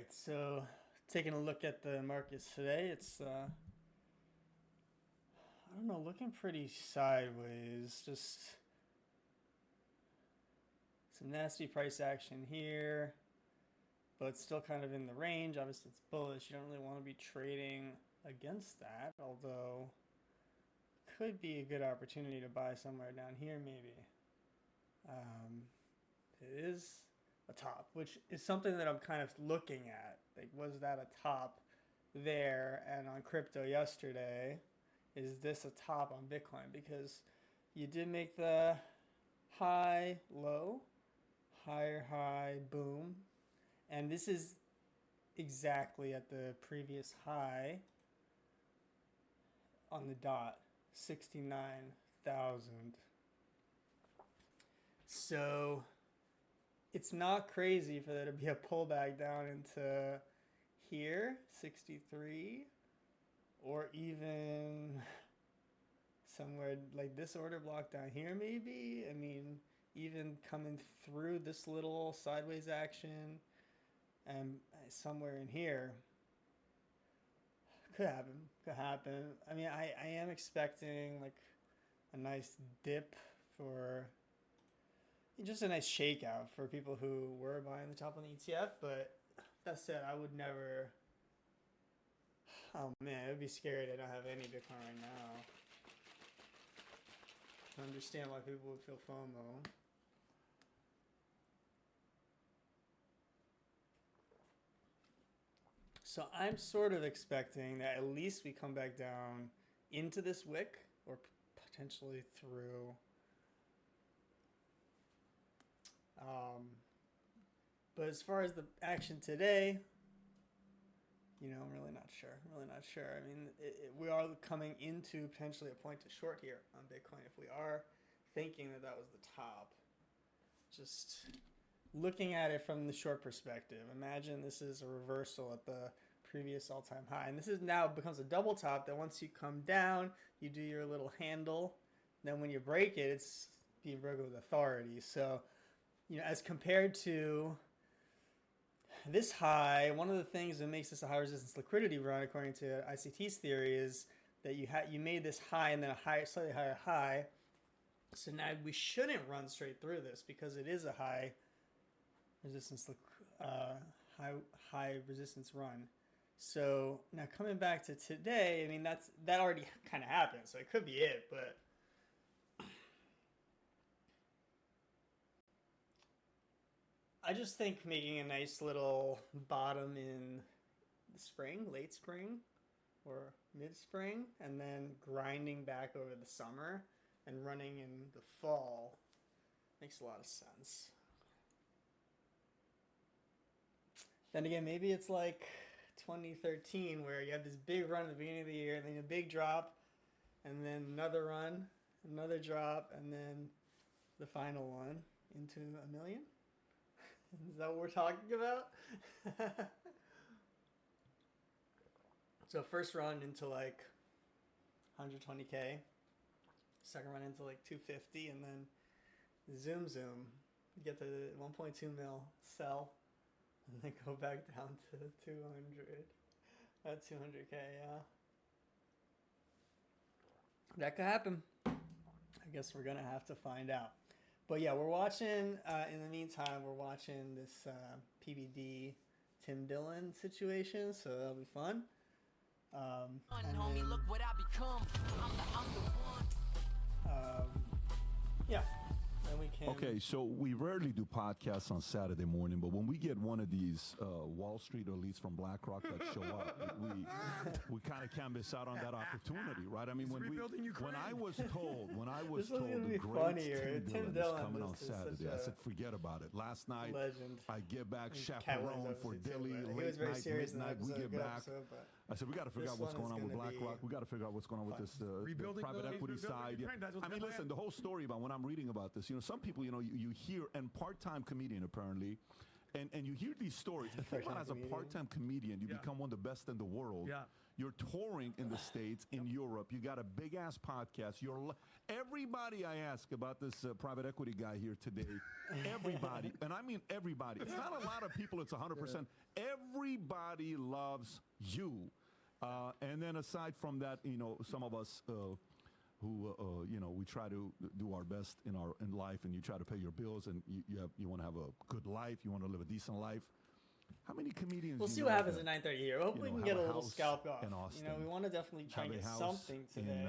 right, so taking a look at the markets today, it's I don't know, looking pretty sideways. Just some nasty price action here, but still kind of in the range. Obviously, it's bullish. You don't really want to be trading against that, although could be a good opportunity to buy somewhere down here maybe. It is a top, which is something that I'm kind of looking at. Like, was that a top there? And on crypto yesterday, is this a top on Bitcoin? Because you did make the high, low, higher high, boom. And this is exactly at the previous high on the dot, 69,000. So it's not crazy for there to be a pullback down into here, 63, or even somewhere like this order block down here maybe. I mean, even coming through this little sideways action and somewhere in here. Could happen. I mean, I am expecting like a nice dip for just a nice shakeout for people who were buying the top on the ETF. But that said, I would never. Oh man, it would be scary to not have any Bitcoin right now. I understand why people would feel FOMO. So I'm sort of expecting that at least we come back down into this wick or potentially through. But as far as the action today, I'm really not sure. I mean, we are coming into potentially a point to short here on Bitcoin if we are thinking that was the top. Just looking at it from the short perspective, imagine this is a reversal at the previous all-time high. And this is now becomes a double top that once you come down, you do your little handle. Then when you break it, it's being broken with authority. So, as compared to this high, one of the things that makes this a high resistance liquidity run, according to ICT's theory, is that you made this high and then a slightly higher high. So now we shouldn't run straight through this because it is a high resistance high resistance run. So now coming back to today, I mean that already kind of happened, so it could be it, but I just think making a nice little bottom in the spring, late spring, or mid-spring, and then grinding back over the summer and running in the fall makes a lot of sense. Then again, maybe it's like 2013 where you have this big run at the beginning of the year, and then a big drop, and then another run, another drop, and then the final one into a million. Is that what we're talking about? So first run into like 120K, second run into like 250, and then zoom, get to 1.2 mil, sell, and then go back down to 200 at 200K, yeah. That could happen. I guess we're going to have to find out. But yeah, we're watching, in the meantime, we're watching this PBD Tim Dillon situation, so that'll be fun. Homie, look what I become. I'm the one. Yeah. And we can. Okay, so we rarely do podcasts on Saturday morning, but when we get one of these Wall Street or at least from BlackRock that show up, we kind of can't miss out on that opportunity, right? I mean, when I was told the great Tim Dillon is coming on Saturday, I said, forget about it. Last night, legend. I get back chaperone for Dilly, late night, midnight, we get back. I said, we got to figure out what's going on with BlackRock. We got to figure out what's going on with this private equity side. Yeah. I mean, listen, the whole story about when I'm reading about this, some people, you hear, and part-time comedian apparently, and you hear these stories. The thing about as a part-time comedian, you become one of the best in the world. Yeah. You're touring in the States, in Europe. You got a big-ass podcast. Everybody I ask about this private equity guy here today, everybody, and I mean everybody. It's not a lot of people. It's 100%. everybody loves you. And then aside from that, some of us who we try to do our best in life, and you try to pay your bills, and you want to have a good life, you want to live a decent life. How many comedians? We'll see what happens at 9:30 here. Hopefully, we can get a little scalp off. We want to definitely try and get something today.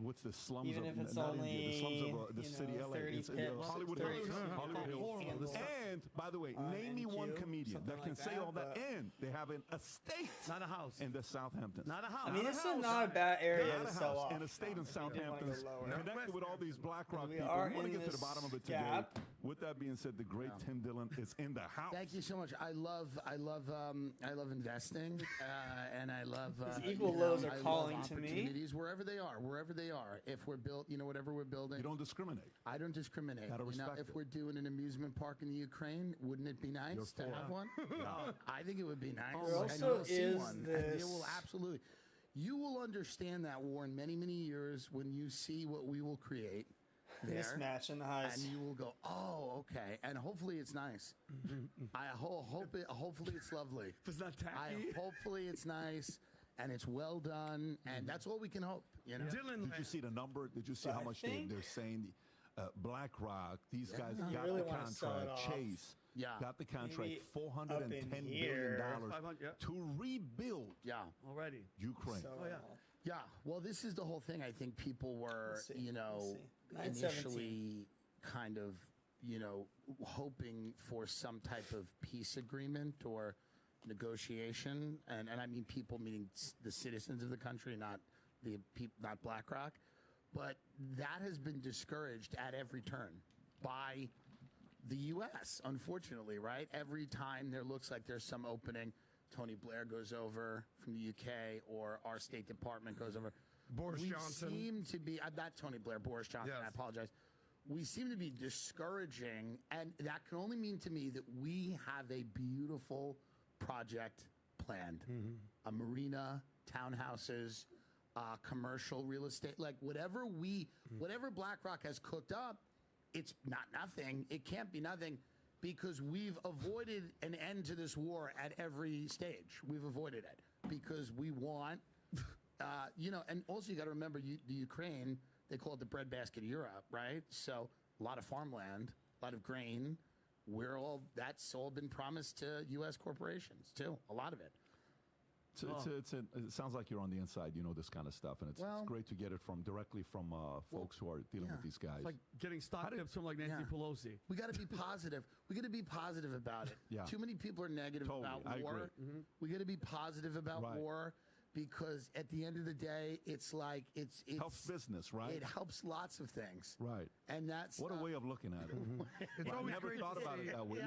What's the slums? Even if it's only the slums of the city, LA, Hollywood Hills. And by the way, name me one comedian that can say all that. And they have an estate, not a house, in the Southampton. Not a house. I mean, this is not a bad area to sell off. An estate in Southampton, connected with all these BlackRock people. We want to get to the bottom of it today. With that being said, the great Tim Dillon is in the house. Thank you so much. I love investing, and I love. Equal lows are calling to me. Wherever they are. If we're built, whatever we're building. You don't discriminate. I don't discriminate. If we're doing an amusement park in the Ukraine, wouldn't it be nice to have one? I think it would be nice. There also is this. You will absolutely. You will understand that war in many, many years when you see what we will create. Mismatch in the highs, and you will go, oh, okay, and hopefully it's nice. Hopefully it's lovely. If it's not tacky, hopefully it's nice and it's well done, and that's all we can hope. Did you see the number? Did you see how much they're saying? BlackRock, these guys got really the contract. Chase got the contract, $410 billion to rebuild. Already Ukraine. Yeah, well, this is the whole thing. I think people were, initially kind of, hoping for some type of peace agreement or negotiation, and I mean people meaning the citizens of the country, not BlackRock, but that has been discouraged at every turn by the U.S., unfortunately, right? Every time there looks like there's some opening, Tony Blair goes over from the UK, or our State Department goes over. Boris Johnson. We seem to be, not Tony Blair, Boris Johnson, yes. I apologize. We seem to be discouraging, and that can only mean to me that we have a beautiful project planned. A marina, townhouses, commercial real estate, like whatever BlackRock has cooked up, it's not nothing. It can't be nothing. Because we've avoided an end to this war at every stage. We've avoided it because we want, and also you got to remember the Ukraine, they call it the breadbasket of Europe, right? So a lot of farmland, a lot of grain. That's all been promised to U.S. corporations too, a lot of it. It sounds like you're on the inside, this kind of stuff, and it's great to get it directly from folks who are dealing with these guys. It's like getting stock tips from Nancy Pelosi. We got to be positive. We got to be positive about it. Too many people are negative about war. We got to be positive about war. Because at the end of the day, it's helps business, right? It helps lots of things, right? And that's what a way of looking at it. I never thought about it that way.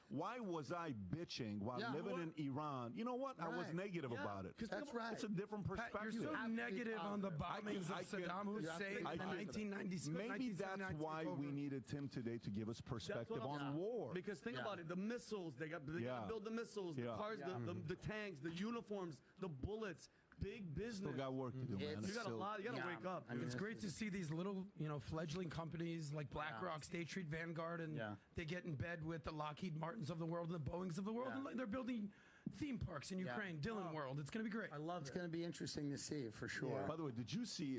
Why was I bitching while living in Iran? You know what? I was negative about it. That's right. It's a different perspective. You're so negative on the bombings of Saddam Hussein in 1996. Maybe that's why we needed Tim today to give us perspective on war. Because think about it: the missiles they got to build the missiles, the cars, the tanks, the uniforms, the bullets. Big business. Still got work to do, man. You got a lot. You got to wake up. I mean, it's great to see these little, fledgling companies like BlackRock, State Street, Vanguard, and they get in bed with the Lockheed Martins of the world and the Boeings of the world, and they're building theme parks in Ukraine, Dillon World. It's going to be great. I love it. It's going to be interesting to see for sure. By the way, did you see?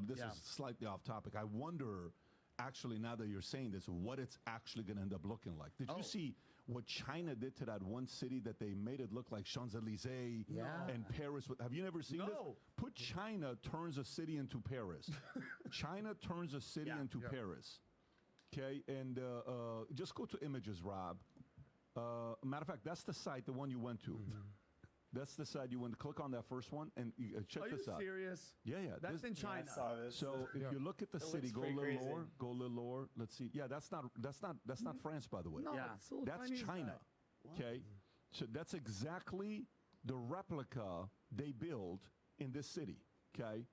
This is slightly off topic. I wonder, actually, now that you're saying this, what it's actually going to end up looking like. Did you see what China did to that one city that they made it look like Champs-Élysées and Paris? Have you never seen this? Put China turns a city into Paris. China turns a city into Paris. Okay, and just go to images, Rob. Matter of fact, that's the site, the one you went to. That's the side you want to click on that first one and check this out. Are you serious? Yeah. That's in China. I saw this. So if you look at the city, go a little lower. Let's see. Yeah, that's not France, by the way. No, that's China. Okay, so that's exactly the replica they built in this city. Okay.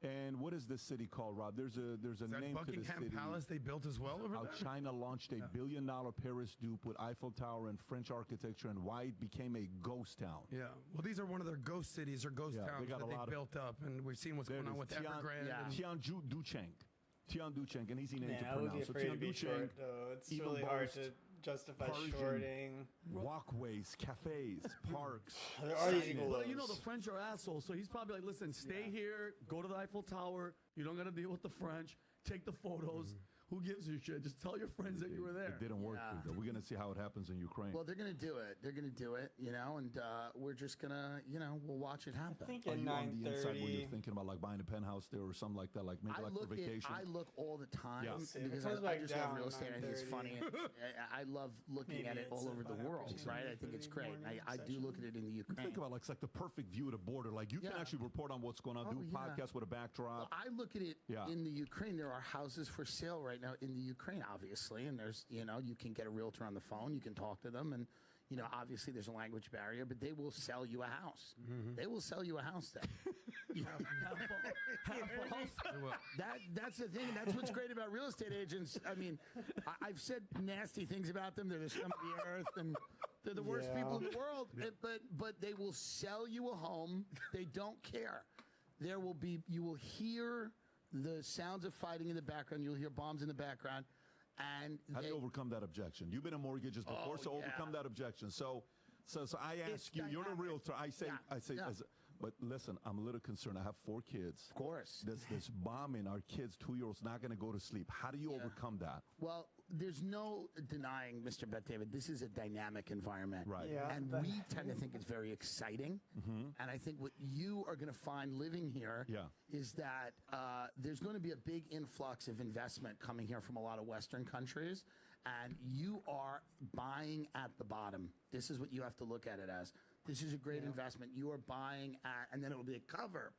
And what is this city called, Rob? There's a name to this city. Buckingham Palace they built as well over there? China launched a $1 billion Paris dupe with Eiffel Tower and French architecture, and why it became a ghost town. Yeah. Well, these are one of their ghost cities or ghost towns that they built up, and we've seen what's going on with Evergrande. Tian Ducheng, an easy name to pronounce. I would be afraid to be short, though. It's really hard to justify Persian shorting walkways, cafes, parks. There are these But you know the French are assholes, so he's probably like, listen, stay here, go to the Eiffel Tower. You don't got to deal with the French. Take the photos. Who gives a shit? Just tell your friends that you were there. It didn't work. Yeah. We're going to see how it happens in Ukraine. Well, they're going to do it. They're going to do it, you know, and we're just going to, you know, we'll watch it happen. I think Are at you on the inside when 9:30. you're thinking about like buying a penthouse there or something like that, like maybe like for vacation? I look all the time Yeah. because It comes I back just love down real estate. I think it's 9:30. funny. And I love looking Maybe at it it's all a over the buy world, opportunity right? I for think it's the great. morning I do session. look at it in the Ukraine. Think about like it's like the perfect view of the border. Like you can Yeah. actually report on what's going on, do Oh, yeah. podcasts with a backdrop. Well, I look at it Yeah. in the Ukraine. There are houses for sale right now in the Ukraine, obviously, and there's, you know, you can get a realtor on the phone, you can talk to them, and you know, obviously there's a language barrier, but they will sell you a house. They will sell you a house there. You know, that's the thing. That's what's great about real estate agents. I mean, I've said nasty things about them. They're the scum of the earth, and they're the worst people in the world. But they will sell you a home. They don't care. You will hear the sounds of fighting in the background. You'll hear bombs in the background. And How do you overcome that objection? You've been in mortgages before, so overcome that objection. So I ask you, you're a realtor. I say, but listen, I'm a little concerned. I have 4 kids. Of course. This bombing, our kids, 2-year-olds, not going to go to sleep. How do you overcome that? Well, there's no denying, Mr. Bet David, this is a dynamic environment. Right. Yeah. And we tend to think it's very exciting. And I think what you are going to find living here is that there's going to be a big influx of investment coming here from a lot of Western countries. And you are buying at the bottom. This is what you have to look at it as. This is a great investment. You are buying at, and then it will be a cover.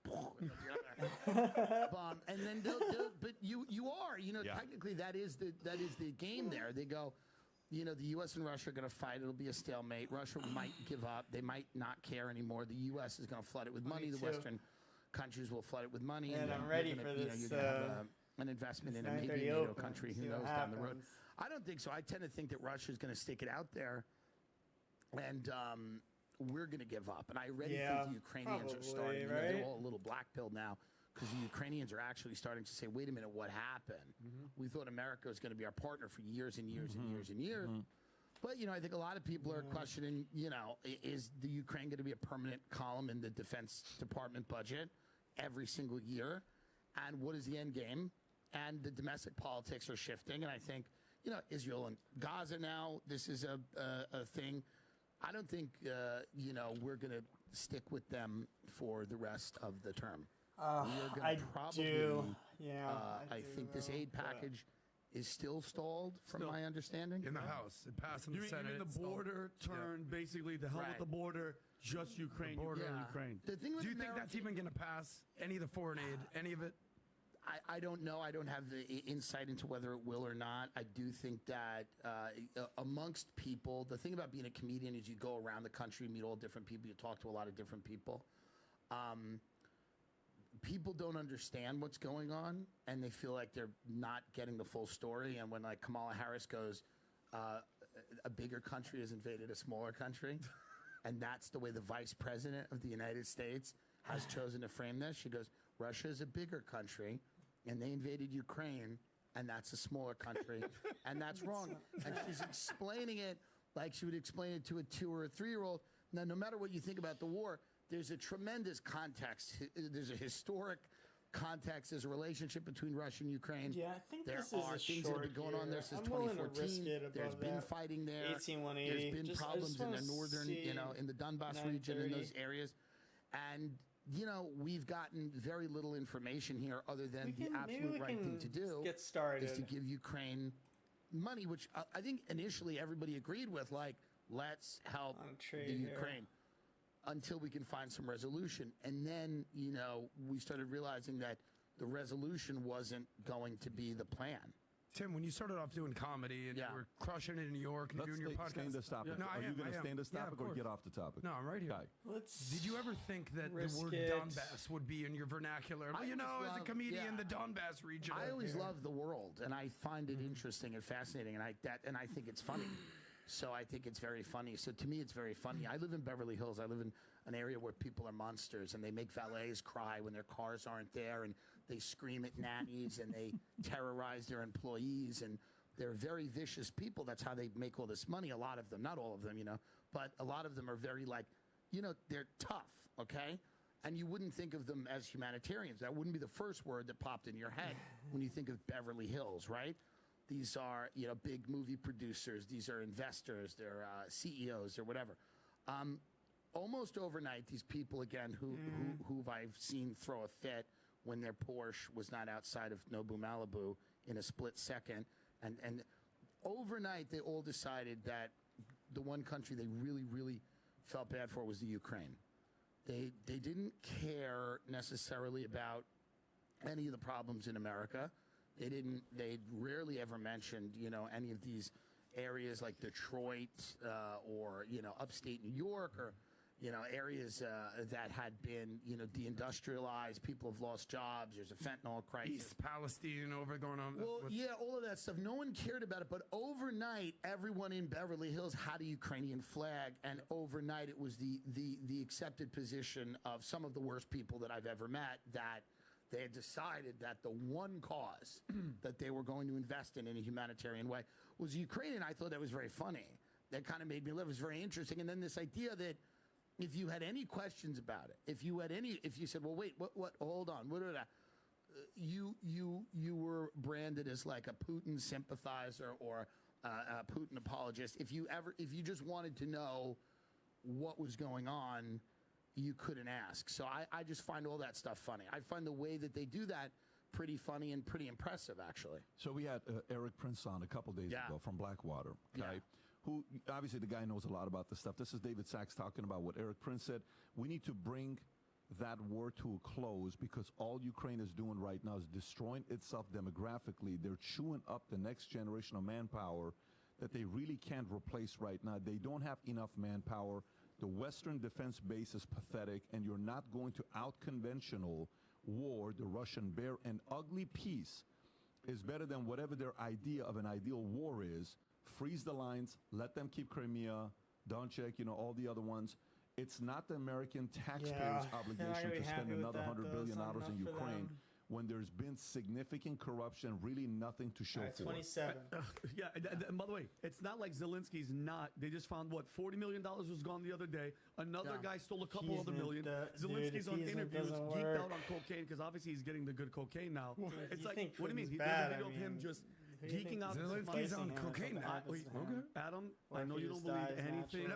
And then but you are, you know, technically that is the game there. They go, you know, the U.S. and Russia are going to fight. It'll be a stalemate. Russia might give up. They might not care anymore. The U.S. is going to flood it with money. The Western countries will flood it with money. And I'm ready for this. You're going to have an investment in a maybe NATO country. Who knows down the road? I don't think so. I tend to think that Russia is going to stick it out there. And we're going to give up. And I already think the Ukrainians are starting. Right? They're all a little black-pilled now because the Ukrainians are actually starting to say, wait a minute, what happened? We thought America was going to be our partner for years and years and years and years. But, you know, I think a lot of people are questioning, you know, is the Ukraine going to be a permanent column in the Defense Department budget every single year? And what is the end game? And the domestic politics are shifting. And I think, you know, Israel and Gaza now, this is a thing. I don't think, you know, we're going to stick with them for the rest of the term. I think this aid package is still stalled, from my understanding. In the House. It passed in the Senate. You mean the border turned, basically, the hell with the border, just Ukraine. Border in Ukraine. The thing with Do you think that's even going to pass? Any of the foreign aid? Any of it? I don't know. I don't have the insight into whether it will or not. I do think that amongst people, the thing about being a comedian is you go around the country, meet all different people, you talk to a lot of different people. People don't understand what's going on, and they feel like they're not getting the full story. And when like Kamala Harris goes, a bigger country has invaded a smaller country, and that's the way the vice president of the United States has chosen to frame this. She goes, Russia is a bigger country, and they invaded Ukraine, and that's a smaller country, and that's wrong. And she's explaining it like she would explain it to a 2 or a 3-year-old. Now, no matter what you think about the war, there's a tremendous context. There's a historic context. There's a relationship between Russia and Ukraine. Yeah, I think there this is are a things that have been going on there since 2014. There's been fighting there. 18180. There's been problems in the northern, you know, in the Donbass region, in those areas. And, you know, we've gotten very little information here other than the absolute right thing to do get started. is to give Ukraine money, which I think initially everybody agreed with, like, let's help the Ukraine until we can find some resolution. And then, you know, we started realizing that the resolution wasn't going to be the plan. Tim, when you started off doing comedy and you were crushing it in New York and doing your podcast. Stay in this topic. No, Are you going to stay in this topic or get off the topic? No, I'm right here. Did you ever think that the word Donbass would be in your vernacular? Well, you know, as a comedian, the Donbass region. I always love the world, and I find it interesting and fascinating, and I think it's funny. So I think it's very funny. So to me, it's very funny. I live in Beverly Hills. I live in an area where people are monsters, and they make valets cry when their cars aren't there, and they scream at nannies, and they terrorize their employees, and they're very vicious people. That's how they make all this money. A lot of them, not all of them, but a lot of them are very they're tough, okay? And you wouldn't think of them as humanitarians. That wouldn't be the first word that popped in your head when you think of Beverly Hills, right? These are, big movie producers. These are investors. They're CEOs or whatever. Almost overnight, these people, again, who I've seen throw a fit when their Porsche was not outside of Nobu Malibu in a split second. And overnight, they all decided that the one country they really, really felt bad for was the Ukraine. They didn't care necessarily about any of the problems in America. They rarely ever mentioned, any of these areas like Detroit or, upstate New York or, areas that had been, deindustrialized. People have lost jobs. There's a fentanyl crisis. East Palestine going on. Well, all of that stuff. No one cared about it. But overnight, everyone in Beverly Hills had a Ukrainian flag. And overnight, it was the accepted position of some of the worst people that I've ever met that they had decided that the one cause that they were going to invest in a humanitarian way was Ukraine. And I thought that was very funny. That kind of made me laugh. It was very interesting. And then this idea that if you had any questions about it, if you said, well, wait, what, hold on, what did I, you were branded as like a Putin sympathizer or a Putin apologist. If you just wanted to know what was going on, you couldn't ask. So I just find all that stuff funny. I find the way that they do that pretty funny and pretty impressive, actually. So we had Eric Prince on a couple days ago from Blackwater, okay? Yeah. Who, obviously, the guy knows a lot about this stuff. This is David Sachs talking about what Eric Prince said. We need to bring that war to a close because all Ukraine is doing right now is destroying itself demographically. They're chewing up the next generation of manpower that they really can't replace right now. They don't have enough manpower. The Western defense base is pathetic, and you're not going to out-conventional war the Russian bear. An ugly peace is better than whatever their idea of an ideal war is. Freeze the lines, let them keep Crimea, Donetsk, all the other ones. It's not the American taxpayers' obligation to spend another $100 billion in Ukraine when there's been significant corruption, really nothing to show for. 27. And by the way, it's not like Zelensky's not. They just found, $40 million was gone the other day. Another guy stole a couple other million. Zelensky's on interviews, geeked out on cocaine, because obviously he's getting the good cocaine now. It's like, what do you mean? There's a video of him just geeking out. Zelensky's on cocaine now. Okay. Adam, I know you don't believe anything.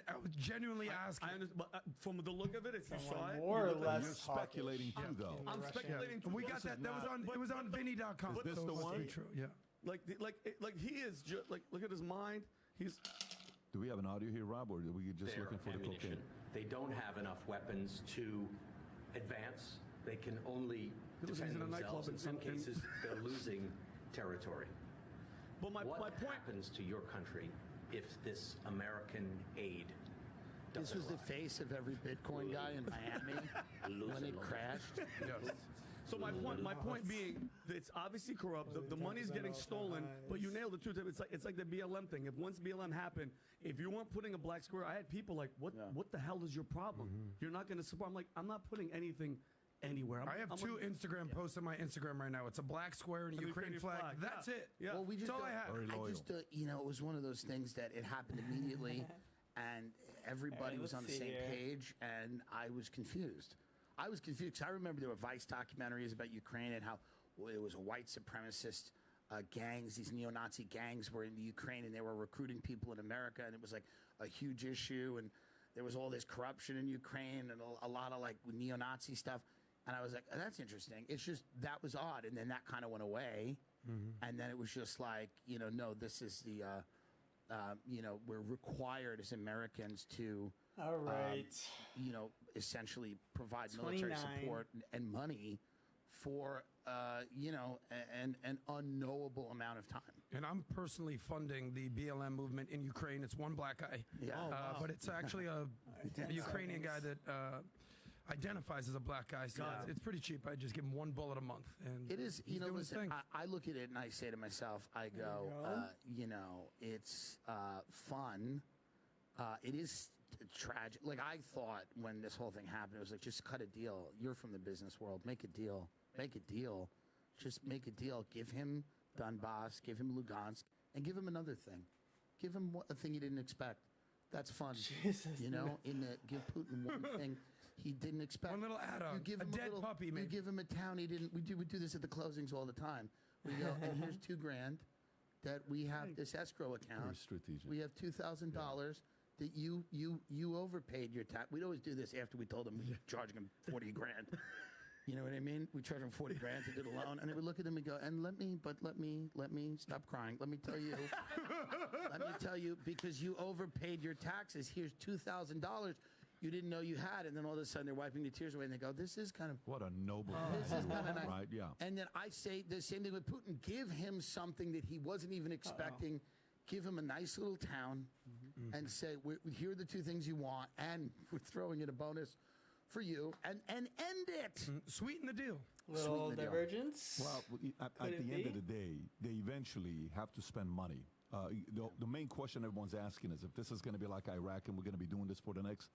I was genuinely asking. I understand, but from the look of it, it's you saw it. More or less you're speculating too, though. I'm speculating too. We got that. That was on. It was on Vinny.com. Is this the one? True. Yeah. Like he is just like, look at his mind. He's. Do we have an audio here, Rob, or are we just looking for the cocaine? They don't have enough weapons to advance. They can only defend themselves. In some cases, they're losing territory. But what happens to your country if this American aid doesn't This was arrive? The face of every Bitcoin guy in Miami when it crashed. Yes. So my point being, it's obviously corrupt. The money's getting stolen, but you nailed it too. It's like the BLM thing. If once BLM happened, if you weren't putting a black square, I had people like, what the hell is your problem? You're not going to support. I'm like, I'm not putting anything anywhere. I have two Instagram posts on my Instagram right now. It's a black square and a Ukraine flag. That's it. Yeah. Well, That's all I have. I just, it was one of those things that it happened immediately, and everybody was on the same page, and I was confused. Because I remember there were Vice documentaries about Ukraine and how it was a white supremacist gangs. These neo-Nazi gangs were in the Ukraine, and they were recruiting people in America, and it was like a huge issue, and there was all this corruption in Ukraine and a lot of like neo-Nazi stuff. And I was like, oh, that's interesting. It's just, that was odd. And then that kind of went away. And then it was just like, no, this is the, we're required as Americans to, all right, essentially provide military support and money for, an unknowable amount of time. And I'm personally funding the BLM movement in Ukraine. It's one black guy. Yeah. But it's actually a Ukrainian guy that identifies as a black guy. So it's pretty cheap. I just give him one bullet a month. And it is, listen, I look at it and I say to myself, I go, it's fun. It is tragic. Like, I thought when this whole thing happened, it was like, just cut a deal. You're from the business world. Make a deal. Make a deal. Just make a deal. Give him Donbass. Give him Lugansk. and give him another thing. Give him a thing he didn't expect. That's fun. Jesus. Give Putin one thing he didn't expect. One little add-on. You give him a dead puppy, You maybe. give him a town he didn't. We do this at the closings all the time. We go, and here's $2,000 that we have this escrow account. Very strategic. We have $2,000 that you overpaid your tax. We'd always do this after we told him we were charging him $40,000. You know what I mean? We charge him $40,000 to do the loan, and then we look at him and go, and let me stop crying. Let me tell you, because you overpaid your taxes. Here's $2,000 you didn't know you had, and then all of a sudden they're wiping the tears away, and they go, this is kind of What a noble this is kind of nice. Right, yeah. And then I say the same thing with Putin. Give him something that he wasn't even expecting. Give him a nice little town, and say, here are the two things you want, and we're throwing in a bonus for you, and end it. Sweeten the deal. Little divergence. Well, at the end of the day, they eventually have to spend money. The main question everyone's asking is if this is going to be like Iraq and we're going to be doing this for the next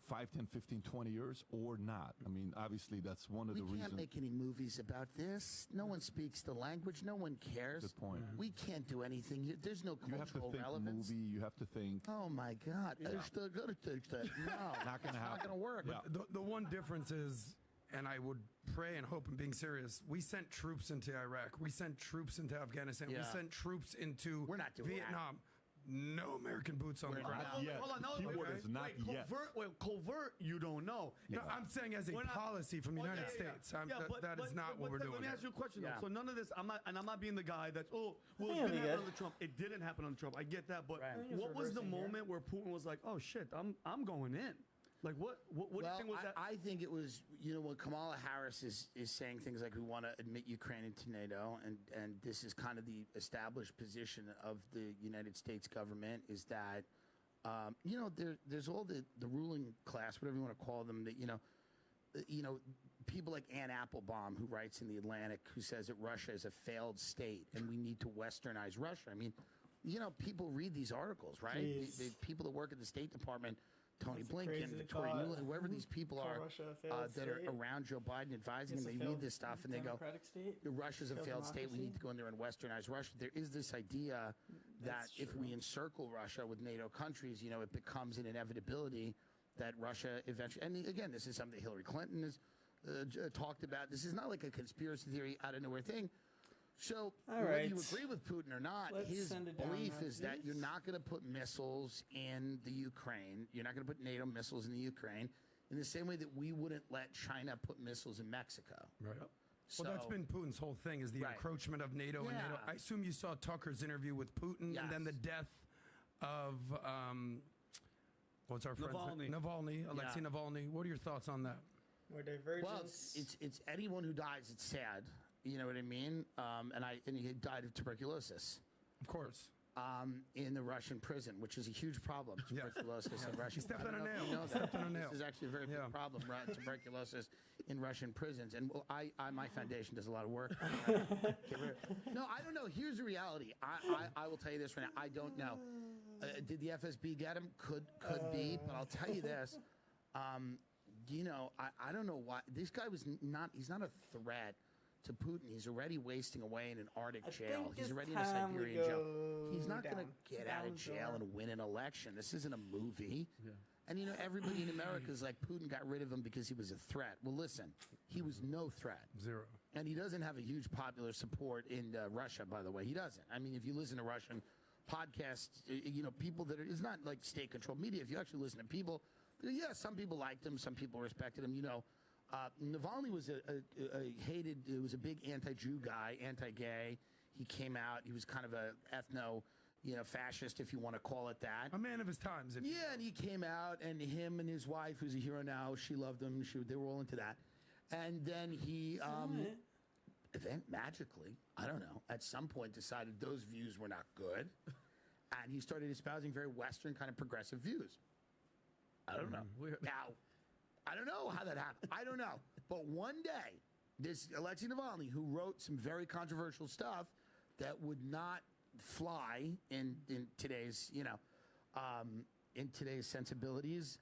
5, 10, 15, 20 years or not. I mean, obviously, that's one of the reasons. We can't make any movies about this. No one speaks the language. No one cares. Good point. We can't do anything. There's no You have to cultural think relevance. movie. You have to think. Oh, my God. No. Not going to happen. It's not going to work. Yeah. The one difference is, and I would pray and hope and being serious, we sent troops into Iraq. We sent troops into Afghanistan. Yeah. We sent troops into We're not doing Vietnam. No American boots on the ground. Not yet. Hold on, no, Keyword is not yet. Covert, you don't know. No, I'm saying as a policy from the United States. That is not what we're doing. Let me ask you a question. Yeah. So none of this, I'm not being the guy that's, it didn't happen under Trump. It didn't happen under Trump. I get that, but what was the moment where Putin was like, oh shit, I'm going in? Like what do you think was that? I think it was, when Kamala Harris is saying things like we want to admit Ukraine into NATO, and this is kind of the established position of the United States government, is that, there's all the ruling class, whatever you want to call them, that, people like Ann Applebaum, who writes in The Atlantic, who says that Russia is a failed state and we need to westernize Russia. I mean, people read these articles, right? The people that work at the State Department, Tony Blinken, Victoria Nuland, whoever these people are that are around Joe Biden advising them, they read this stuff and they go, Russia's a failed state, we need to go in there and westernize Russia. There is this idea that if we encircle Russia with NATO countries, it becomes an inevitability that Russia eventually, and again, this is something Hillary Clinton has talked about. This is not like a conspiracy theory out of nowhere thing. So whether you agree with Putin or not, his belief is that you're not going to put missiles in the Ukraine. You're not going to put NATO missiles in the Ukraine in the same way that we wouldn't let China put missiles in Mexico. Right. So, Well, that's been Putin's whole thing, is the encroachment of NATO and NATO. I assume you saw Tucker's interview with Putin and then the death of, what's our friend? Navalny, Alexei Navalny. What are your thoughts on that? More divergence. Well, it's anyone who dies, it's sad. You know what I mean? And he died of tuberculosis. Of course. In the Russian prison, which is a huge problem. Tuberculosis in Russia. He stepped on a nail. You know stepped on a nail. This is actually a very big problem, right? Tuberculosis in Russian prisons. And my foundation does a lot of work. No, I don't know. Here's the reality. I will tell you this right now. I don't know. Did the FSB get him? Could be. But I'll tell you this. I don't know why. This guy he's not a threat to Putin. He's already wasting away in an Arctic jail. He's already in a Siberian jail. He's not going to get out of jail and win an election. This isn't a movie. Yeah. And, everybody in America is like, Putin got rid of him because he was a threat. Well, listen, he was no threat. Zero. And he doesn't have a huge popular support in Russia, by the way. He doesn't. I mean, if you listen to Russian podcasts, people that it's not like state-controlled media. If you actually listen to people, some people liked him, some people respected him, Navalny was hated. He was a big anti-Jew guy, anti-gay. He came out. He was kind of a fascist, if you want to call it that. A man of his times. And he came out, and him and his wife, who's a hero now, she loved him. They were all into that. And then he, magically, I don't know, at some point decided those views were not good, and he started espousing very Western kind of progressive views. I don't know. Now, I don't know how that happened. I don't know. But one day, this Alexei Navalny, who wrote some very controversial stuff that would not fly in today's, in today's sensibilities,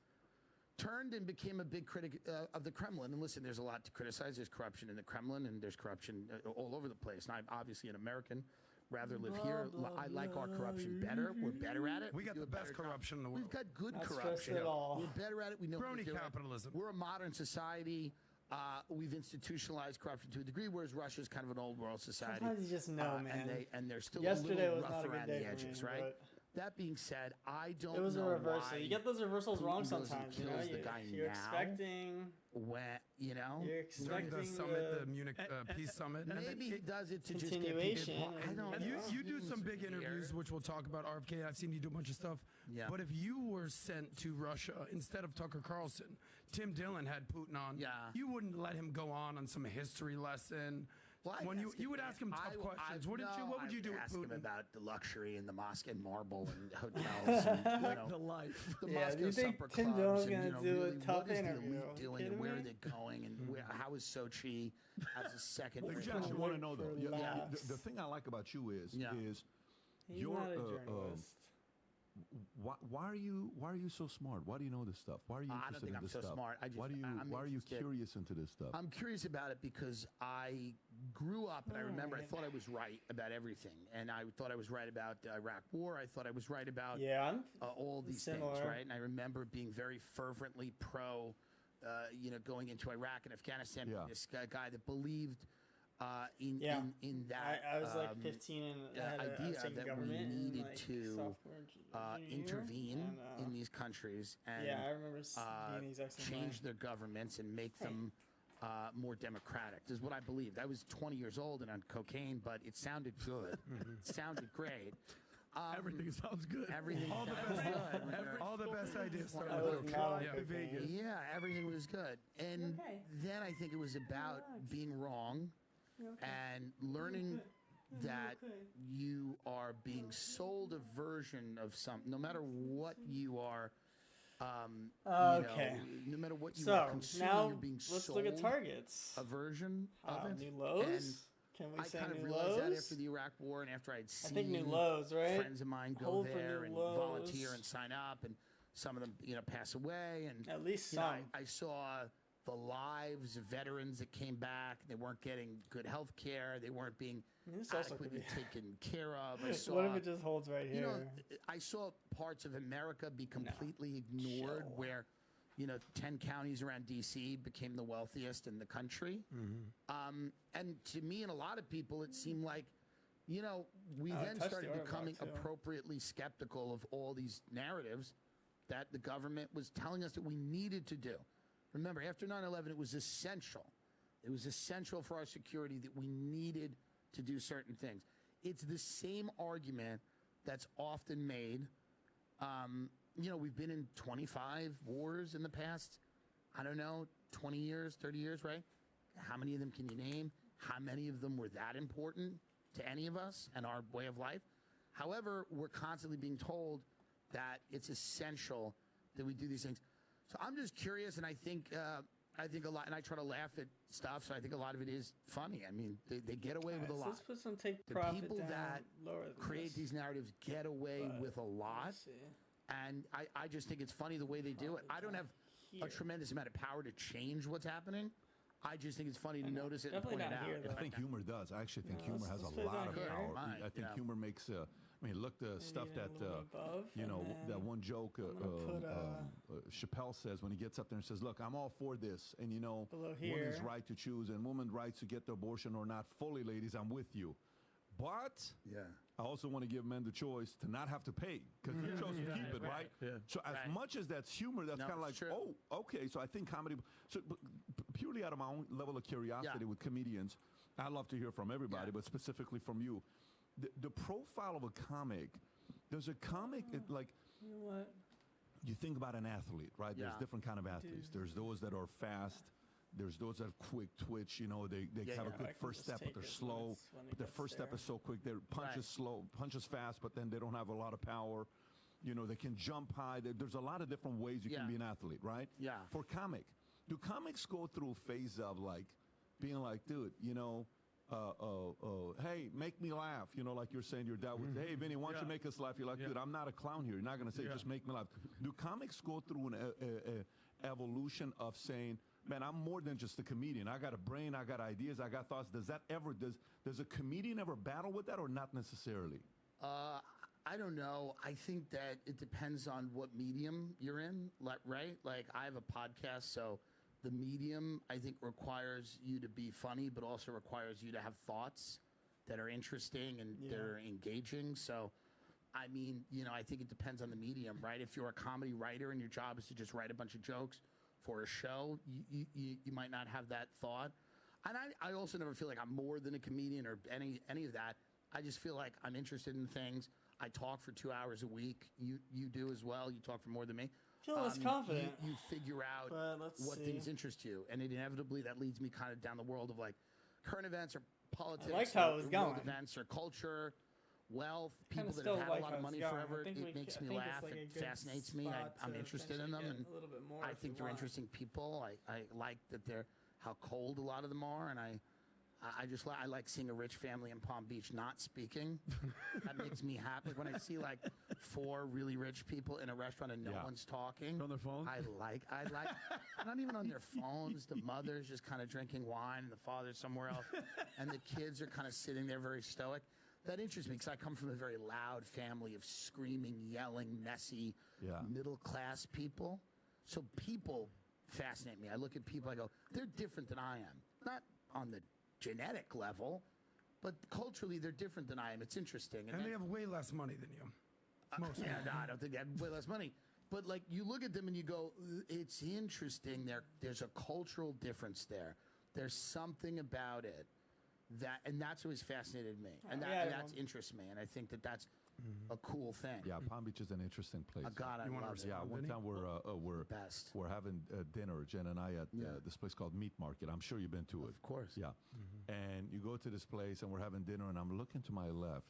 turned and became a big critic of the Kremlin. And listen, there's a lot to criticize. There's corruption in the Kremlin, and there's corruption all over the place. And I'm obviously an American. rather live here. I like our corruption better. We're better at it. We got the best corruption in the world. We've got good Not corruption. at all. We're better at it. We know Crony capitalism. We're a modern society. We've institutionalized corruption to a degree, whereas Russia's kind of an old world society. Sometimes you just know, man. And they're still Yesterday a little was rough not a good around day the for edges, me, right? but That being said, I don't know it was a reversal. why You get those reversals wrong Putin goes and sometimes. You know? kills the guy You're now. expecting. When, you know? You're During expecting the summit, the Munich Peace Summit. Maybe he does it to just continuation, get people. I don't and know. You do some big interviews, which we'll talk about, RFK. I've seen you do a bunch of stuff. Yeah. But if you were sent to Russia instead of Tucker Carlson, Tim Dillon had Putin on. Yeah. You wouldn't let him go on some history lesson. Well, when you would ask him tough questions, wouldn't you? What would you do with ask him Putin? about the luxury and the mosque and marble and hotels and, you know, The life. the Yeah, do you Moscow think supper Tim clubs Dillon's and, gonna you know, do a really, tough what is interview? the elite doing and where are Kidding they going and how is Sochi as a second? But you actually want to know, though. For laughs. The thing I like about you is He's you're not a journalist. why are you so smart? Why do you know this stuff? Why are you I don't interested think in I'm this so stuff? smart. Why are you interested. curious into this stuff? I'm curious about it because I grew up and I remember I thought I was right about everything. And I thought I was right about the Iraq War. I thought I was right about all these things, right? And I remember being very fervently pro, going into Iraq and Afghanistan. Yeah. This guy that believed in that. I was like 15 and idea that we needed like to intervene in these countries and I remember being the exact same change way. their governments and make them more democratic. This is what I believed. I was 20 years old and on cocaine, but it sounded good. It sounded great. Everything sounds good. Everything All the sounds best, good. all the best ideas start I with was cocaine. not on Yeah. cocaine. Yeah, everything was good. And then I think it was about being wrong and learning that you are being sold a version of something, no matter what you are. Okay. No matter what you So are consuming, now you're being let's sold look at targets. a version of it. New lows? And Can we I say kind of new realized that lows? after the Iraq War and after I'd I seen think new lows, right? friends of mine go Hold for there new and lows. volunteer and sign up, and some of them, pass away. And At least you know, some. I saw the lives of veterans that came back. They weren't getting good health care. They weren't being This also could adequately be. taken care of. I saw, What if it just holds right here? I saw parts of America be completely ignored Chill. where, 10 counties around D.C. became the wealthiest in the country. And to me and a lot of people, it seemed like, we then touched started the article, becoming too. appropriately skeptical of all these narratives that the government was telling us that we needed to do. Remember, after 9/11, it was essential. It was essential for our security that we needed to do certain things. It's the same argument that's often made. We've been in 25 wars in the past, 20 years, 30 years, right? How many of them can you name? How many of them were that important to any of us and our way of life? However, we're constantly being told that it's essential that we do these things. So I'm just curious, and I think a lot, and I try to laugh at stuff, so I think a lot of it is funny. I mean, they get away with a lot. Let's put some take The profit people down, that lower than create this. these narratives get away with a lot, Let's see. and I just think it's funny the way they do it. I don't have Here. a tremendous amount of power to change what's happening. I just think it's funny to notice it Definitely and point not it here, out. though. I think humor does. I actually think humor has let's a put it lot down of here. power. Right, I think yeah. humor makes. Look, the stuff Maybe that a little above, and that then one joke I'm gonna put, Chappelle says when he gets up there and says, "Look, I'm all for this, and below women's here. right to choose and women's rights to get the abortion or not. Fully, ladies, I'm with you, but Yeah. I also want to give men the choice to not have to pay because you chose to keep it, right? Yeah. So as Right. much as that's humor, that's No, kind of like, it's true. oh, okay. So I think comedy, purely out of my own level of curiosity Yeah. with comedians, I love to hear from everybody, Yeah. but specifically from you. The profile of a comic, there's a comic, like, You know what? you think about an athlete, right? There's Yeah. different kind of athletes. There's those that are fast. There's those that are quick twitch. They Yeah, have a yeah. good I can first just step, but take they're it when slow. it's- when it But their gets first step there. is so quick. Their punch is slow, punches fast, but then they don't have a lot of power. They can jump high. There's a lot of different ways you Yeah. can be an athlete, right? Yeah. For comic, do comics go through a phase of like being like, dude, hey, make me laugh. Like you're saying your dad would say, hey, Vinny, why don't you make us laugh? You're like, dude, I'm not a clown here. You're not going to say, just make me laugh. Do comics go through an evolution of saying, man, I'm more than just a comedian. I got a brain, I got ideas, I got thoughts. Does a comedian ever battle with that or not necessarily? I don't know. I think that it depends on what medium you're in, right? Like, I have a podcast, so the medium, I think, requires you to be funny, but also requires you to have thoughts that are interesting and they're engaging. So, I mean, I think it depends on the medium, right? If you're a comedy writer and your job is to just write a bunch of jokes for a show, you might not have that thought. And I also never feel like I'm more than a comedian or any of that. I just feel like I'm interested in things. I talk for 2 hours a week. You do as well. You talk for more than me. I feel less confident. You figure out what things interest you. And inevitably that leads me kind of down the world of like current events or politics. I liked how it was going. World events or culture, wealth, people that have had a lot of money forever. It makes me laugh. It fascinates me. I'm interested in them. And I think they're interesting people. I like that how cold a lot of them are. And I like seeing a rich family in Palm Beach not speaking. That makes me happy. When I see like 4 really rich people in a restaurant and no one's talking. On their phones? I like not even on their phones. The mother's just kind of drinking wine and the father's somewhere else. And the kids are kind of sitting there very stoic. That interests me because I come from a very loud family of screaming, yelling, messy, middle-class people. So people fascinate me. I look at people, I go, they're different than I am. Not on the genetic level, but culturally they're different than I am. It's interesting. And they have way less money than you. Most no, I don't think they have way less money. But like you look at them and you go, it's interesting. There's a cultural difference there. There's something about it and that's always fascinated me. And that's interests me. And I think that's a cool thing. Yeah, Palm Beach is an interesting place. God, I love it. Yeah, one time we're having dinner, Jen and I, at this place called Meat Market. I'm sure you've been to it. Of course. Yeah. And you go to this place, and we're having dinner, and I'm looking to my left,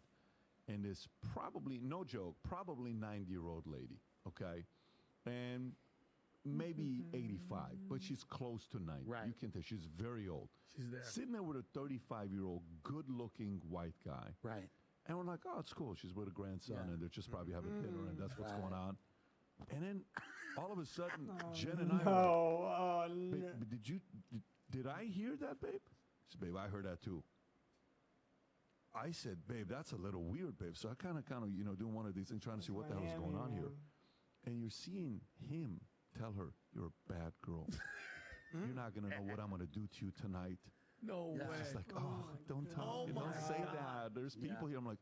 and this probably, no joke, probably 90-year-old lady, okay? And maybe 85, but she's close to 90. Right. You can tell she's very old. She's there. Sitting there with a 35-year-old, good-looking white guy. Right. And we're like, oh, it's cool. She's with a grandson, and they're just probably having dinner, and that's what's going on. And then all of a sudden, Jen and I did I hear that, babe? She said, babe, I heard that too. I said, babe, that's a little weird, babe. So I kind of, doing one of these things, trying to see what the hell is going on here. And you're seeing him tell her, you're a bad girl. You're not going to know what I'm going to do to you tonight. No way. It's like, don't tell me. Don't say that. There's people here. I'm like,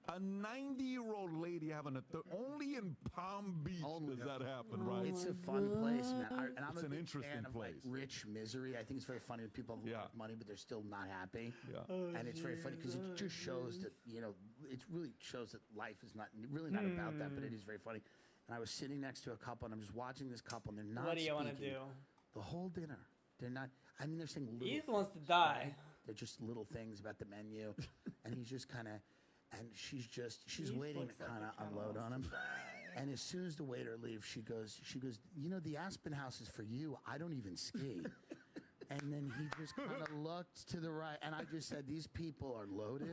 a 90-year-old lady having only in Palm Beach does that happen, right? It's a fun place, man. And I'm it's a an big interesting fan of place. like rich misery. I think it's very funny when people have a lot of money, but they're still not happy. Yeah. And it's very funny because it just shows that, it really shows that life is not about that, but it is very funny. And I was sitting next to a couple, and I'm just watching this couple, and they're not What do you want to do? The whole dinner. They're not, they're saying little Heath wants to die. Right? They're just little things about the menu. And he's just kind of, and she's waiting to kind of unload on him. And as soon as the waiter leaves, she goes, the Aspen House is for you. I don't even ski. And then he just kind of looked to the right, and I just said, these people are loaded.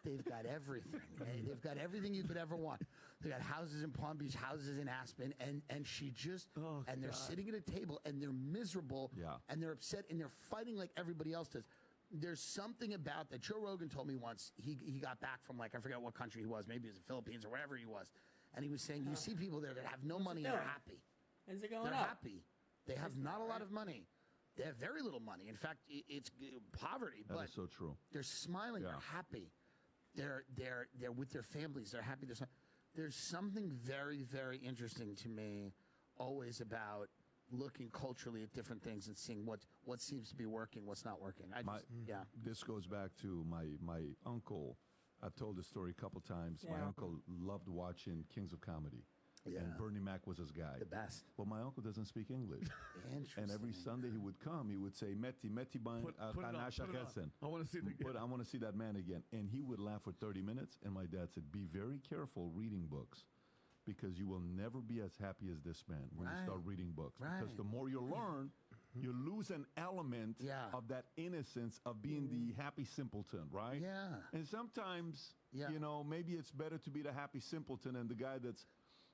They've got everything. They've got everything you could ever want. They got houses in Palm Beach, houses in Aspen, and she just, and they're sitting at a table, and they're miserable, and they're upset, and they're fighting like everybody else does. There's something about that. Joe Rogan told me once, he got back from, like, I forget what country he was. Maybe it was the Philippines or wherever he was. And he was saying, you see people there that have no money and are happy. Is it going They're up? happy. They have not a lot of money. They have very little money. In fact, it's poverty. That but is so true. They're smiling. They're happy. They're with their families. They're happy. There's something very, very interesting to me always about looking culturally at different things and seeing what seems to be working, what's not working. This goes back to my uncle. I've told this story a couple times. My uncle loved watching Kings of Comedy. Yeah. And Bernie Mac was his guy. The best. Well, my uncle doesn't speak English. Interesting. And every Sunday he would come, he would say, Meti ban Kanasha Kessen. I want to see I want to see that man again. And he would laugh for 30 minutes, and my dad said, be very careful reading books, because you will never be as happy as this man when you start reading books. Because the more you learn, you lose an element of that innocence of being the happy simpleton, right? Yeah. And sometimes, maybe it's better to be the happy simpleton and the guy that's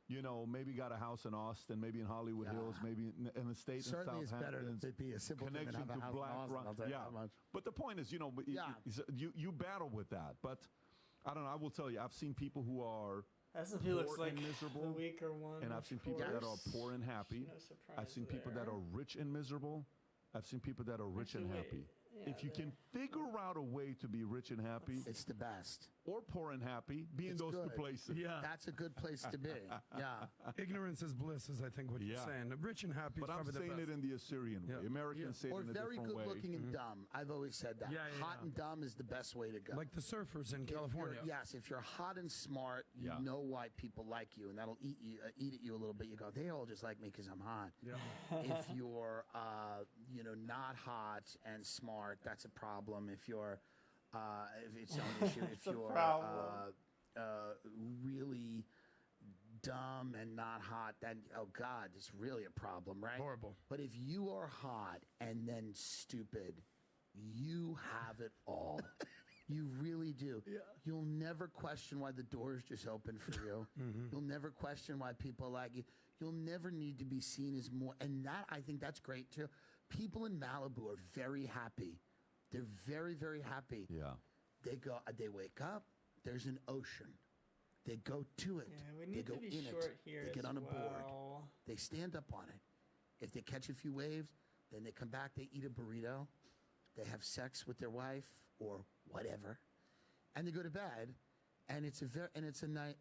maybe got a house in Austin, maybe in Hollywood Hills, maybe in the state. Certainly, in it's better to be a simple connection than have a house to Black in Austin, Rock. I'll tell you that much. But the point is, you battle with that. But I don't know. I will tell you, I've seen people who are S&P looks like miserable, the weaker one. and I've seen people that are poor and happy. No surprise I've seen people that are rich and miserable. I've seen people that are rich and happy. If you can figure out a way to be rich and happy, it's the best. Or poor and happy, be in those two places. Yeah, that's a good place to be. Yeah, ignorance is bliss, is I think what you're saying. Rich and happy. But is I'm saying it in the Assyrian way. Americans say it in a different way. Or very good looking and dumb. I've always said that. Hot and dumb is the best way to go. Like the surfers in California. Yes, if you're hot and smart, you know why people like you, and that'll eat at you a little bit. You go, they all just like me because I'm hot. Yeah. If you're, not hot and smart, that's a problem. If you're if it's an issue, if you're really dumb and not hot, then oh God, it's really a problem, right? Horrible. But if you are hot and then stupid, you have it all. You really do. Yeah. You'll never question why the doors just open for you. You'll never question why people like you. You'll never need to be seen as more. And that, I think that's great too. People in Malibu are very happy. They're very, very happy. Yeah. They wake up, there's an ocean. They go to it. Yeah, we need they go to be in short it. here They get as on a well. board. They stand up on it. If they catch a few waves, then they come back, they eat a burrito, they have sex with their wife or whatever, and they go to bed. And it's a nice,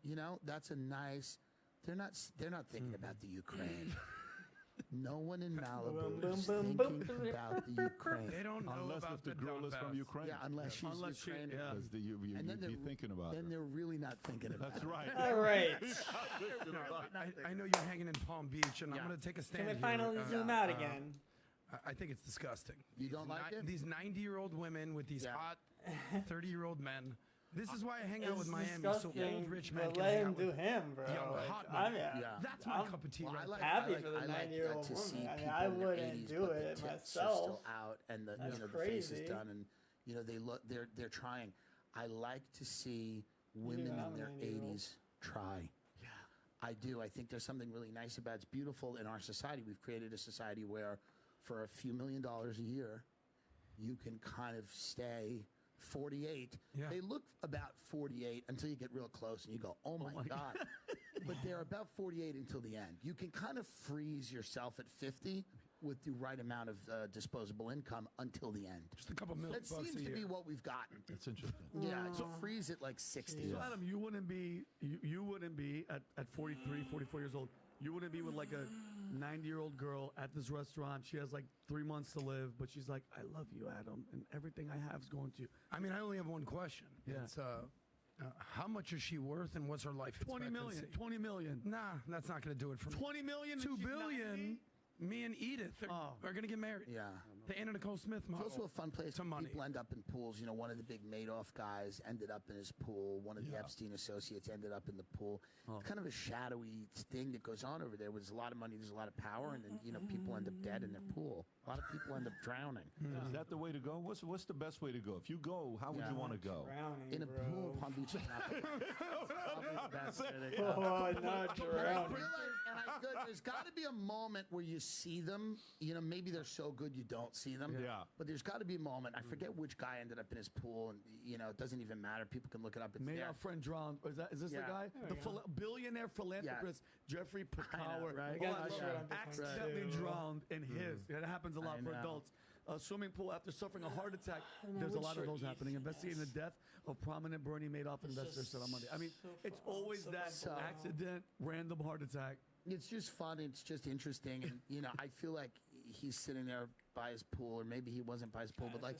that's a nice. They're not thinking about the Ukraine. No one in Malibu is thinking about the Ukraine. They don't know unless about if the girl is from Ukraine. Yeah, unless she's Ukrainian. You'd be thinking about Then her. they're really not thinking about That's it. right. All right. I know you're hanging in Palm Beach, and I'm going to take a stand Can we here. finally zoom out again? I think it's disgusting. You don't like it? These 90-year-old women with these hot 30-year-old men. This is why I hang out with Miami, so old rich men but can let hang him out do with him, bro. young Like, hot I'm, men. That's my cup of tea. Well, right happy for the 90-year-old to see woman. I mean, people I in their wouldn't 80s, do but it the tips myself. are still out, and the That's the face is crazy. done, and they look. They're trying. I like to see women Even in I'm their 90-year-old. 80s try. Yeah, I do. I think there's something really nice about it. It's beautiful in our society. We've created a society where, for a few $1 million a year, you can kind of stay 48. Yeah. They look about 48 until you get real close and you go, oh my God. But they're about 48 until the end. You can kind of freeze yourself at 50 with the right amount of disposable income until the end. Just a couple $1 million That bucks seems a to year. be what we've gotten. That's interesting. Yeah, so freeze at like 60. So Adam, you wouldn't be at 43, 44 years old. You wouldn't be with like a 90-year-old girl at this restaurant. She has like 3 months to live, but she's like, I love you, Adam, and everything I have is going to you. I mean, I only have one question. Yeah. It's how much is she worth, and what's her life 20 million. expectancy? 20 million. Nah, that's not going to do it for me. 20 million. $2 billion. Me and Edith are going to get married. Yeah. The Anna Nicole Smith model. It's also a fun place. To money. People end up in pools. One of the big Madoff guys ended up in his pool. One of the Epstein associates ended up in the pool. It's kind of a shadowy thing that goes on over there. There's a lot of money, there's a lot of power, and then people end up dead in their pool. A lot of people end up drowning. Is that the way to go? What's the best way to go? If you go, how would you want to go? Drowning, In a bro. pool in Palm Beach. Is probably the best way to go. Oh, not drowning. There's got to be a moment where you see them. Maybe they're so good you don't see them. Yeah. But there's got to be a moment. I forget which guy ended up in his pool, and it doesn't even matter. People can look it up. It's May there. our friend drown. Is this the guy? The billionaire philanthropist Jeffrey Pacauer. right? You got the shirt on Accidentally too. drowned in his. It happens a lot for adults. A swimming pool after suffering a heart attack. There's a lot of those happening. Investigating the death of prominent Bernie Madoff investors said on Monday. I mean, it's always that accident, random heart attack. It's just fun. It's just interesting, and I feel like he's sitting there by his pool, or maybe he wasn't by his pool, but like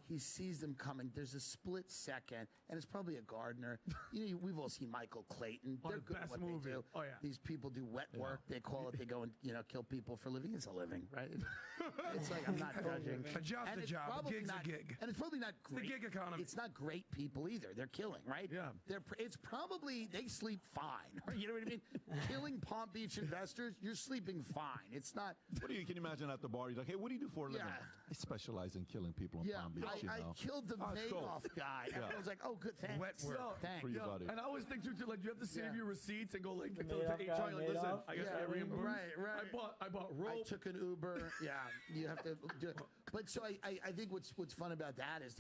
he sees them coming. There's a split second, and it's probably a gardener. We've all seen Michael Clayton. They're good at what they do. Oh, yeah. These people do wet work. They call it. They go and kill people for a living. It's a living, right? It's like, I'm not judging. A job's And a it's job. A probably gig's not- a gig. And it's probably not the great. gig economy. It's not great people either. They're killing, right? Yeah. It's probably, they sleep fine. You know what I mean? Killing Palm Beach investors, you're sleeping fine. It's not. What do you can you imagine at the bar? You're like, hey, what do you do for a living? I specialize in killing people in Palm Beach. I killed the Madoff guy. And I was like, oh, good, thanks. Wet work. Thanks. For you, buddy. And I always think too, like you have to save your receipts and go like to HR, like, listen, I guess I got reimbursed. Right. I bought rope. I took an Uber. You have to do it. But so I think what's fun about that is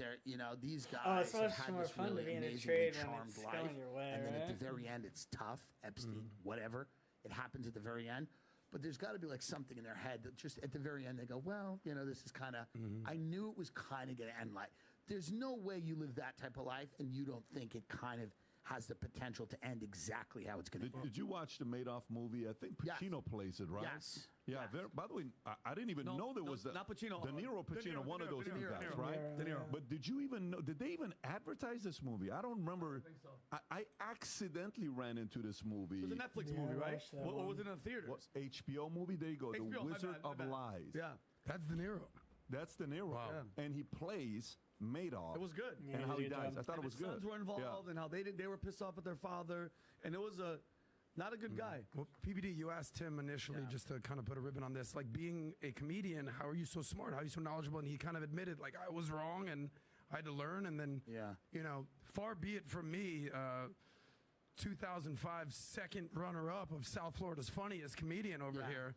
these guys have had this really amazingly charmed life, and then at the very end it's tough. Epstein, whatever, it happens at the very end. But there's got to be like something in their head that just at the very end they go, well, this is kind of. I knew it was kind of going to end like. There's no way you live that type of life and you don't think it kind of has the potential to end exactly how it's going to end. Did you watch the Madoff movie? I think Pacino plays it, right? Yes. Yeah. By the way, I didn't even know there was not Pacino. De Niro, one of those two guys, right? De Niro. But did you even know? Did they even advertise this movie? I don't remember. I think so. I accidentally ran into this movie. It was a Netflix movie, right? Or was it in the theaters? What, HBO movie? There you go. HBO, The Wizard my of bad. Lies. Yeah. That's De Niro. That's De Niro. Wow. Yeah. And he plays Madoff. It was good. And how he dies. I thought it was his good. Sons were involved, and how they were pissed off at their father, and it was not a good guy. Well, PBD, you asked Tim initially, just to kind of put a ribbon on this, like being a comedian, how are you so smart? How are you so knowledgeable? And he kind of admitted, like, I was wrong and I had to learn. And then, far be it from me, 2005 second runner-up of South Florida's funniest comedian over here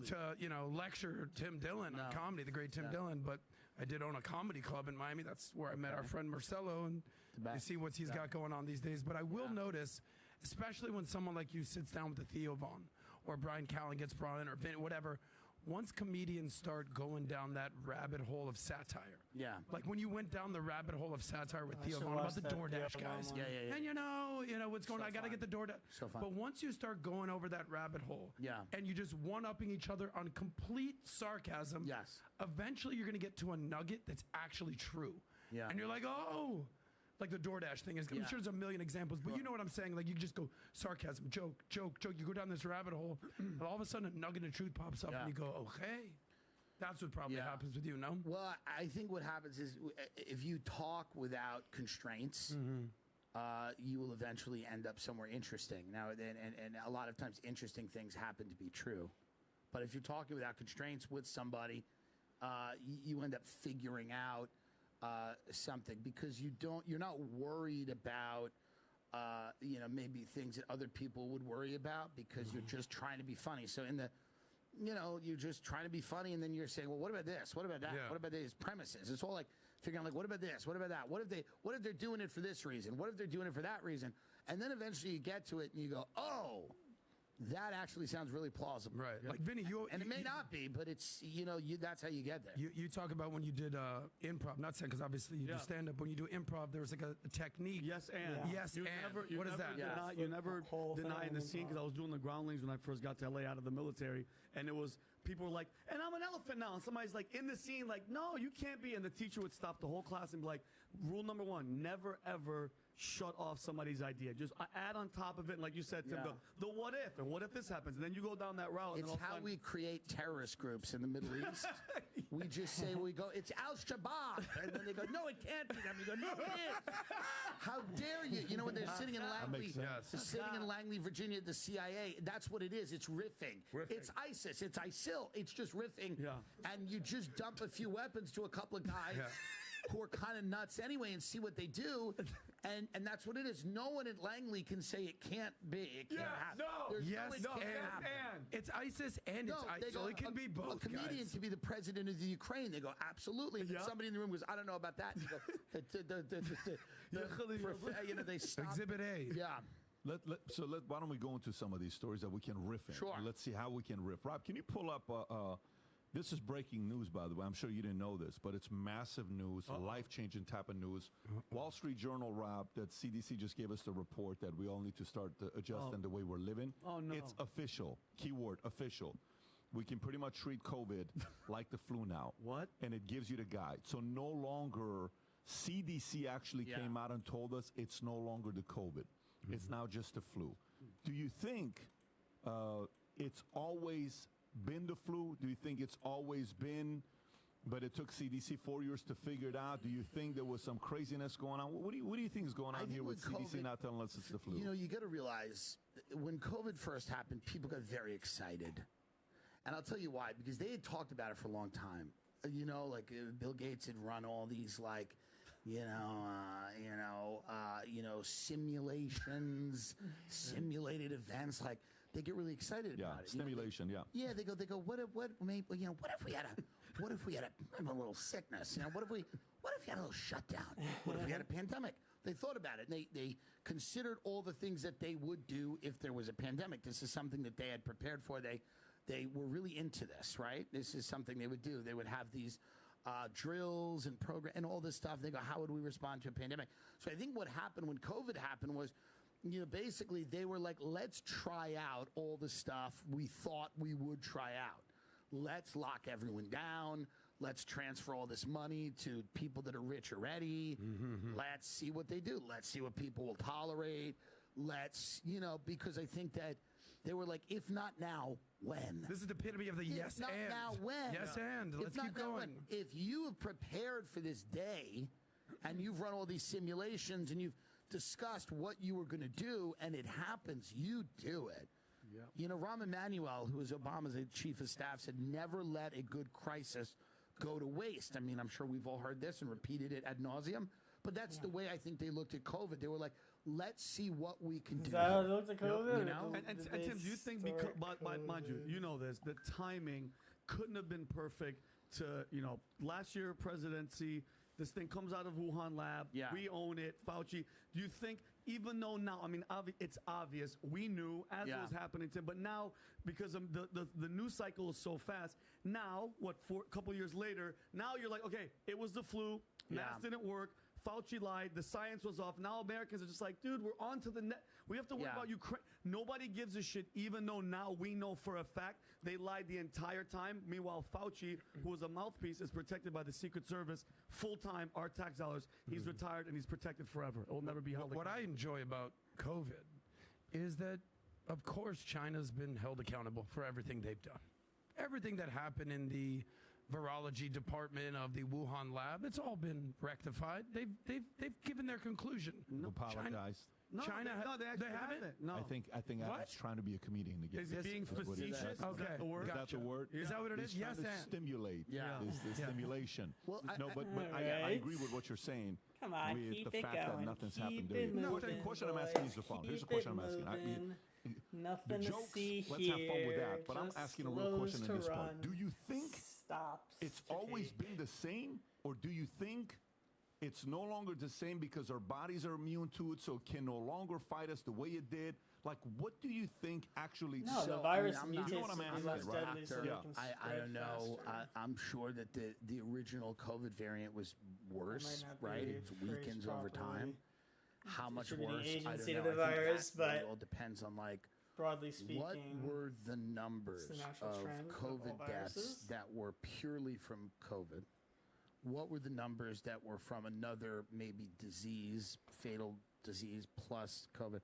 to, lecture Tim Dillon on comedy, the great Tim Dillon. But I did own a comedy club in Miami. That's where I met our friend Marcelo, and you see what he's got going on these days. But I will notice, especially when someone like you sits down with a Theo Vaughn or Brian Callen gets brought in or whatever, once comedians start going down that rabbit hole of satire. Yeah. Like when you went down the rabbit hole of satire with Theo Vaughn about the DoorDash guys. Yeah. And you know what's going on. I got to get the DoorDash. So fun. But once you start going over that rabbit hole and you just one-upping each other on complete sarcasm, eventually you're going to get to a nugget that's actually true. Yeah. And you're like, oh... Like the DoorDash thing is, I'm sure there's a million examples, but you know what I'm saying? Like you just go sarcasm, joke. You go down this rabbit hole, and all of a sudden a nugget of truth pops up, and you go, okay. That's what probably happens with you, no? Well, I think what happens is if you talk without constraints, you will eventually end up somewhere interesting. Now, and a lot of times interesting things happen to be true. But if you're talking without constraints with somebody, you end up figuring out something because you're not worried about maybe things that other people would worry about because you're just trying to be funny. So you're just trying to be funny, and then you're saying, well, what about this? What about that? What about these premises? It's all like figuring like, what about this? What about that? What if they're doing it for this reason? What if they're doing it for that reason? And then eventually you get to it and you go, oh, that actually sounds really plausible. Right. Like, Vinny, and it may not be, but it's, that's how you get there. You talk about when you did improv, not saying because obviously you do stand-up. When you do improv, there was like a technique. Yes, and. Yes, and. What is that? You never deny in the scene because I was doing the groundlings when I first got to LA out of the military, and it was, people were like, and I'm an elephant now. And somebody's like in the scene, like, no, you can't be. And the teacher would stop the whole class and be like, rule number one, never ever shut off somebody's idea. Just add on top of it, and like you said, Tim, the what if, and what if this happens, and then you go down that route. It's how we create terrorist groups in the Middle East. We just say, it's Al-Shabaab, and then they go, no, it can't be them. You go, no, it is. How dare you? You know, when they're sitting in Langley, Virginia, at the CIA, that's what it is. It's riffing. It's ISIS. It's ISIL. It's just riffing. Yeah. And you just dump a few weapons to a couple of guys who are kind of nuts anyway and see what they do. And that's what it is. No one at Langley can say it can't be. It can't happen. It's ISIS and it's ISIL. So it can be both. A comedian can be the president of the Ukraine. They go, absolutely. And somebody in the room goes, I don't know about that. They stop. Exhibit A. Yeah. Why don't we go into some of these stories that we can riff in? Sure. Let's see how we can riff. Rob, can you pull up? This is breaking news, by the way. I'm sure you didn't know this, but it's massive news, life-changing type of news. Wall Street Journal, Rob, that CDC just gave us the report that we all need to start adjusting the way we're living. Oh, no. It's official. Keyword, official. We can pretty much treat COVID like the flu now. What? And it gives you the guide. So no longer, CDC actually came out and told us it's no longer the COVID. It's now just the flu. Do you think it's always been the flu? Do you think it's always been, but it took CDC 4 years to figure it out? Do you think there was some craziness going on? What do you think is going on here with CDC COVID, not telling us it's the flu? You got to realize when COVID first happened, people got very excited. And I'll tell you why, because they had talked about it for a long time. Bill Gates had run all these simulations, simulated events. Like they get really excited about it. Stimulation. Yeah, they go. What if we had a little sickness? What if we had a little shutdown? What if we had a pandemic? They thought about it, and they considered all the things that they would do if there was a pandemic. This is something that they had prepared for. They were really into this, right? This is something they would do. They would have these drills and program and all this stuff. They go, how would we respond to a pandemic? So I think what happened when COVID happened was, basically they were like, let's try out all the stuff we thought we would try out. Let's lock everyone down. Let's transfer all this money to people that are rich already. Mm-hmm. Let's see what they do. Let's see what people will tolerate. Let's, because I think that they were like, if not now, when? This is the epitome of the yes and. If not now, when? Yes and. Let's keep going. If you have prepared for this day and you've run all these simulations and you've discussed what you were going to do and it happens, you do it. Yep. Rahm Emanuel, who was Obama's chief of staff, said never let a good crisis go to waste. I mean, I'm sure we've all heard this and repeated it ad nauseum, but that's the way I think they looked at COVID. They were like, let's see what we can do. Is that how they looked at COVID? And Tim, do you think, mind you, you know this, the timing couldn't have been perfect to, last year presidency, this thing comes out of Wuhan lab. Yeah. We own it. Fauci. Do you think, even though now, I mean, it's obvious, we knew as it was happening, Tim, but now, because of the news cycle is so fast, now, a couple years later, now you're like, okay, it was the flu, masks didn't work, Fauci lied, the science was off. Now Americans are just like, dude, we're on to the net. We have to worry about Ukraine. Nobody gives a shit, even though now we know for a fact they lied the entire time. Meanwhile, Fauci, who was a mouthpiece, is protected by the Secret Service full-time, our tax dollars. He's retired and he's protected forever. It will never be held. What I enjoy about COVID is that, of course, China's been held accountable for everything they've done. Everything that happened in the virology department of the Wuhan lab, it's all been rectified. They've given their conclusion. Apologized. They haven't. No. I think Adam's trying to be a comedian again. Is it being facetious? Is that the word? Is that the word? Is that what it is? Yes, and stimulate. The stimulation. Well, I agree with what you're saying. Come on, with keep the it fact going. that nothing's happened. The question I'm asking is the following. Here's the question I'm asking. Nothing the jokes, to see let's here. have fun with that. But I'm asking a real question in this run. part. Do you think it's always take. been the same? Or do you think it's no longer the same because our bodies are immune to it, so it can no longer fight us the way it did? Like, what do you think actually... No, the virus mutates. You know what I'm asking, right? I don't know. I'm sure that the original COVID variant was worse, right? It weakens over time. How much worse? I don't know. The virus, but it all depends on, like, broadly speaking, what were the numbers of COVID deaths that were purely from COVID? What were the numbers that were from another maybe disease, fatal disease plus COVID?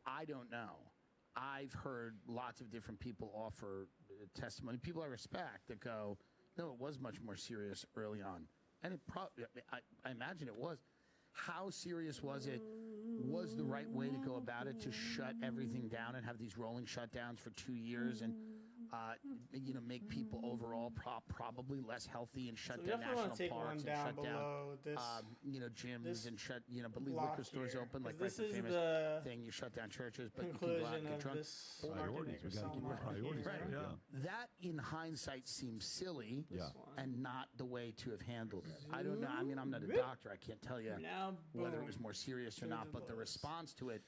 I don't know. I've heard lots of different people offer testimony, people I respect, that go, no, it was much more serious early on. And it probably, I imagine it was. How serious was it? Was the right way to go about it to shut everything down and have these rolling shutdowns for 2 years and make people overall probably less healthy and shut down national parks and shut down gyms and shut but leave liquor stores open, like this the is famous the thing, you shut down churches but you can go out and get drunk. Priorities. We got to keep our priorities right. That in hindsight seems silly and not the way to have handled it. I don't know. I mean, I'm not a doctor. I can't tell you whether it was more serious or not, but the response to it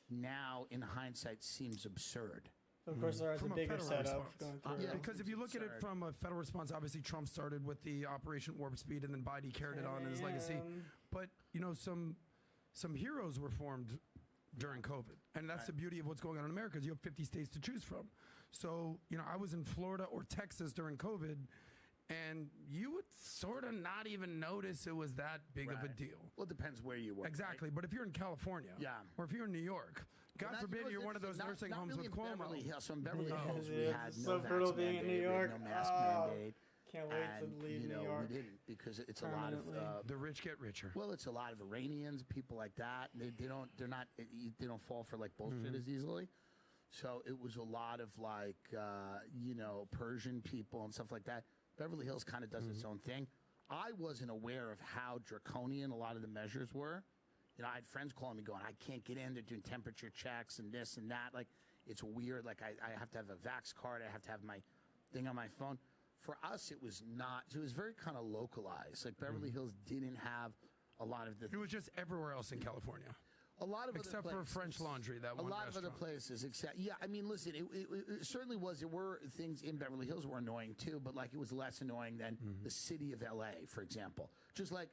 now in hindsight seems absurd. Of course, there is a bigger setup going through. Because if you look at it from a federal response, obviously Trump started with the Operation Warp Speed, and then Biden carried it on in his legacy. But some heroes were formed during COVID, and that's the beauty of what's going on in America. Is you have 50 states to choose from. So I was in Florida or Texas during COVID, and you would sort of not even notice it was that big of a deal. Well, it depends where you were. Exactly, but if you're in California, or if you're in New York. God forbid you're one of those nursing homes with Cuomo. So in Beverly Hills, we had no brutal being in New York. No mask mandate. Can't wait to leave New York. We didn't, because it's a lot of the rich get richer. Well, it's a lot of Iranians, people like that. They don't fall for like bullshit as easily. So it was a lot of like Persian people and stuff like that. Beverly Hills kind of does its own thing. I wasn't aware of how draconian a lot of the measures were. You know, I had friends calling me going, I can't get in. They're doing temperature checks and this and that. Like, it's weird. Like, I have to have a Vax card. I have to have my thing on my phone. For us, it was not. It was very kind of localized. Like, Beverly Hills didn't have a lot of the... It was just everywhere else in California. A lot of except for French Laundry, that one lot restaurant. of other places, except I mean, listen, it certainly was. There were things in Beverly Hills were annoying too, but like it was less annoying than the city of L.A., for example. Just like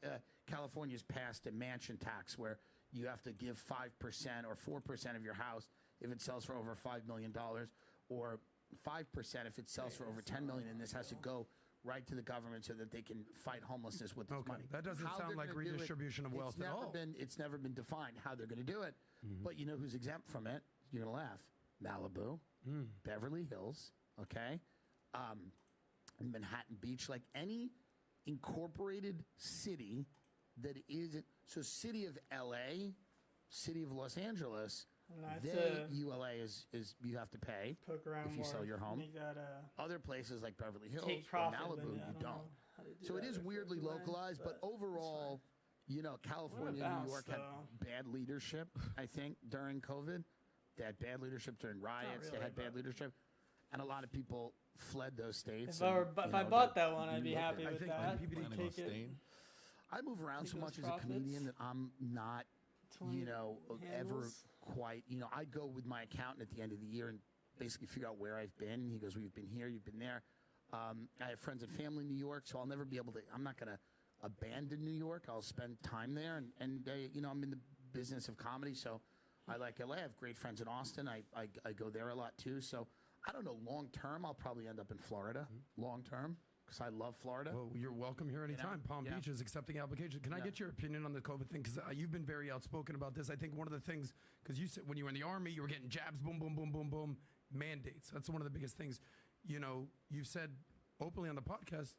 California's passed a mansion tax where you have to give 5% or 4% of your house if it sells for over $5 million, or 5% if it sells for over $10 million, and this has to go right to the government so that they can fight homelessness with this money. That doesn't sound like redistribution of wealth at all. It's never been defined how they're going to do it. But you know who's exempt from it? You're going to laugh. Malibu, Beverly Hills, okay? Manhattan Beach, like any incorporated city that isn't. So city of L.A., city of Los Angeles, ULA is you have to pay if you sell your home. Other places like Beverly Hills or Malibu, you don't. So it is weirdly localized, but overall, you know, California and New York had bad leadership, I think, during COVID. They had bad leadership during riots. They had bad leadership. And a lot of people fled those states. If I bought that one, I'd be happy with that. I move around so much as a comedian that I'm not, you know, ever quite, you know, I go with my accountant at the end of the year and basically figure out where I've been. He goes, well, you've been here, you've been there. I have friends and family in New York, so I'll never be able to, I'm not going to abandon New York. I'll spend time there. And you know, I'm in the business of comedy, so I like LA. I have great friends in Austin. I go there a lot too. So I don't know, long term, I'll probably end up in Florida, long term. Because I love Florida. Well, you're welcome here anytime. Palm Beach is accepting applications. Can I get your opinion on the COVID thing? Because you've been very outspoken about this. I think one of the things, because you said when you were in the Army, you were getting jabs, boom, boom, boom, boom, boom, mandates. That's one of the biggest things. You know, you've said openly on the podcast,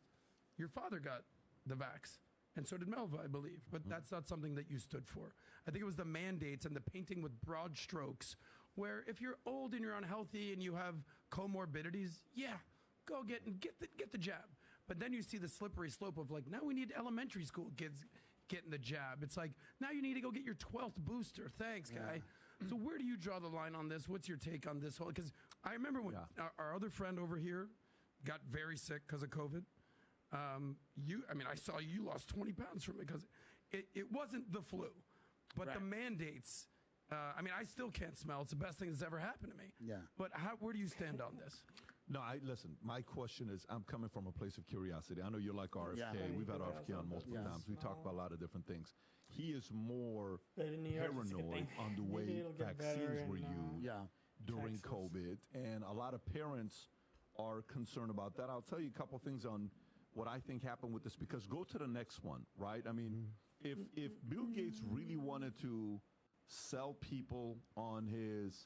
your father got the vax, and so did Melva, I believe. But that's not something that you stood for. I think it was the mandates and the painting with broad strokes, where if you're old and you're unhealthy and you have comorbidities, go get the jab. But then you see the slippery slope of like, now we need elementary school kids getting the jab. It's like, now you need to go get your 12th booster. Thanks, guy. So where do you draw the line on this? What's your take on this whole? Because I remember when our other friend over here got very sick because of COVID. I saw you lost 20 pounds from it because it wasn't the flu, but the mandates. I still can't smell. It's the best thing that's ever happened to me. Yeah. But where do you stand on this? No, listen, my question is, I'm coming from a place of curiosity. I know you're like RFK. Yeah. We've had RFK on multiple times. We talk about a lot of different things. He is more paranoid on the way vaccines were used during COVID. And a lot of parents are concerned about that. I'll tell you a couple things on what I think happened with this, because go to the next one, right? I mean, if Bill Gates really wanted to sell people on his...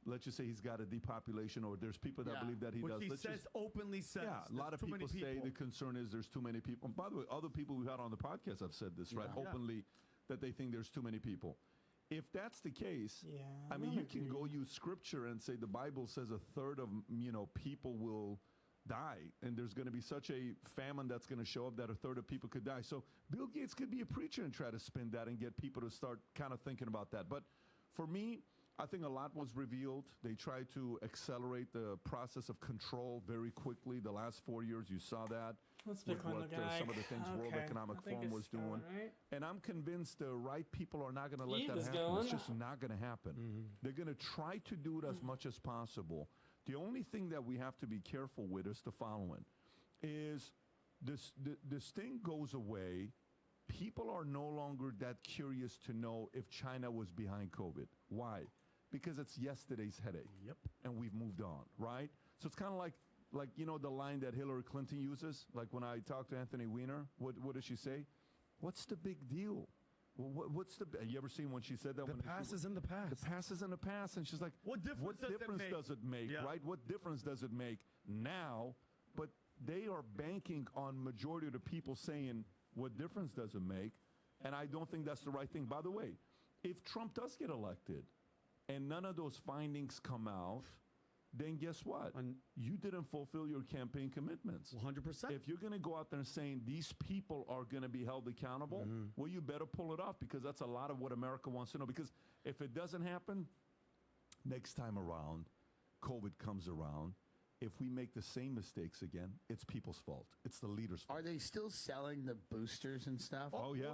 Let's just say he's got a depopulation, or there's people that believe that he does. He openly says. Yeah, a lot of people say the concern is there's too many people. And by the way, other people we've had on the podcast have said this, right? Openly, that they think there's too many people. If that's the case, you can go use scripture and say the Bible says a third of people will die, and there's going to be such a famine that's going to show up that a third of people could die. So Bill Gates could be a preacher and try to spin that and get people to start kind of thinking about that. But for me, I think a lot was revealed. They tried to accelerate the process of control very quickly. The last 4 years, you saw that. With what some of the things World Economic Forum was doing. Right. And I'm convinced the right people are not going to let that happen. It's just not going to happen. They're going to try to do it as much as possible. The only thing that we have to be careful with is the following. Is this thing goes away, people are no longer that curious to know if China was behind COVID. Why? Because it's yesterday's headache. Yep. And we've moved on, right? So it's kind of like the line that Hillary Clinton uses. Like when I talk to Anthony Weiner, what does she say? What's the big deal? What's the... You ever seen when she said that? The past is in the past. The past is in the past. And she's like, what difference does it make, right? What difference does it make now? But they are banking on majority of the people saying, what difference does it make? And I don't think that's the right thing. By the way, if Trump does get elected and none of those findings come out, then guess what? You didn't fulfill your campaign commitments. 100%. If you're going to go out there and saying these people are going to be held accountable, well, you better pull it off, because that's a lot of what America wants to know. Because if it doesn't happen, next time around, COVID comes around, if we make the same mistakes again, it's people's fault. It's the leaders' fault. Are they still selling the boosters and stuff? Oh, yeah.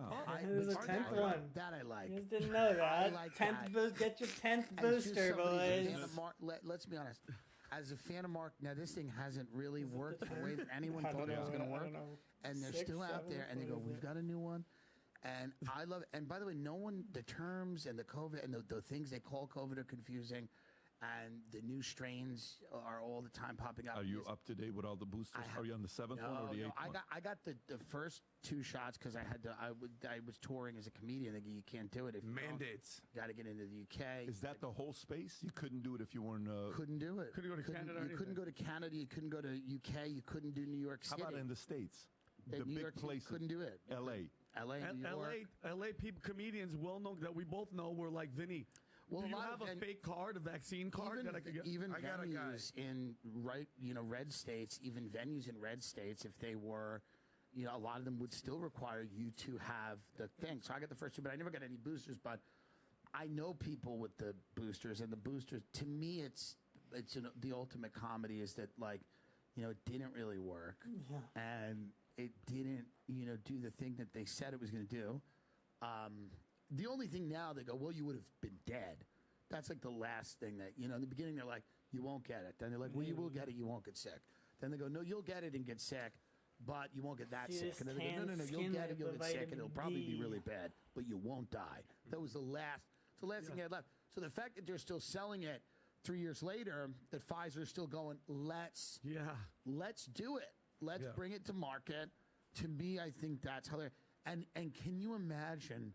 There's a 10th one. That I like. You didn't know that. I like 10th that. Get your 10th As just booster, somebody boys. who's a fan of let's be honest. As a fan of Mark, now this thing hasn't really worked the way that anyone thought it was going to work. And they're still out there, and they go, we've got a new one. And I love it. And by the way, the terms and the COVID and the things they call COVID are confusing. And the new strains are all the time popping up. Are you up to date with all the boosters? Are you on the 7th one or the 8th one? I got the first 2 shots because I was touring as a comedian. They go, you can't do it if mandates. You got to get into the UK. Is that the whole space? You couldn't do it if you weren't. Couldn't do it. Couldn't go to Canada. You couldn't go to Canada. You couldn't go to UK. You couldn't do New York City. How about in the States? The New big York places. Couldn't do it. L.A. LA people, comedians well known that we both know were like, Vinny, well, do you have a fake card, a vaccine card that I could get? Even venues in red states, even venues in red states, if they were, a lot of them would still require you to have the thing. So I got the first 2, but I never got any boosters. But I know people with the boosters, and the boosters, to me, it's the ultimate comedy is that, like, it didn't really work. Yeah. And it didn't, do the thing that they said it was going to do. The only thing now, they go, well, you would have been dead. That's like the last thing that, in the beginning, they're like, you won't get it. Then they're like, well, you will get it, you won't get sick. Then they go, no, you'll get it and get sick, but you won't get that sick. And then they go, no, you'll get it, you'll get sick, and it'll probably be really bad, but you won't die. That was the last thing they had left. So the fact that they're still selling it 3 years later, that Pfizer's still going, let's do it. Let's bring it to market. To me, I think that's hilarious. And can you imagine,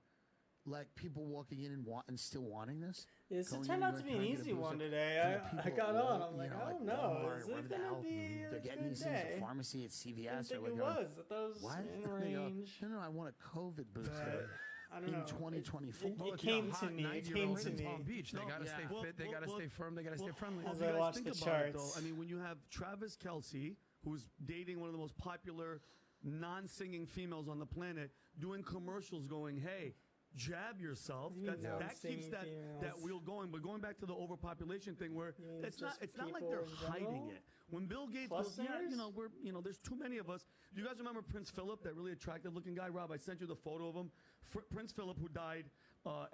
like, people walking in and still wanting this? It turned out to be an easy one today. I got on. I'm like, I don't know. Is it going to be They're getting these things at pharmacy at CVS. I think it was. I thought it was in range. No, I want a COVID booster. I don't know. In 2024. It came to me. It came to me. Palm Beach. They got to stay fit. They got to stay firm. They got to stay friendly. As I watch the charts. I mean, when you have Travis Kelce, who's dating one of the most popular non-singing females on the planet, doing commercials going, hey, jab yourself. That keeps that wheel going. But going back to the overpopulation thing, where it's not like they're hiding it. When Bill Gates goes, there's too many of us. Do you guys remember Prince Philip, that really attractive-looking guy? Rob, I sent you the photo of him. Prince Philip, who died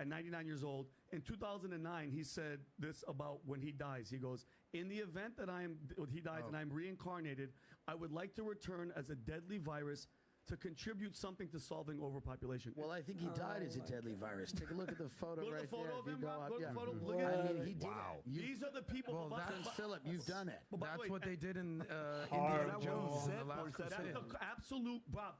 at 99 years old. In 2009, he said this about when he dies. He goes, in the event that he dies and I'm reincarnated, I would like to return as a deadly virus to contribute something to solving overpopulation. Well, I think he died as a deadly virus. Take a look at the photo right there. Go to the photo of him, Rob. Go to the photo. Look at it. He did it. These are the people. Prince Philip, you've done it. That's what they did in Indiana Jones. That's the absolute, Bob.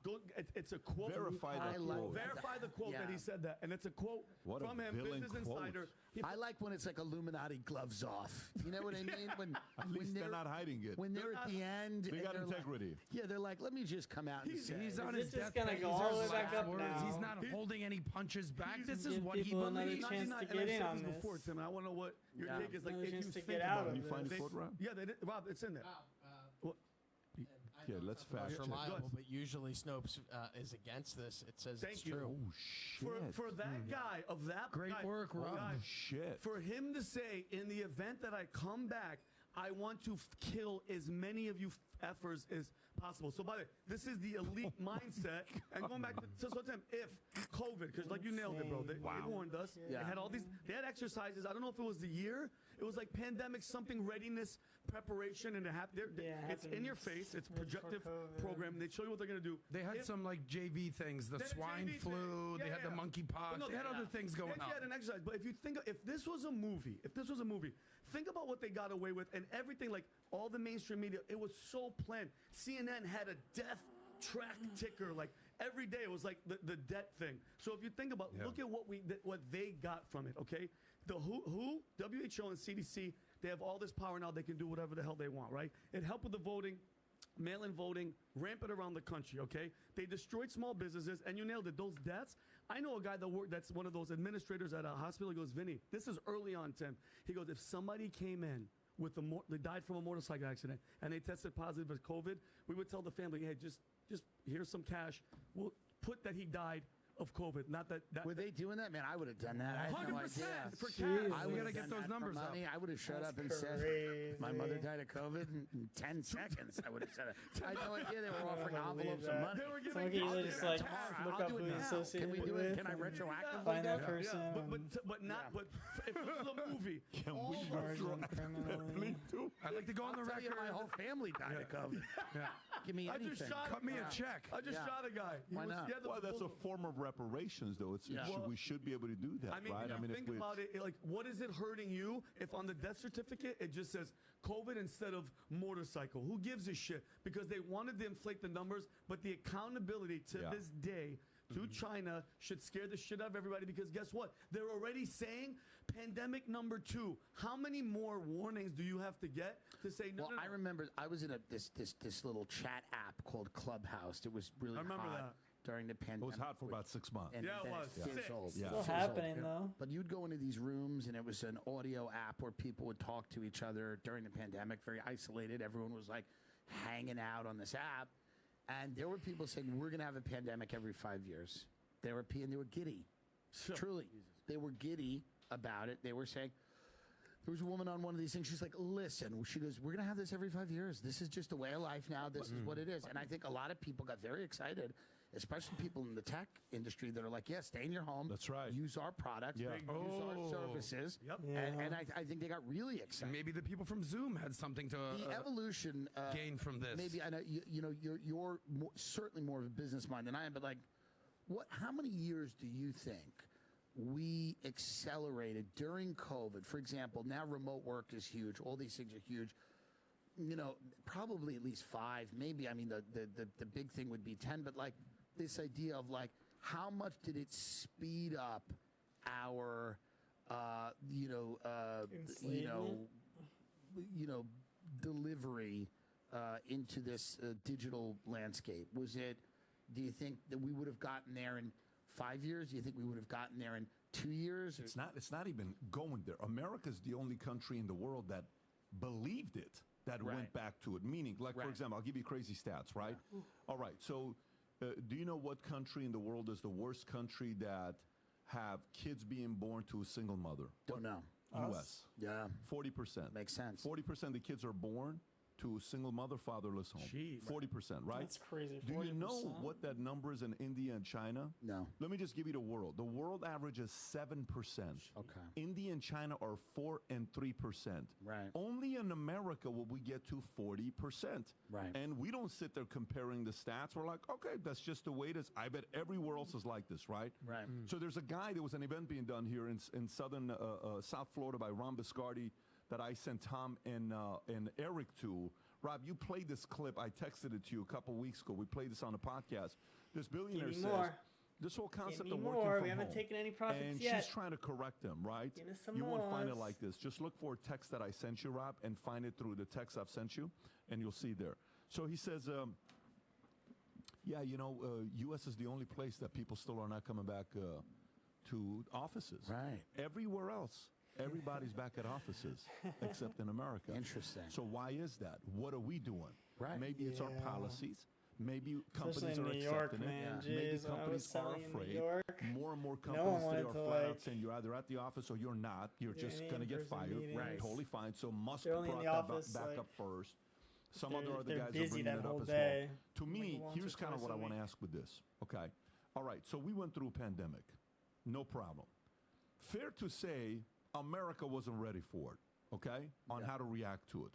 It's a quote. Verify the quote. Verify the quote that he said that. And it's a quote from him, Business Insider. I like when it's like Illuminati gloves off. You know what I mean? At least they're not hiding it. When they're at the end. They got integrity. They're like, let me just come out and say. He's on his deathbed. Go all the way back up now. He's not holding any punches back. This is what he believes. believes. Chance to get in on this. Before, Tim, I want to know what your take is. Like, if you think get out of it. You find the quote, Rob? Yeah, Rob, it's in there. Yeah, let's fact check. Reliable, but usually Snopes is against this. It says it's true. Oh, shit. For that guy, of that Great guy, work, Rob. Shit. For him to say, in the event that I come back, I want to kill as many of you effers as possible. So, by the way, this is the elite mindset. And going back to Tim, if COVID, because like you nailed it, bro. They warned us. Yeah. They had all these. They had exercises. I don't know if it was the year. It was like pandemic something readiness preparation, and it's in your face. It's projective program. They show you what they're gonna do. They had some like JV things, the swine flu. They had the monkeypox. No, they had other things going on. They had an exercise. But if you think, if this was a movie, think about what they got away with and everything. Like all the mainstream media, it was so planned. CNN had a death track ticker. Like every day, it was like the debt thing. So if you think about, look at what they got from it. Okay, the WHO, and CDC, they have all this power now. They can do whatever the hell they want, right? It helped with the voting, mail-in voting, rampant around the country, okay? They destroyed small businesses, and you nailed it. Those deaths, I know a guy that's one of those administrators at a hospital. He goes, Vinny, this is early on, Tim. He goes, if somebody came in they died from a motorcycle accident and they tested positive as COVID, we would tell the family, hey, just here's some cash. We'll put that he died of COVID. Not that. Were they doing that? Man, I would have done that. I had no 100% idea. for cash. I would have get those numbers up. I would have shut up and said, my mother died of COVID in 10 seconds. I would have said it. I had no idea they were offering envelopes of money. They were Some giving people just like look up who he's Can associated we do with. it? Can I retroactively find do that it? person? But not. But if it was a movie, Can we Margin criminally. I'd like to go on the I'll tell you, record. my whole family died of COVID. Give me I anything. just shot. Cut me a check. I just shot a guy. Why not? Well, that's a form of reparations, though. We should be able to do that, I mean, right? if you think about it, like, what is it hurting you if on the death certificate it just says COVID instead of motorcycle? Who gives a shit? Because they wanted to inflate the numbers, but the accountability to this day to China should scare the shit out of everybody, because guess what? They're already saying pandemic number 2. How many more warnings do you have to get to say no? Well, I remember I was in this little chat app called Clubhouse. It was really hot that. during the pandemic. It was hot for about 6 months. And Yeah, it then was. fizzled. Yeah. Still Fizzled. happening though. But you'd go into these rooms, and it was an audio app where people would talk to each other during the pandemic, very isolated. Everyone was like hanging out on this app. And there were people saying, we're going to have a pandemic every 5 years. They were giddy. Truly. They were giddy about it. They were saying, there was a woman on one of these things. She's like, listen, she goes, we're going to have this every 5 years. This is just a way of life now. This is what it is. And I think a lot of people got very excited, especially people in the tech industry that are like, yeah, stay in your home. That's right. Use our products. Yeah. Use our services. Yep. And I think they got really excited. And maybe the people from Zoom had something to The evolution gain from this. Maybe I know you're certainly more of a business mind than I am, but like, how many years do you think we accelerated during COVID? For example, now remote work is huge. All these things are huge. Probably at least 5. Maybe, I mean, the big thing would be 10. But like this idea of like, how much did it speed up our, delivery into this digital landscape? Do you think that we would have gotten there in 5 years? Do you think we would have gotten there in 2 years? It's not even going there. America's the only country in the world that believed it, that went back to it. Meaning, like, for example, I'll give you crazy stats, right? Yeah. All right. So do you know what country in the world is the worst country that have kids being born to a single mother? Don't know. U.S. Yeah. 40%. Makes sense. 40% of the kids are born to a single mother, fatherless home. Jeez. 40%, right? That's crazy. 40%. Do you know what that number is in India and China? No. Let me just give you the world. The world average is 7%. Okay. India and China are 4 and 3%. Right. Only in America will we get to 40%. Right. And we don't sit there comparing the stats. We're like, okay, that's just the way it is. I bet everywhere else is like this, right? Right. So there's a guy, there was an event being done here in South Florida by Ron Biscardi that I sent Tom and Eric to. Rob, you played this clip. I texted it to you a couple weeks ago. We played this on the podcast. This billionaire says, this whole concept of working from We haven't home, taken any profits and yet. she's trying to correct them, right? Give us some You won't find it more. like this. Just look for a text that I sent you, Rob, and find it through the text I've sent you, and you'll see there. So he says, U.S. is the only place that people still are not coming back to offices. Right. Everywhere else, everybody's back at offices, except in America. Interesting. So why is that? What are we doing? Right. Maybe it's our policies. Maybe Especially companies in are New York, accepting man. it. Maybe Jeez, when I companies was are selling in New afraid. York, More and more no companies one today wanted are to, flat out like, saying you're either at the office or you're not. You're just any going to get in-person fired. meetings. Right. Totally fine. So Musk They're only in brought the that office, back like, up first. Some they're- other they're guys are busy bringing that it up whole as day. well. To me, once or here's kind of twice what a I want to week. ask with this. Okay. All right. So we went through a pandemic. No problem. Fair to say, America wasn't ready for it. Okay. On how to react to it.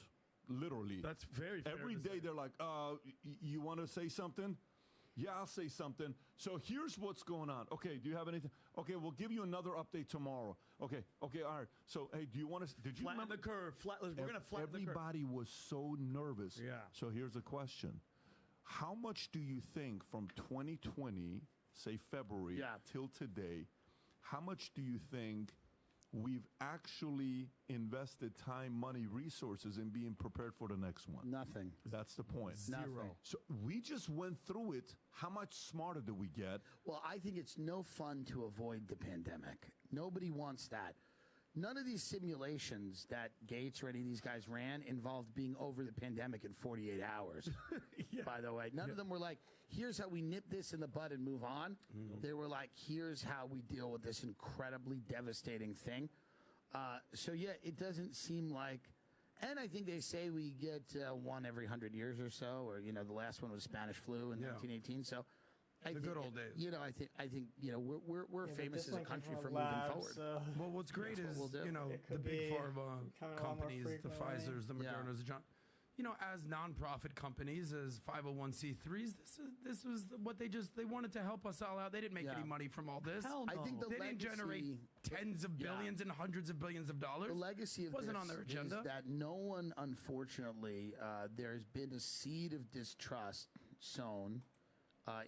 Literally. That's very fair Every to day say. they're like, you want to say something? Yeah, I'll say something. So here's what's going on. Okay, do you have anything? Okay, we'll give you another update tomorrow. Okay, all right. So, hey, do you want to? Did you Flatten remember? the curve. We're going to flatten the curve. Everybody was so nervous. Yeah. So here's a question: how much do you think from 2020, say February, till today, how much do you think we've actually invested time, money, resources in being prepared for the next one? Nothing. That's the point. Nothing. So we just went through it. How much smarter do we get? Well, I think it's no fun to avoid the pandemic. Nobody wants that. none of these simulations that Gates or any of these guys ran involved being over the pandemic in 48 hours. By the way, none of them were like, here's how we nip this in the bud and move on. They were like, here's how we deal with this incredibly devastating thing. So, yeah, it doesn't seem like, and I think they say we get one every 100 years or so, or, you know, the last one was Spanish flu in 1918. So, the good old days. You know, I think you know, we're famous as a country for moving forward. Well, what's great is, you know, the big pharma companies, the Pfizers, the Modernas, the John. You know, as nonprofit companies, as 501c3s, this was what they wanted to help us all out. They didn't make any money from all this. Hell no. I think they didn't generate tens of billions and hundreds of billions of dollars. The legacy of wasn't this on their agenda. Is that no one, unfortunately, there's been a seed of distrust sown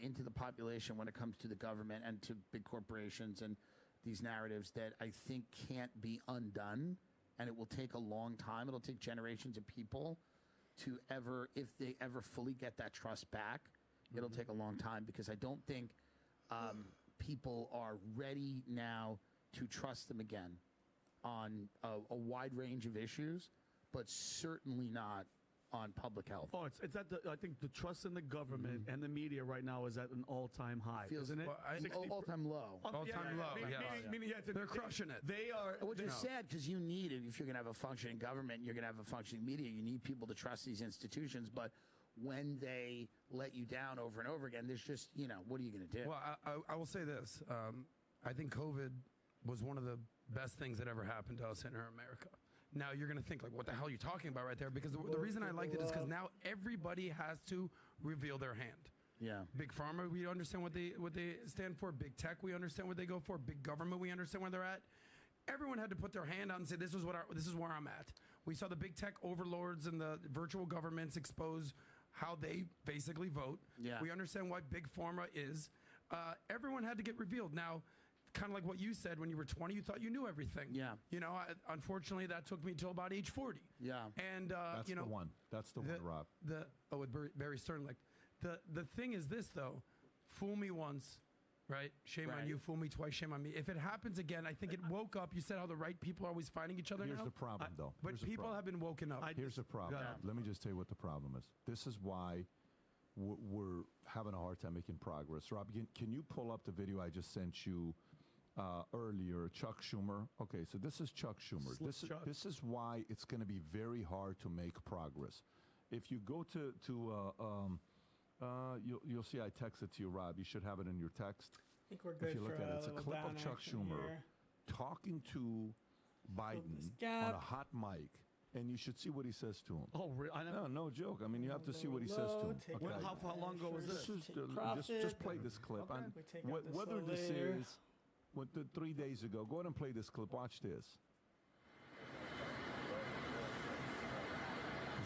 into the population when it comes to the government and to big corporations and these narratives that I think can't be undone, and it will take a long time. It'll take generations of people to ever, if they ever fully get that trust back, it'll take a long time, because I don't think people are ready now to trust them again on a wide range of issues, but certainly not on public health. Oh, it's at I think the trust in the government and the media right now is at an all-time high, isn't it? Well, all-time low. All-time low, Meaning, they're crushing it. They are. Which is sad, because you need it. If you're going to have a functioning government, you're going to have a functioning media. You need people to trust these institutions, but when they let you down over and over again, there's just, you know, what are you going to do? Well, I will say this. I think COVID was one of the best things that ever happened to us in America. Now, you're going to think, like, what the hell are you talking about right there? Because the reason I liked it is because now everybody has to reveal their hand. Yeah. Big Pharma, we understand what they stand for. Big Tech, we understand what they go for. Big Government, we understand where they're at. Everyone had to put their hand out and say, this is where I'm at. We saw the Big Tech overlords and the virtual governments expose how they basically vote. Yeah. We understand why Big Pharma is. Everyone had to get revealed. Now, kind of like what you said, when you were 20, you thought you knew everything. Yeah. You know, unfortunately, that took me till about age 40. Yeah. And, That's you know. That's the one, Rob. With Barry Sternlicht. The thing is this, though. Fool me once, right? Shame on you. Fool me twice, shame on me. If it happens again, I think it woke up. You said how the right people are always fighting each other now. Here's the problem, though. But people have been woken up. Here's the problem. Let me just tell you what the problem is. This is why we're having a hard time making progress. Rob, can you pull up the video I just sent you earlier, Chuck Schumer? Okay, so this is Chuck Schumer. This is why it's going to be very hard to make progress. If you go to you'll see I texted to you, Rob. You should have it in your text. I think we're good. If you look at it, it's a clip of Chuck Schumer talking to Biden on a hot mic, and you should see what he says to him. Oh, really? No joke. I mean, you have to see what he says to him. Okay. How long ago was this? Just play this clip. Whether this is 3 days ago, go ahead and play this clip. Watch this.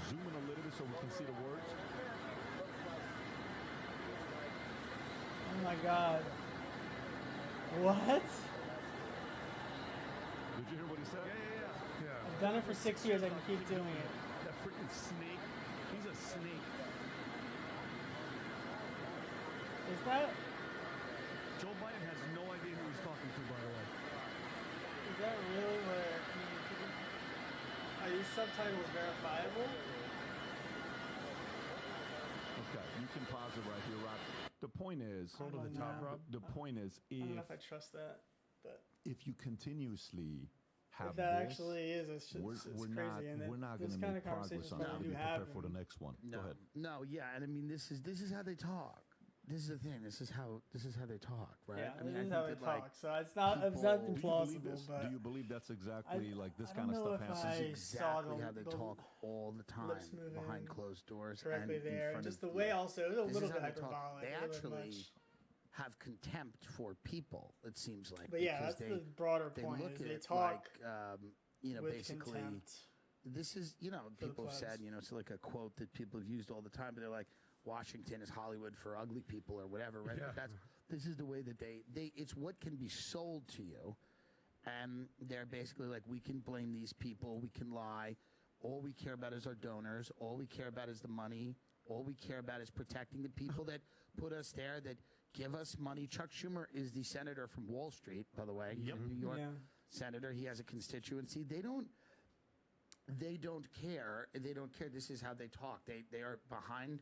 Zoom in a little bit so we can see the words. Oh my God. What? Did you hear what he said? Yeah. I've done it for 6 years. I can keep doing it. That freaking snake. He's a snake. Is that? Joe Biden has no idea who he's talking to, by the way. Is that really where? Are these subtitles verifiable? Okay, you can pause it right here, Rob. The point is, Go to the top, Rob. The point is, I don't know if I trust that, but if you continuously have if that this, actually is, it's just we're crazy. not going to make progress on that. Be prepared for the next one. No. Go ahead. No, yeah, and I mean this is how they talk. This is the thing. This is how they talk, right? Yeah, I mean, this is I how think they that, talk. So it's not implausible, but do you believe that's exactly like this I kind of don't know stuff if happens? This is exactly how they talk all the time behind closed doors and in there, front just of the way also it was a this little is bit how they talk. hyperbolic. They a little bit actually much. have contempt for people. It seems like, But yeah, because that's the broader they point. look Is at they it talk like you know, with basically. contempt. This is, you know, For the people have said, plebs. you know, it's like a quote that people have used all the time, but they're like, Washington is Hollywood for ugly people or whatever, right? Yeah. But this is the way that they it's what can be sold to you. And they're basically like, we can blame these people, we can lie. All we care about is our donors. All we care about is the money. All we care about is protecting the people that put us there, that give us money. Chuck Schumer is the senator from Wall Street, by the way, from New York. Yeah. senator. He has a constituency. They don't care. They don't care. This is how they talk. They are behind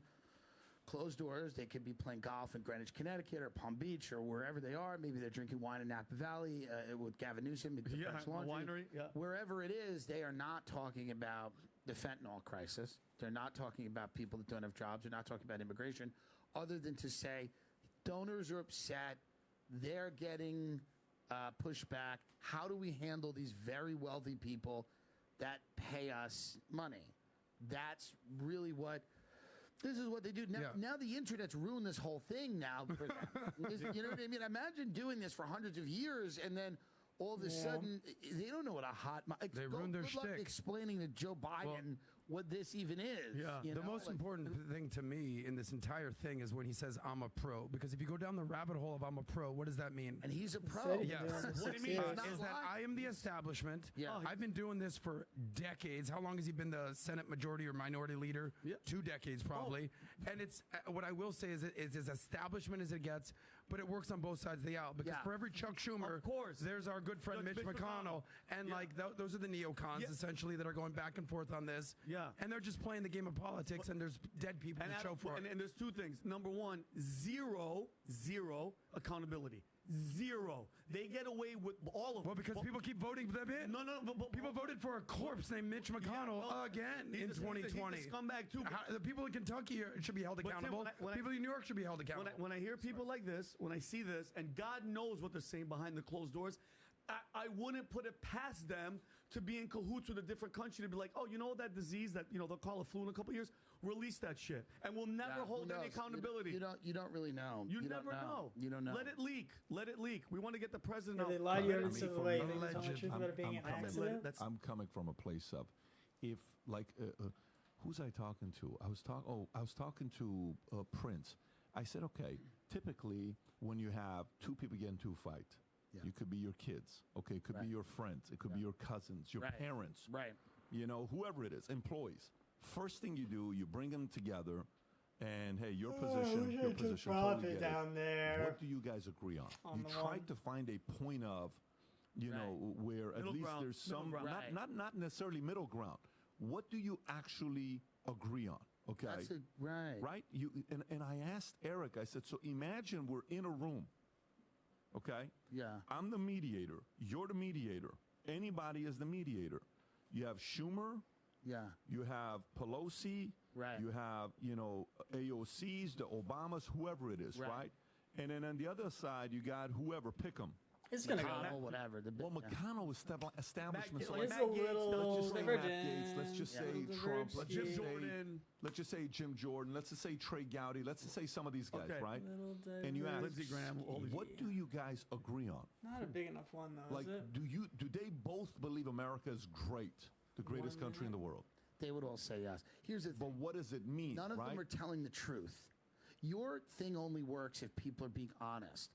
closed doors. They could be playing golf in Greenwich, Connecticut, or Palm Beach, or wherever they are. Maybe they're drinking wine in Napa Valley with Gavin Newsom at the French Laundry. Winery. Yeah. Wherever it is, they are not talking about the fentanyl crisis. They're not talking about people that don't have jobs. They're not talking about immigration, other than to say donors are upset. They're getting pushback. How do we handle these very wealthy people that pay us money? That's really what. This is what they do. Now the internet's ruined this whole thing now. You know what I mean? Imagine doing this for hundreds of years and then all of a sudden they don't know what a hot... They ruined their shtick. Explaining to Joe Biden what this even is. Yeah. The most important thing to me in this entire thing is when he says, I'm a pro. Because if you go down the rabbit hole of I'm a pro, what does that mean? And he's a pro. Yes. What it means is that I am the establishment. Yeah. I've been doing this for decades. How long has he been the Senate majority or minority leader? 2 decades probably. And it's what I will say is it's as establishment as it gets, but it works on both sides of the aisle. Because for every Chuck Schumer, of course, there's our good friend Mitch McConnell. And those are the neocons essentially that are going back and forth on this. Yeah. And they're just playing the game of politics, and there's dead people to show for it. And there's 2 things. Number one, zero accountability. Zero. They get away with all of them. Well, because people keep voting for them in. No. But people voted for a corpse named Mitch McConnell again in 2020. He's a scumbag too. The people in Kentucky should be held accountable. People in New York should be held accountable. When I hear people like this, when I see this, and God knows what they're saying behind the closed doors, I wouldn't put it past them to be in cahoots with a different country to be like, oh, you know that disease that they'll call a flu in a couple of years? Release that shit, and we'll never hold any accountability. You don't really know. You never know. You don't know. Let it leak. Let it leak. We want to get the president out. They lie to you into the way. They tell the truth about it being an accident. I'm coming from a place of, if like, who's I talking to? I was talking to Prince. I said, okay, typically when you have 2 people get into a fight. You could be your kids, okay? It could be your friends. It could be your cousins, your parents. Right. You know, whoever it is, employees. First thing you do, you bring them together, and hey, your position, totally get down it. there. What do you guys agree on? You try to find a point of, you know, where at least there's some, not necessarily middle ground. What do you actually agree on? Okay. That's Right? And I asked Eric, I said, so imagine we're in a room. Okay? Yeah. I'm the mediator. You're the mediator. Anybody is the mediator. You have Schumer. Yeah. You have Pelosi. Right. You have, AOCs, the Obamas, whoever it is, right? And then on the other side, you got whoever, pick them. It's going to go. Whatever. McConnell establishment. It's a little divergent. Let's just say Trump. Let's just say Jim Jordan. Let's just say Trey Gowdy. Let's just say some of these guys, right? And you ask, Lindsey Graham. what do you guys agree on? Not a big enough one, though. Like, is it? do they both believe America is great, the greatest country in the world? They would all say yes. Here's the thing. But what does it mean? None of them are telling the truth. Your thing only works if people are being honest.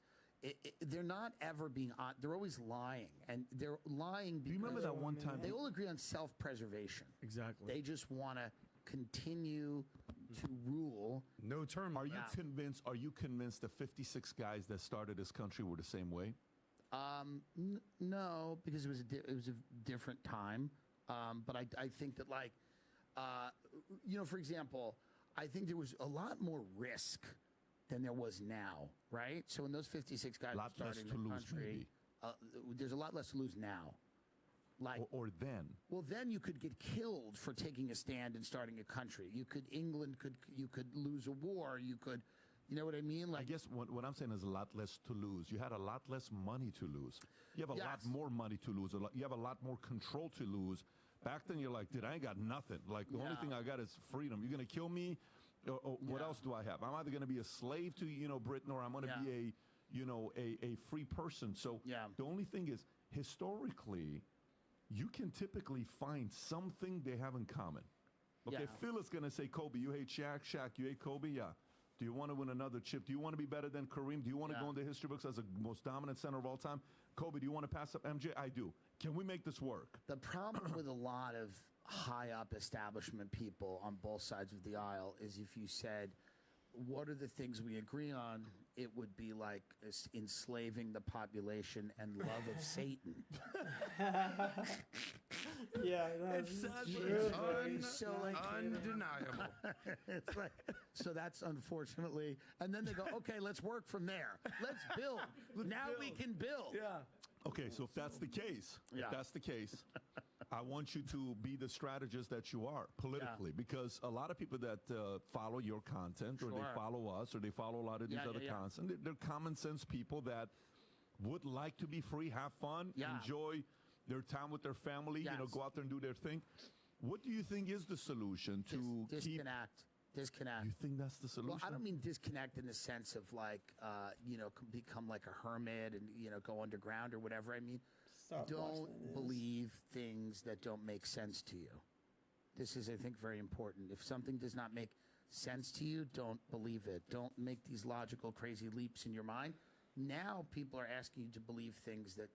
They're not ever being honest. They're always lying. And they're lying because... Do you remember that one time? They all agree on self-preservation. Exactly. They just want to continue to rule. No term. Are you convinced the 56 guys that started this country were the same way? No, because it was a different time. But I think that, like, for example, I think there was a lot more risk than there was now, right? So when those 56 guys started in the country, there's a lot less to lose now. Like, or then. Well, then you could get killed for taking a stand and starting a country. You could lose a war. You could, you know what I mean? Like, I guess what I'm saying is a lot less to lose. You had a lot less money to lose. You have a lot more money to lose. You have a lot more control to lose. Back then, you're like, dude, I ain't got nothing. Like, the only thing I got is freedom. You're going to kill me? Or what else do I have? I'm either going to be a slave to, Britain, or I'm going to be a free person. So the only thing is, historically, you can typically find something they have in common. Okay, Phil is going to say, Kobe, you hate Shaq. Shaq, you hate Kobe? Yeah. Do you want to win another chip? Do you want to be better than Kareem? Do you want to go in the history books as the most dominant center of all time? Kobe, do you want to pass up MJ? I do. Can we make this work? The problem with a lot of high-up establishment people on both sides of the aisle is if you said, what are the things we agree on? It would be like enslaving the population and love of Satan. Yeah, it's undeniable. It's like, so that's unfortunately, and then they go, okay, let's work from there. Let's build. We can build. Yeah. Okay, so if that's the case, I want you to be the strategist that you are politically, because a lot of people that follow your content, or they follow us, or they follow a lot of these other content, they're common sense people that would like to be free, have fun, enjoy their time with their family, go out there and do their thing. What do you think is the solution to disconnect? Disconnect. You think that's the solution? Well, I don't mean disconnect in the sense of like, become like a hermit and, go underground or whatever. I mean, don't believe things that don't make sense to you. This is, I think, very important. If something does not make sense to you, don't believe it. Don't make these logical, crazy leaps in your mind. Now people are asking you to believe things that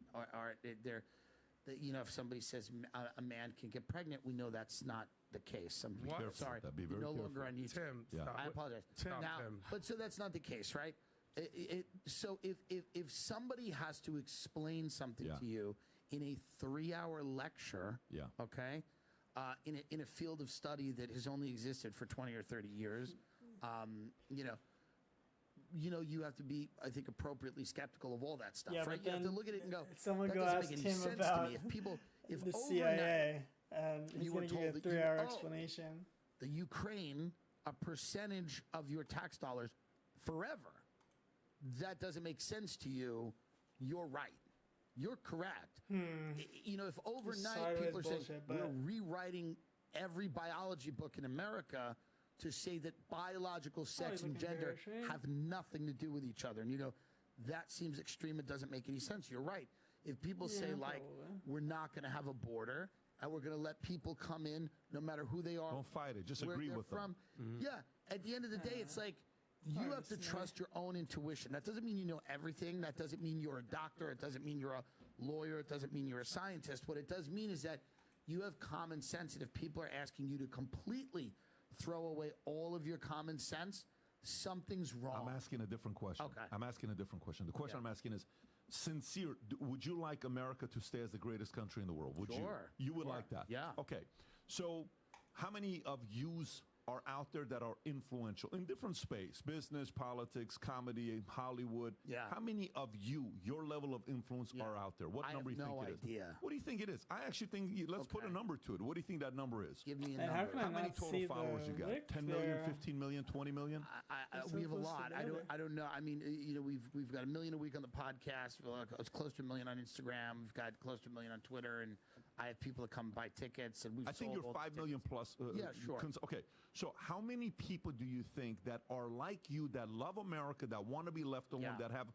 if somebody says a man can get pregnant, we know that's not the case. Some people, sorry, no longer on YouTube. Tim, I apologize. Tim, but so that's not the case, right? So if somebody has to explain something to you in a 3-hour lecture, okay, in a field of study that has only existed for 20 or 30 years, you have to be, I think, appropriately skeptical of all that stuff, right? You have to look at it and go, someone that go doesn't ask make any Tim sense about to me. If the overnight, CIA, and he's going to give you a 3-hour oh, explanation. The Ukraine, a percentage of your tax dollars forever, that doesn't make sense to you, you're right. You're correct. If overnight people are saying, we're rewriting every biology book in America to say that biological sex and gender have nothing to do with each other. And you go, that seems extreme. It doesn't make any sense. You're right. If people say, like, we're not going to have a border and we're going to let people come in no matter who they are. Don't fight it. Just agree with them. Yeah. At the end of the day, it's like, you have to trust your own intuition. That doesn't mean you know everything. That doesn't mean you're a doctor. It doesn't mean you're a lawyer. It doesn't mean you're a scientist. What it does mean is that you have common sense. And if people are asking you to completely throw away all of your common sense, something's wrong. I'm asking a different question. Okay. I'm asking a different question. The question I'm asking is, sincere, would you like America to stay as the greatest country in the world? Would you? You would like that? Yeah. Okay. So how many of yous are out there that are influential in different space, business, politics, comedy, Hollywood? Yeah. How many of you, your level of influence, are out there? What number do you think it is? I have no idea. What do you think it is? I actually think, let's put a number to it. What do you think that number is? Give me a And number. how Many total followers you got? 10 million, 15 million, 20 million? We have a lot. I don't know. I mean, we've got 1 million a week on the podcast. It's close to 1 million on Instagram. We've got close to 1 million on Twitter, and I have people that come buy tickets. And I think you're 5 million plus. Yeah, sure. Okay, so how many people do you think that are like you, that love America, that want to be left alone, that have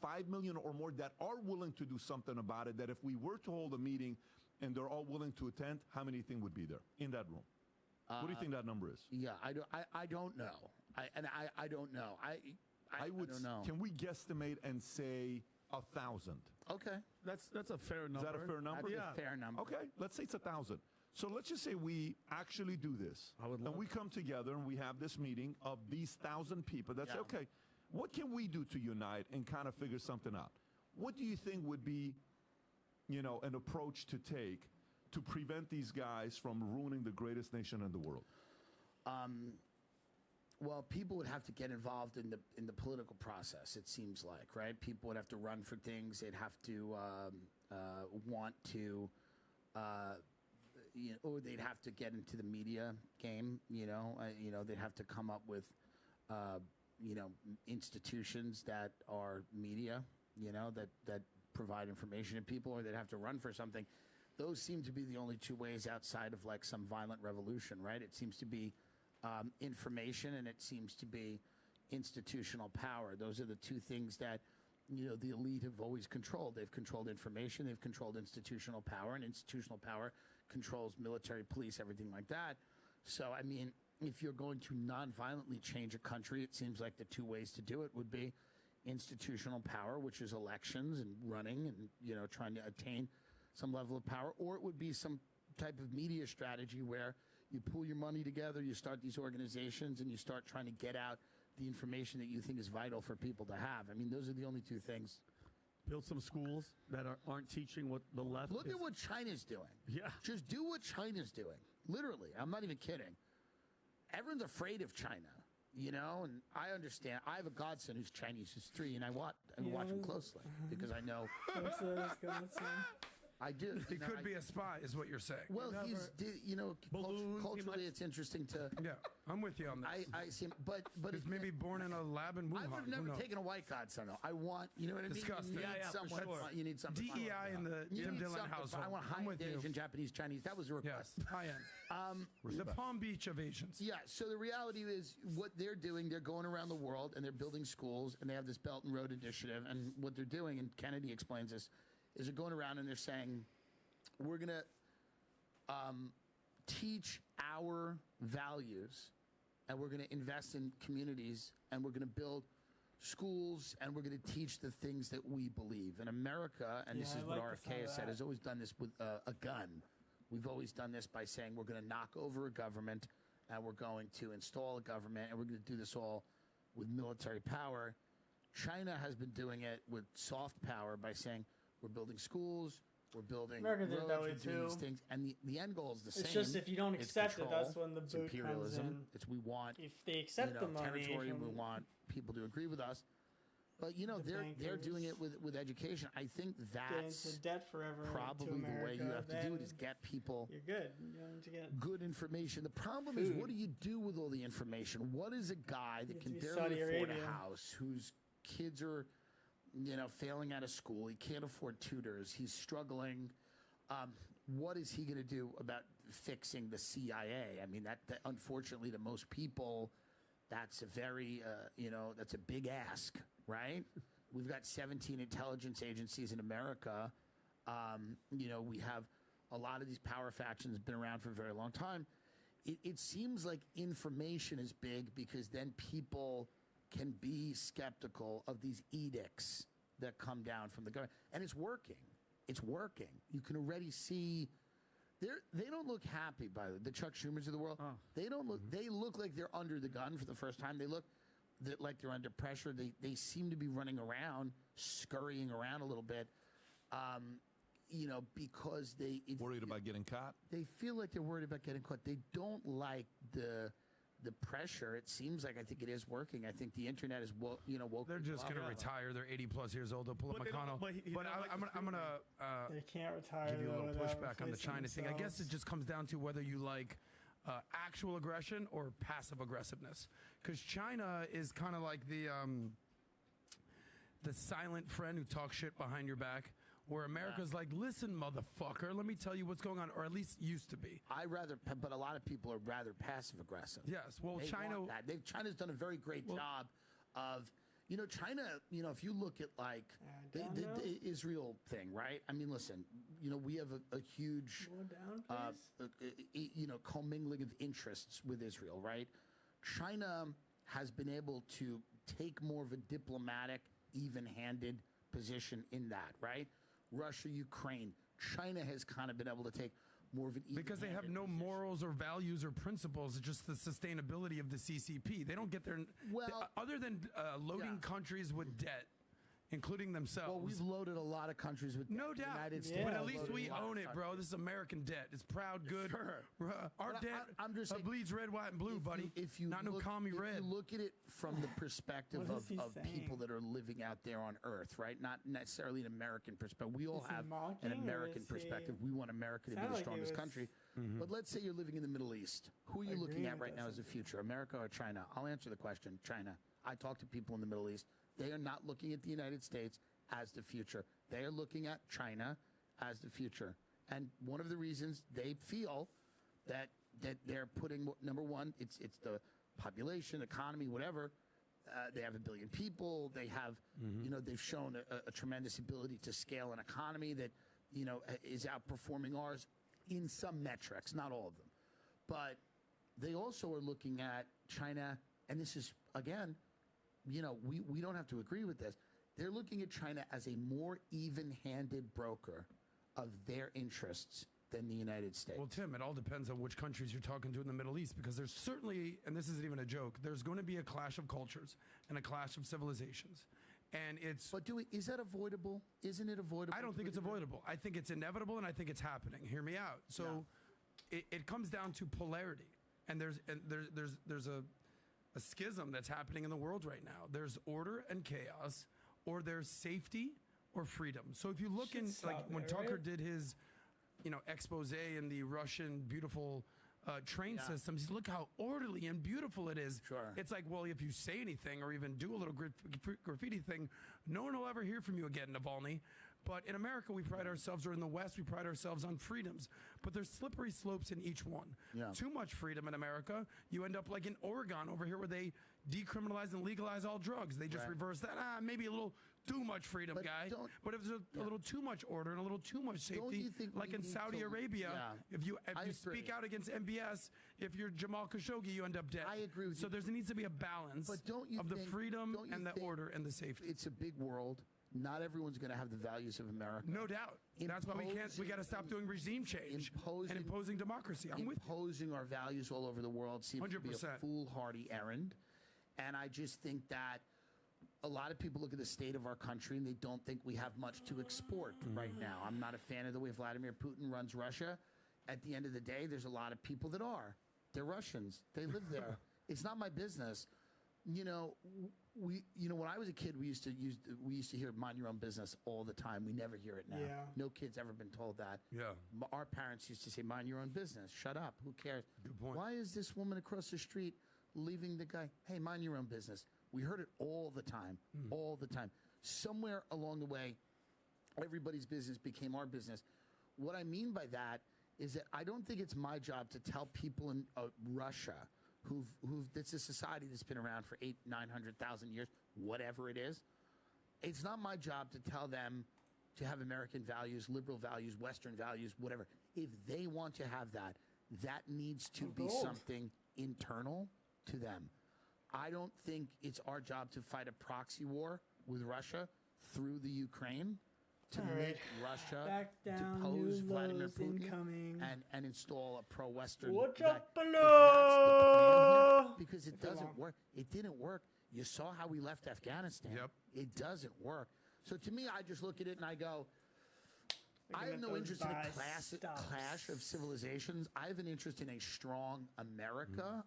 5 million or more, that are willing to do something about it, that if we were to hold a meeting and they're all willing to attend, how many think would be there in that room? What do you think that number is? Yeah, I don't know. I don't know. I don't know. Can we guesstimate and say 1,000? Okay. That's a fair number. Is that a fair number? That's a fair number. Okay, let's say it's 1,000. So let's just say we actually do this. And we come together and we have this meeting of these 1,000 people that say, okay, what can we do to unite and kind of figure something out? What do you think would be, an approach to take to prevent these guys from ruining the greatest nation in the world? Well, people would have to get involved in the political process, it seems like, right? People would have to run for things. They'd have to want to, or they'd have to get into the media game. They'd have to come up with, institutions that are media, that provide information to people, or they'd have to run for something. Those seem to be the only two ways outside of like some violent revolution, right? It seems to be information, and it seems to be institutional power. Those are the two things that the elite have always controlled. They've controlled information, they've controlled institutional power, and institutional power controls military, police, everything like that. So, I mean, if you're going to non-violently change a country, it seems like the two ways to do it would be institutional power, which is elections and running and trying to attain some level of power, or it would be some type of media strategy where you pool your money together, you start these organizations, and you start trying to get out the information that you think is vital for people to have. I mean, those are the only two things. Build some schools that aren't teaching what the left Look at what China's doing. Yeah. Just do what China's doing. Literally. I'm not even kidding. Everyone's afraid of China, and I understand. I have a godson who's Chinese, who's 3, and I watch him closely because I know. I do. He could be a spy, is what you're saying. Well, culturally, it's interesting to. Yeah, I'm with you on that. I see him, but he's maybe born in a lab in Wuhan. I would have never taken a white godson, though. I want, you know what I mean? Disgusting. You need something. DEI in the Tim Dillon household. I want high-end Asian, Japanese, Chinese. That was a request. Yes, high-end. The Palm Beach of Asians. Yeah, so the reality is what they're doing, they're going around the world, and they're building schools, and they have this Belt and Road Initiative, and what they're doing, and Kennedy explains this, is they're going around and they're saying, we're going to teach our values, and we're going to invest in communities, and we're going to build schools, and we're going to teach the things that we believe. And America, and this is what RFK has said, has always done this with a gun. We've always done this by saying we're going to knock over a government, and we're going to install a government, and we're going to do this all with military power. China has been doing it with soft power by saying we're building schools, we're building America did that way roads, we're doing too. these things, and the end goal is the same. It's just if you don't accept it, that's when the it's boot imperialism. comes in. It's we want If they accept the money, territory, we want people to agree with us. But they're doing it with education. I think that's into debt forever. probably the way you have to do it is get people. You're good. You don't need to get good information. The problem is, what do you do with all the information? What is a guy that can barely afford a house, whose kids are, failing out of school? He can't afford tutors. He's struggling. What is he going to do about fixing the CIA? I mean, that unfortunately to most people, that's a very, that's a big ask, right? We've got 17 intelligence agencies in America. We have a lot of these power factions been around for a very long time. It seems like information is big because then people can be skeptical of these edicts that come down from the government. And it's working. It's working. You can already see they don't look happy by the Chuck Schumers of the world. Oh. They don't look. They look like they're under the gun for the first time. They look like they're under pressure. They seem to be running around, scurrying around a little bit. Because they worried about getting caught. They feel like they're worried about getting caught. They don't like the pressure. It seems like I think it is working. I think the internet is woke. They're just going to retire. They're 80+ years old. They'll pull up McConnell. But I'm going to. They can't retire. Give you a little pushback on the China thing. I guess it just comes down to whether you like actual aggression or passive aggressiveness. Because China is kind of like the silent friend who talks shit behind your back. Where America's like, listen, motherfucker, let me tell you what's going on, or at least used to be. But a lot of people are rather passive aggressive. Yes, well, China's done a very great job of, China. If you look at like the Israel thing, right? I mean, listen, we have a huge, commingling of interests with Israel, right? China has been able to take more of a diplomatic, even-handed position in that, right? Russia, Ukraine, China has kind of been able to take more of an because they have no position. Morals or values or principles, just the sustainability of the CCP. They don't get their other than loading countries with debt, including themselves. Well, we've loaded a lot of countries with debt. No doubt. United States, but at least we own it, bro. This is American debt. It's proud, good. Sure. Our debt I'm just saying, bleeds red, white, and blue, buddy. If you not no commie red. If you look at it from the perspective of people that are living out there on Earth, right? Not necessarily an American perspective. We all have an American perspective. We want America to be the strongest country. Mm-hmm. But let's say you're living in the Middle East. Who are you looking at right now as the future, America or China? I'll answer the question. China. I talk to people in the Middle East. They are not looking at the United States as the future. They are looking at China as the future. And one of the reasons they feel that they're putting, number one, it's the population, economy, whatever. They have 1 billion people. They have, they've shown a tremendous ability to scale an economy that, is outperforming ours in some metrics, not all of them. But they also are looking at China, and this is, again, we don't have to agree with this. They're looking at China as a more even-handed broker of their interests than the United States. Well, Tim, it all depends on which countries you're talking to in the Middle East, because there's certainly, and this isn't even a joke, there's going to be a clash of cultures and a clash of civilizations. And it's... But is that avoidable? Isn't it avoidable? I don't think it's avoidable. I think it's inevitable, and I think it's happening. Hear me out. So it comes down to polarity. And there's a schism that's happening in the world right now. There's order and chaos, or there's safety or freedom. So if you look in, like when Tucker did his, expose in the Russian beautiful train systems, look how orderly and beautiful it is. Sure. It's like, well, if you say anything or even do a little graffiti thing, no one will ever hear from you again, Navalny. But in America, we pride ourselves, or in the West, we pride ourselves on freedoms. But there's slippery slopes in each one. Yeah. Too much freedom in America, you end up like in Oregon over here, where they decriminalize and legalize all drugs. They just reverse that. Maybe a little too much freedom, guy. But if there's a little too much order and a little too much safety, like in Saudi Arabia, if you speak out against MBS, if you're Jamal Khashoggi, you end up dead. I agree with you. So there needs to be a balance of the freedom and the order and the safety. It's a big world. Not everyone's going to have the values of America. No doubt. That's why we got to stop doing regime change and imposing democracy. Imposing our values all over the world seems 100%. To be a foolhardy errand. And I just think that a lot of people look at the state of our country and they don't think we have much to export right now. I'm not a fan of the way Vladimir Putin runs Russia. At the end of the day, there's a lot of people that are. They're Russians. They live there. It's not my business. When I was a kid, we used to hear "mind your own business" all the time. We never hear it now. Yeah. No kid's ever been told that. Yeah. Our parents used to say, "Mind your own business. Shut up. Who cares?" Good point. Why is this woman across the street leaving the guy? Hey, mind your own business. We heard it all the time. All the time. Somewhere along the way, everybody's business became our business. What I mean by that is that I don't think it's my job to tell people in Russia that's a society that's been around for 900,000 years, whatever it is. It's not my job to tell them to have American values, liberal values, Western values, whatever. If they want to have that, that needs to be something internal to them. I don't think it's our job to fight a proxy war with Russia through the Ukraine to make Russia depose Vladimir Putin and install a pro-Western. What's up, below? Because it doesn't work. It didn't work. You saw how we left Afghanistan. Yep. It doesn't work. So to me, I just look at it and I go, I have no interest in a clash of civilizations. I have an interest in a strong America.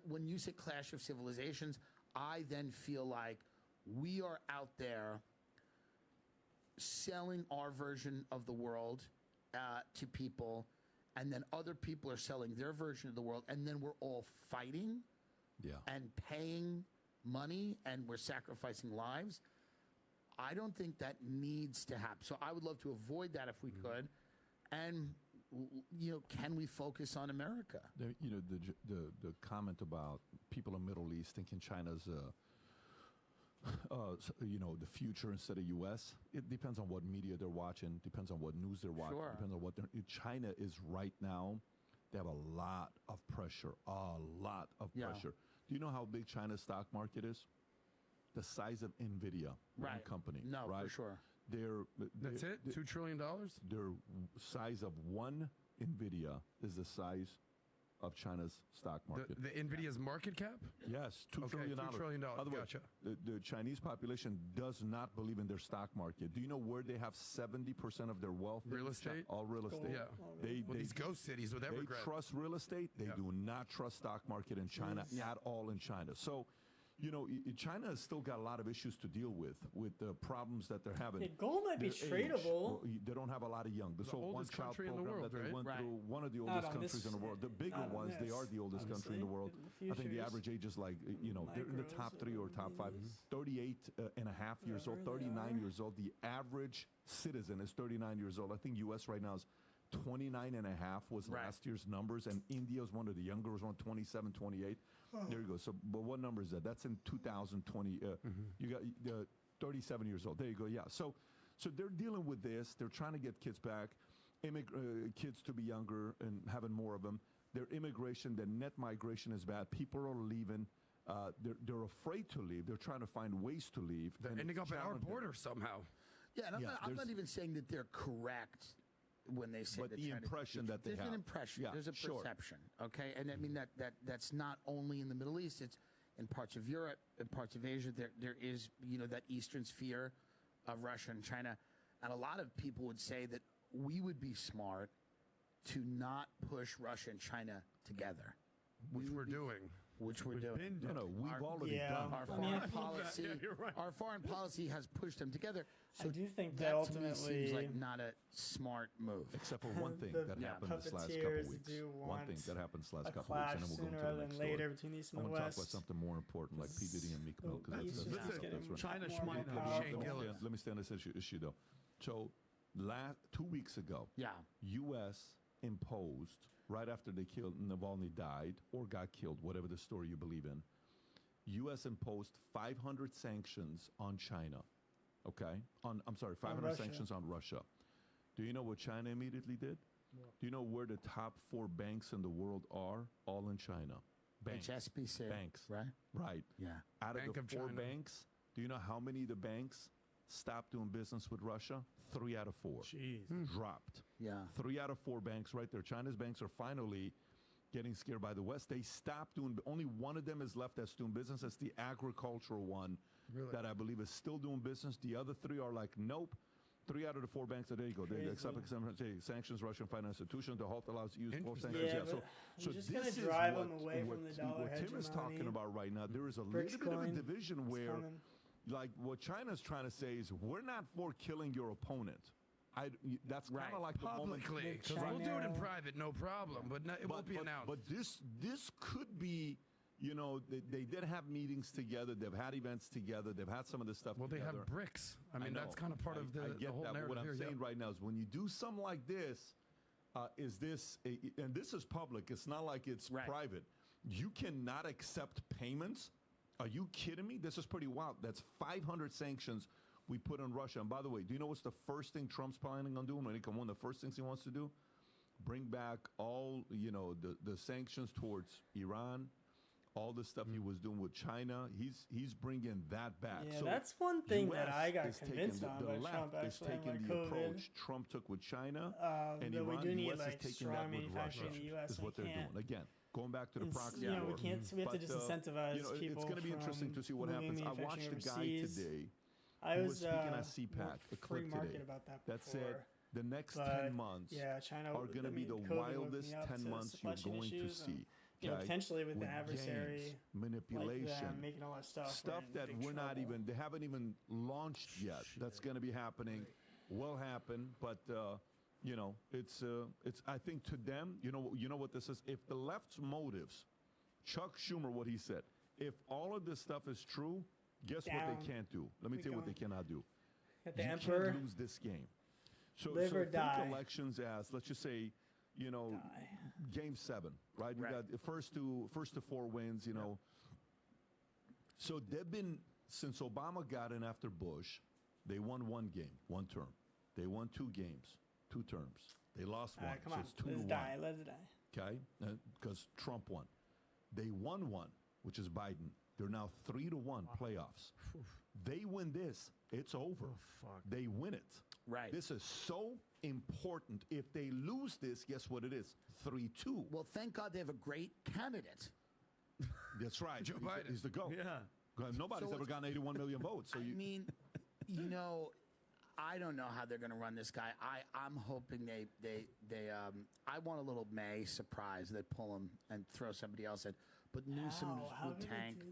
When you say clash of civilizations, I then feel like we are out there selling our version of the world to people, and then other people are selling their version of the world, and then we're all fighting and paying money, and we're sacrificing lives. I don't think that needs to happen. So I would love to avoid that if we could. And, can we focus on America? The comment about people in the Middle East thinking China's the future instead of U.S. It depends on what media they're watching, depends on what news they're watching, depends on what China is right now. They have a lot of pressure, pressure. Do you know how big China's stock market is? The size of NVIDIA, one company. No, right? for sure. That's it? $2 trillion? Their size of one NVIDIA is the size of China's stock market. The NVIDIA's market cap? Yes, $2 trillion. $2 trillion. Gotcha. The Chinese population does not believe in their stock market. Do you know where they have 70% of their wealth? Real estate? All real estate. Yeah. These ghost cities with Evergrande. They trust real estate. They do not trust stock market in China at all in China. So, China has still got a lot of issues to deal with the problems that they're having. Gold might be tradable. They don't have a lot of young. The oldest country in the world, that they went through, one of the oldest countries in the world. The bigger ones, they are the oldest country in the world. I think the average age is like, they're in the top 3 or top 5. 38 and a half years old, 39 years old. The average citizen is 39 years old. I think U.S. right now is 29 and a half was last year's numbers, and India is one of the younger, was around 27, 28. There you go. So, but what number is that? That's in 2020. You got 37 years old. There you go. Yeah. So they're dealing with this. They're trying to get kids back, kids to be younger and having more of them. Their immigration, their net migration is bad. People are leaving. They're afraid to leave. They're trying to find ways to leave. They're ending up at our border somehow. Yeah, and I'm not even saying that they're correct when they say but the impression that they have. There's an impression. There's a perception. Okay, and I mean that's not only in the Middle East. It's in parts of Europe, in parts of Asia. There is that Eastern sphere of Russia and China, and a lot of people would say that we would be smart to not push Russia and China together, which we're doing. Which we're doing. We've already done. Our foreign policy. Our foreign policy has pushed them together. So I do think that ultimately seems like not a smart move. Except for one thing that happened this last couple of weeks. One thing that happened this last couple of weeks, and then we'll go into the next later story. between East I and want the to talk West. about something more important, like PBD and Meek Mill, because that's right. China Schmina. Let me stay on this issue though. So, 2 weeks ago, U.S. imposed, right after they killed Navalny died or got killed, whatever the story you believe in, U.S. imposed 500 sanctions on China. Okay? 500 sanctions on Russia. Do you know what China immediately did? Do you know where the top 4 banks in the world are? All in China. Banks. HSBC. Banks. Right? Right. Yeah. Out of the 4 banks, do you know how many of the banks stopped doing business with Russia? 3 out of 4. Jeez. Dropped. Yeah. 3 out of 4 banks right there. China's banks are finally getting scared by the West. They stopped doing, only one of them is left that's doing business. That's the agricultural one that I believe is still doing business. The other 3 are like, nope. 3 out of the 4 banks, there you go. They accept sanctions, Russian financial institutions. The halt allows use of sanctions. Yeah, so you're just going to drive them away from the dollar what Tim is talking about right now. There is a little bit of a division where, like what China's trying to say is, we're not for killing your opponent. That's kind of like publicly, because we'll do it in private, no problem, but it won't be announced. But this could be, they did have meetings together. They've had events together. They've had some of this stuff together. Well, they have BRICS. I mean, that's kind of part of the whole narrative. What I'm saying right now is when you do something like this, and this is public. It's not like it's private. You cannot accept payments. Are you kidding me? This is pretty wild. That's 500 sanctions we put on Russia. And by the way, do you know what's the first thing Trump's planning on doing when he comes on? The first things he wants to do? Bring back all, the sanctions towards Iran, all the stuff he was doing with China. He's bringing that back. Yeah, so that's one thing US that I got convinced on by left Trump, is actually, taking the approach Trump took with China, and that Iran. we do need, US is taking that with Russia. In the US, is what they're doing. Again, going back to the proxy war. We have to disincentivize people. It's going to be interesting to see what happens. I watched a guy today. I was speaking at CPAC, a clip today, that said the next 10 months China are going to be the wildest 10 months you're going to see. Potentially with the adversary, manipulation, making all that stuff that they haven't even launched yet. That's going to be happening, will happen, but it's I think to them, you know what this is. If the left's motives, Chuck Schumer, what he said, if all of this stuff is true, guess what they can't do? Let me tell you what they cannot do. You can't lose this game. So think elections as, let's just say, Game 7, right? You got the first to 4 wins, So they've been, since Obama got in after Bush, they won 1 game, 1 term. They won 2 games, 2 terms. They lost 1, so it's 2-1. Let's die. Okay? Because Trump won. They won 1, which is Biden. They're now 3-1 playoffs. They win this, it's over. They win it. Right. This is so important. If they lose this, guess what it is? 3-2. Well, thank God they have a great candidate. That's right. Joe Biden. He's the GOAT. Yeah. Nobody's ever gotten 81 million votes. So I don't know how they're going to run this guy. I'm hoping they I want a little May surprise. They pull him and throw somebody else in. But Newsom will tank.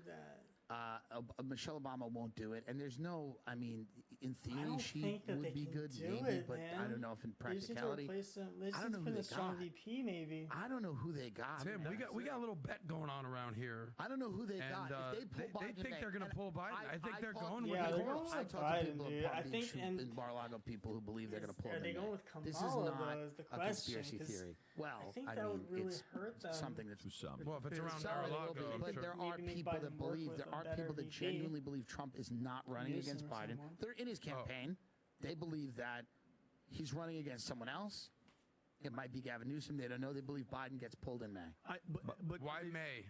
Michelle Obama won't do it, and there's no. I mean, in theory, she would be good, maybe, but I don't know if in practicality. I don't know who they got. VP, maybe. I don't know who they got. Tim, we got a little bet going on around here. I don't know who they got. If they pull Biden, they think they're going to pull Biden. I think they're going with the courts. I talked to people in Palm Beach and Mar-a-Lago people who believe they're going to pull. Are they going with Kamala? This is not the a conspiracy theory. Well, I think that would really hurt them. Something that's well, if it's around Mar-a-Lago, but there are people that believe genuinely believe Trump is not running against Biden. They're in his campaign. They believe that he's running against someone else. It might be Gavin Newsom. They don't know. They believe Biden gets pulled in May. But why May?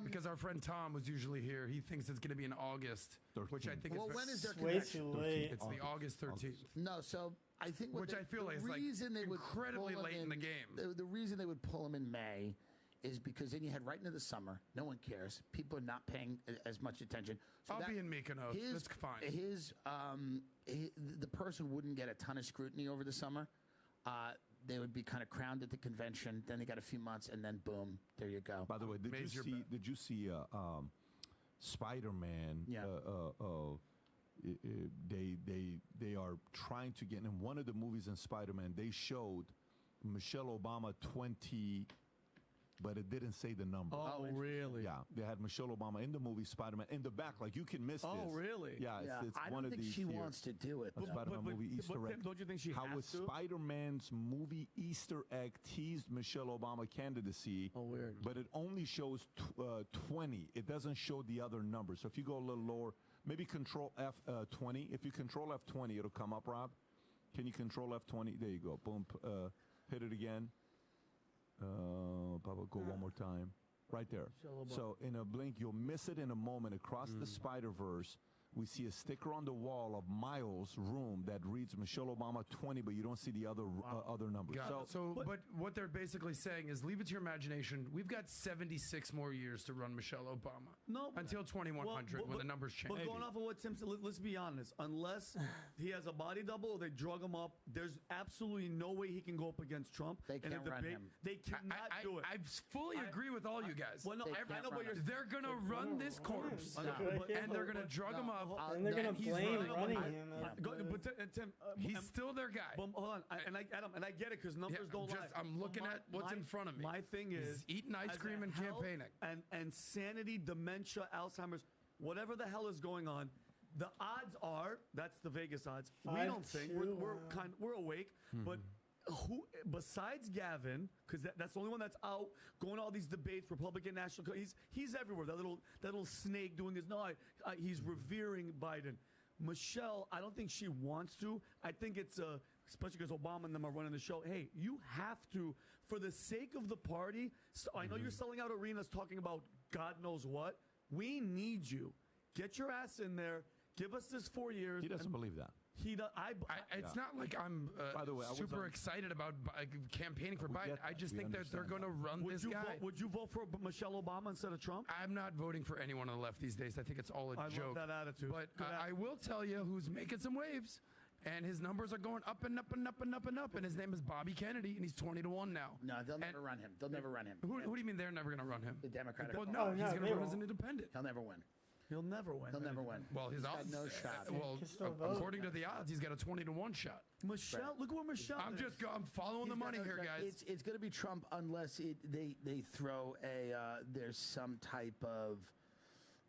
Because our friend Tom was usually here. He thinks it's going to be in August, 13th. which I think is when is their way convention? too late. It's the August 13th. No, so I think Which I feel is like incredibly late in the game. The reason they would pull him in May is because then you head right into the summer. No one cares. People are not paying as much attention. So I'll be in Mykonos. That's fine. The person wouldn't get a ton of scrutiny over the summer. They would be kind of crowned at the convention. Then they got a few months, and then boom, there you go. By the way, did you see Spider-Man? Yeah. They are trying to get in one of the movies in Spider-Man. They showed Michelle Obama 20, but it didn't say the number. Oh, really? Yeah, they had Michelle Obama in the movie Spider-Man in the back, like you can miss this. Oh, really? Yeah, it's I one don't of think these. she wants to do it. A Spider-Man movie Easter egg. Don't you think she How has was to? Spider-Man's movie Easter egg teased Michelle Obama candidacy? Oh, weird. But it only shows 20. It doesn't show the other numbers. So if you go a little lower, maybe Control F20. If you Control F20, it'll come up, Rob. Can you Control F20? There you go. Boom. Hit it again. Papa, go one more time. Right there. So in a blink, you'll miss it in a moment. Across the Spider-Verse, we see a sticker on the wall of Miles' room that reads Michelle Obama 20, but you don't see the other other numbers. But what they're basically saying is leave it to your imagination. We've got 76 more years to run Michelle Obama. No. Until 2100 when the numbers change. But going off of what Tim said, let's be honest. Unless he has a body double or they drug him up, there's absolutely no way he can go up against Trump. They can't run him. They cannot do it. I fully agree with all you guys. Well, no, I know, but they're going to run this corpse, and they're going to drug him up. And they're going to blame running him. Tim, he's still their guy. Hold on, Adam, and I get it because numbers don't lie. I'm looking at what's in front of me. My thing is he's eating ice cream and campaigning, and sanity, dementia, Alzheimer's, whatever the hell is going on. The odds are that's the Vegas odds. We don't think we're awake, but. Who besides Gavin? Because that's the only one that's out going to all these debates. Republican National, he's everywhere. That little snake doing his he's revering Biden. Michelle, I don't think she wants to. I think it's especially because Obama and them are running the show. Hey, you have to, for the sake of the party. So I know you're selling out arenas, talking about God knows what. We need you. Get your ass in there. Give us this 4 years. He doesn't believe that. It's not like I'm by the way, super excited about campaigning for Biden. I just think that they're going to run this guy. Would you vote for Michelle Obama instead of Trump? I'm not voting for anyone on the left these days. I think it's all a joke. I love that attitude. But I will tell you who's making some waves, and his numbers are going up and up and up and up and up, and his name is Bobby Kennedy, and he's 20-1 now. No, they'll never run him. They'll never run him. Who do you mean they're never going to run him? The Democratic. Well, no, he's going to run as an independent. He'll never win. He'll never win. He'll never win. Well, his odds. No shot. Well, according to the odds, he's got a 20-1 shot. Michelle, look where Michelle is. I'm following the money here, guys. It's going to be Trump unless they throw there's some type of,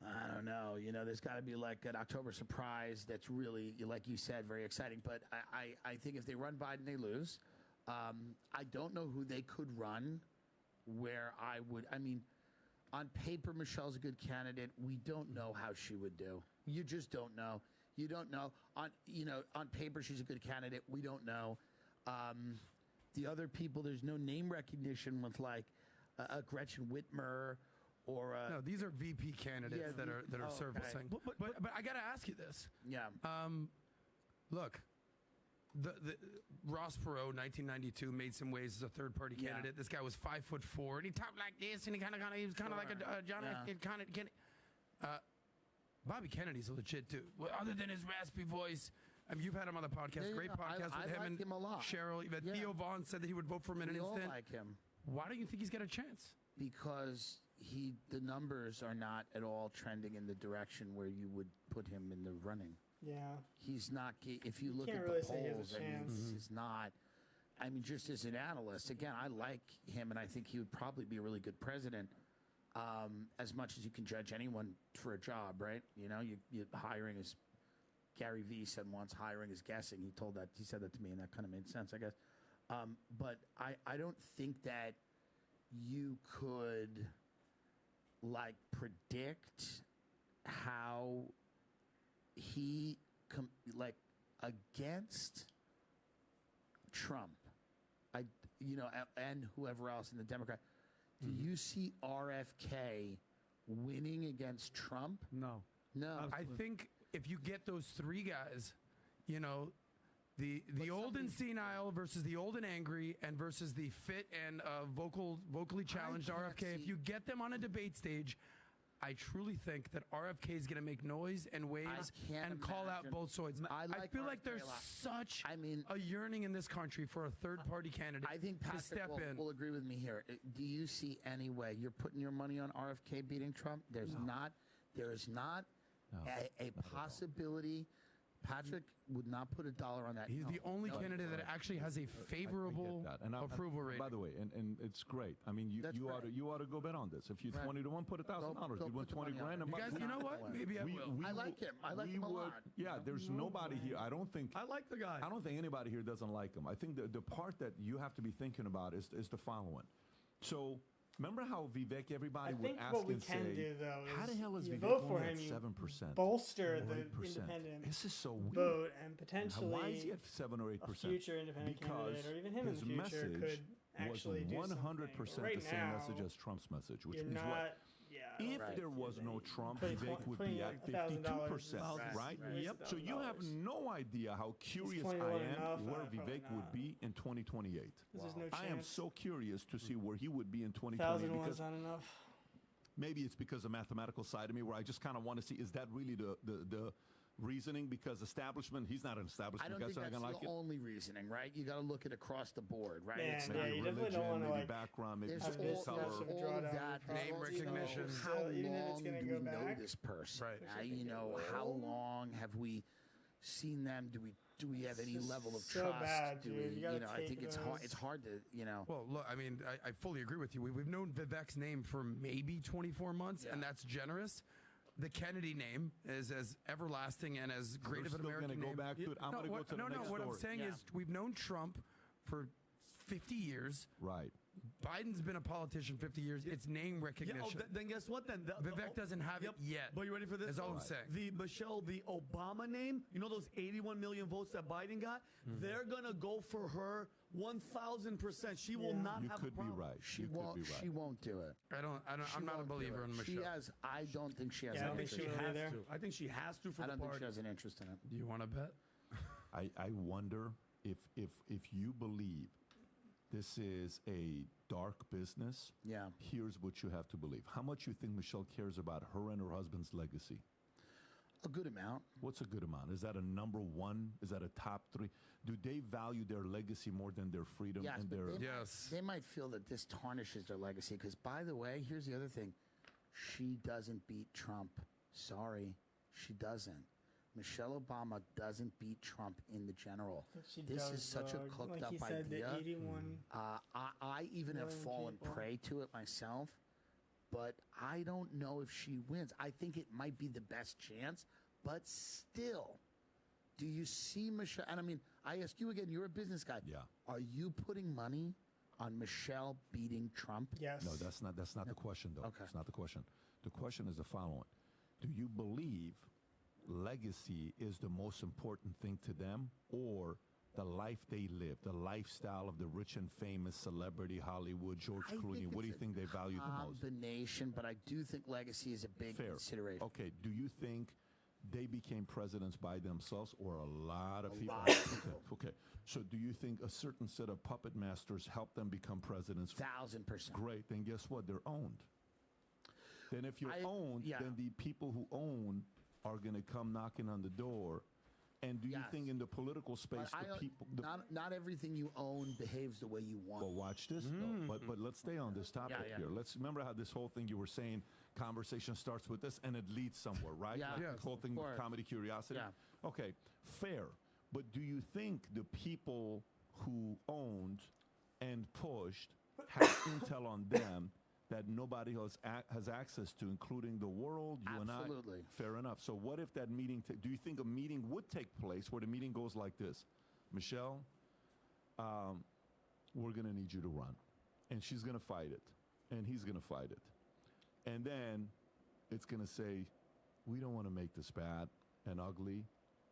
I don't know, there's got to be like an October surprise that's really, like you said, very exciting. But I think if they run Biden, they lose. I don't know who they could run where on paper, Michelle's a good candidate. We don't know how she would do. You just don't know. You don't know. On paper, she's a good candidate. We don't know. The other people, there's no name recognition with like a Gretchen Whitmer or no. These are VP candidates that are surfacing. Okay. But I got to ask you this. Yeah. Look. The Ross Perot, 1992, made some waves as a third-party candidate. This guy was 5'4", and he talked like this, and he he was kind of like a John F. Kennedy. Bobby Kennedy's a legit dude. Well, other than his raspy voice, you've had him on the podcast. Great podcast with him like and him a lot. Cheryl. Theo Vaughn said that he would vote for him in an instant. We all like him. Why do you think he's got a chance? Because the numbers are not at all trending in the direction where you would put him in the running. Yeah. He's not. If you look at really the say he has a polls, chance. he's not. Just as an analyst, again, I like him, and I think he would probably be a really good president. As much as you can judge anyone for a job, right? You hiring is Gary Vee said once, hiring is guessing. He said that to me, and that kind of made sense, I guess. But I don't think that you could predict how he against Trump, and whoever else in the Democrat. Do you you see RFK winning against Trump? No. I think if you get those three guys, you know, the old and senile versus the old and angry, and versus the fit and vocally challenged RFK, if you get them on a debate stage, I truly think that RFK is going to make noise and waves and call out both sides. I feel like there's such a yearning in this country for a third-party candidate. I think Patrick will agree with me here. Do you see any way you're putting your money on RFK beating Trump? There is not a possibility. Patrick would not put $1 on that. He's the only candidate that actually has a favorable approval rating. By the way, and it's great. I mean, you ought to go bet on this. If you're 20 to 1, put $1,000. You win 20 grand. You guys, you know what? Maybe I will. I like him. I like him a lot. Yeah, there's nobody here. I like the guy. I don't think anybody here doesn't like him. I think the part that you have to be thinking about is the following. So. Remember how Vivek, everybody would ask and say, how the hell is Vivek vote for only him, at 7%? Bolster the independent this is so weird. vote, and potentially why is he at 7 or 8%? A future independent candidate, or even him in the future, could actually do something. 100% right the same now, message as Trump's message, which you're means not, what? Yeah, If there was no Trump, Vivek would be at 52%, right? Yep. So you have no idea how curious I am where Vivek would be in 2028. No I am so curious to see where he would be in 2028 because not enough. maybe it's because the mathematical side of me where I just kind of want to see, is that really the reasoning? Because establishment, he's not an establishment. I don't think that's the only reasoning, right? You got to look at across the board, right? Yeah, maybe you religion, definitely don't want to maybe background, maybe there's color. all of that. Name recognition. How long do we know this person? Right. You know, how long have we seen them? Do we have any level of so trust? bad, do dude. we, I think it's hard to, Well, look, I mean, I fully agree with you. We've known Vivek's name for maybe 24 months, and that's generous. The Kennedy name is as everlasting and as great of an American name. Go back to it. I'm going to go to the next what story. I'm saying is we've known Trump for 50 years. Right. Biden's been a politician 50 years. It's name recognition. Then guess what? Then Vivek doesn't have it yet. But you ready for this? That's all I'm saying. The Obama name. You know those 81 million votes that Biden got? They're gonna go for her 1,000%. She will not have a problem. Right. She won't do it. I'm not a believer in Michelle. I don't think she has. I think she has to. I think she has to for the party. I don't think she has an interest in it. Do you want to bet? I wonder if you believe this is a dark business. Yeah. Here's what you have to believe. How much you think Michelle cares about her and her husband's legacy? A good amount. What's a good amount? Is that a number one? Is that a top three? Do they value their legacy more than their freedom? Yes, and they might feel that this tarnishes their legacy. Because, by the way, here's the other thing. She doesn't beat Trump. Sorry, she doesn't. Michelle Obama doesn't beat Trump in the general. This is such a cooked up idea. I even have fallen prey to it myself, but I don't know if she wins. I think it might be the best chance, but still, do you see Michelle? And I mean, I ask you again, you're a business guy. Yeah. Are you putting money on Michelle beating Trump? Yes. No, that's not the question, though. Okay. It's not the question. The question is the following. Do you believe legacy is the most important thing to them, or the life they live, the lifestyle of the rich and famous celebrity Hollywood, George Clooney? What do you think they value the most? Combination, but I do think legacy is a big consideration. Okay, do you think they became presidents by themselves, or a lot of people? Okay, so do you think a certain set of puppet masters helped them become presidents? 1,000%. Great, then guess what? They're owned. Then if you're owned, then the people who own are going to come knocking on the door. And do you think in the political space, the people... Not everything you own behaves the way you want. Well, watch this, though. But let's stay on this topic here. Let's remember how this whole thing you were saying, conversation starts with this, and it leads somewhere, right? Yeah. Like the whole thing with comedy curiosity? Yeah. Okay, fair. But do you think the people who owned and pushed have intel on them that nobody else has access to, including the world, you and I? Absolutely. Fair enough. So what if that meeting, do you think a meeting would take place where the meeting goes like this? Michelle, we're going to need you to run. And she's going to fight it. And he's going to fight it. And then it's going to say, we don't want to make this bad and ugly.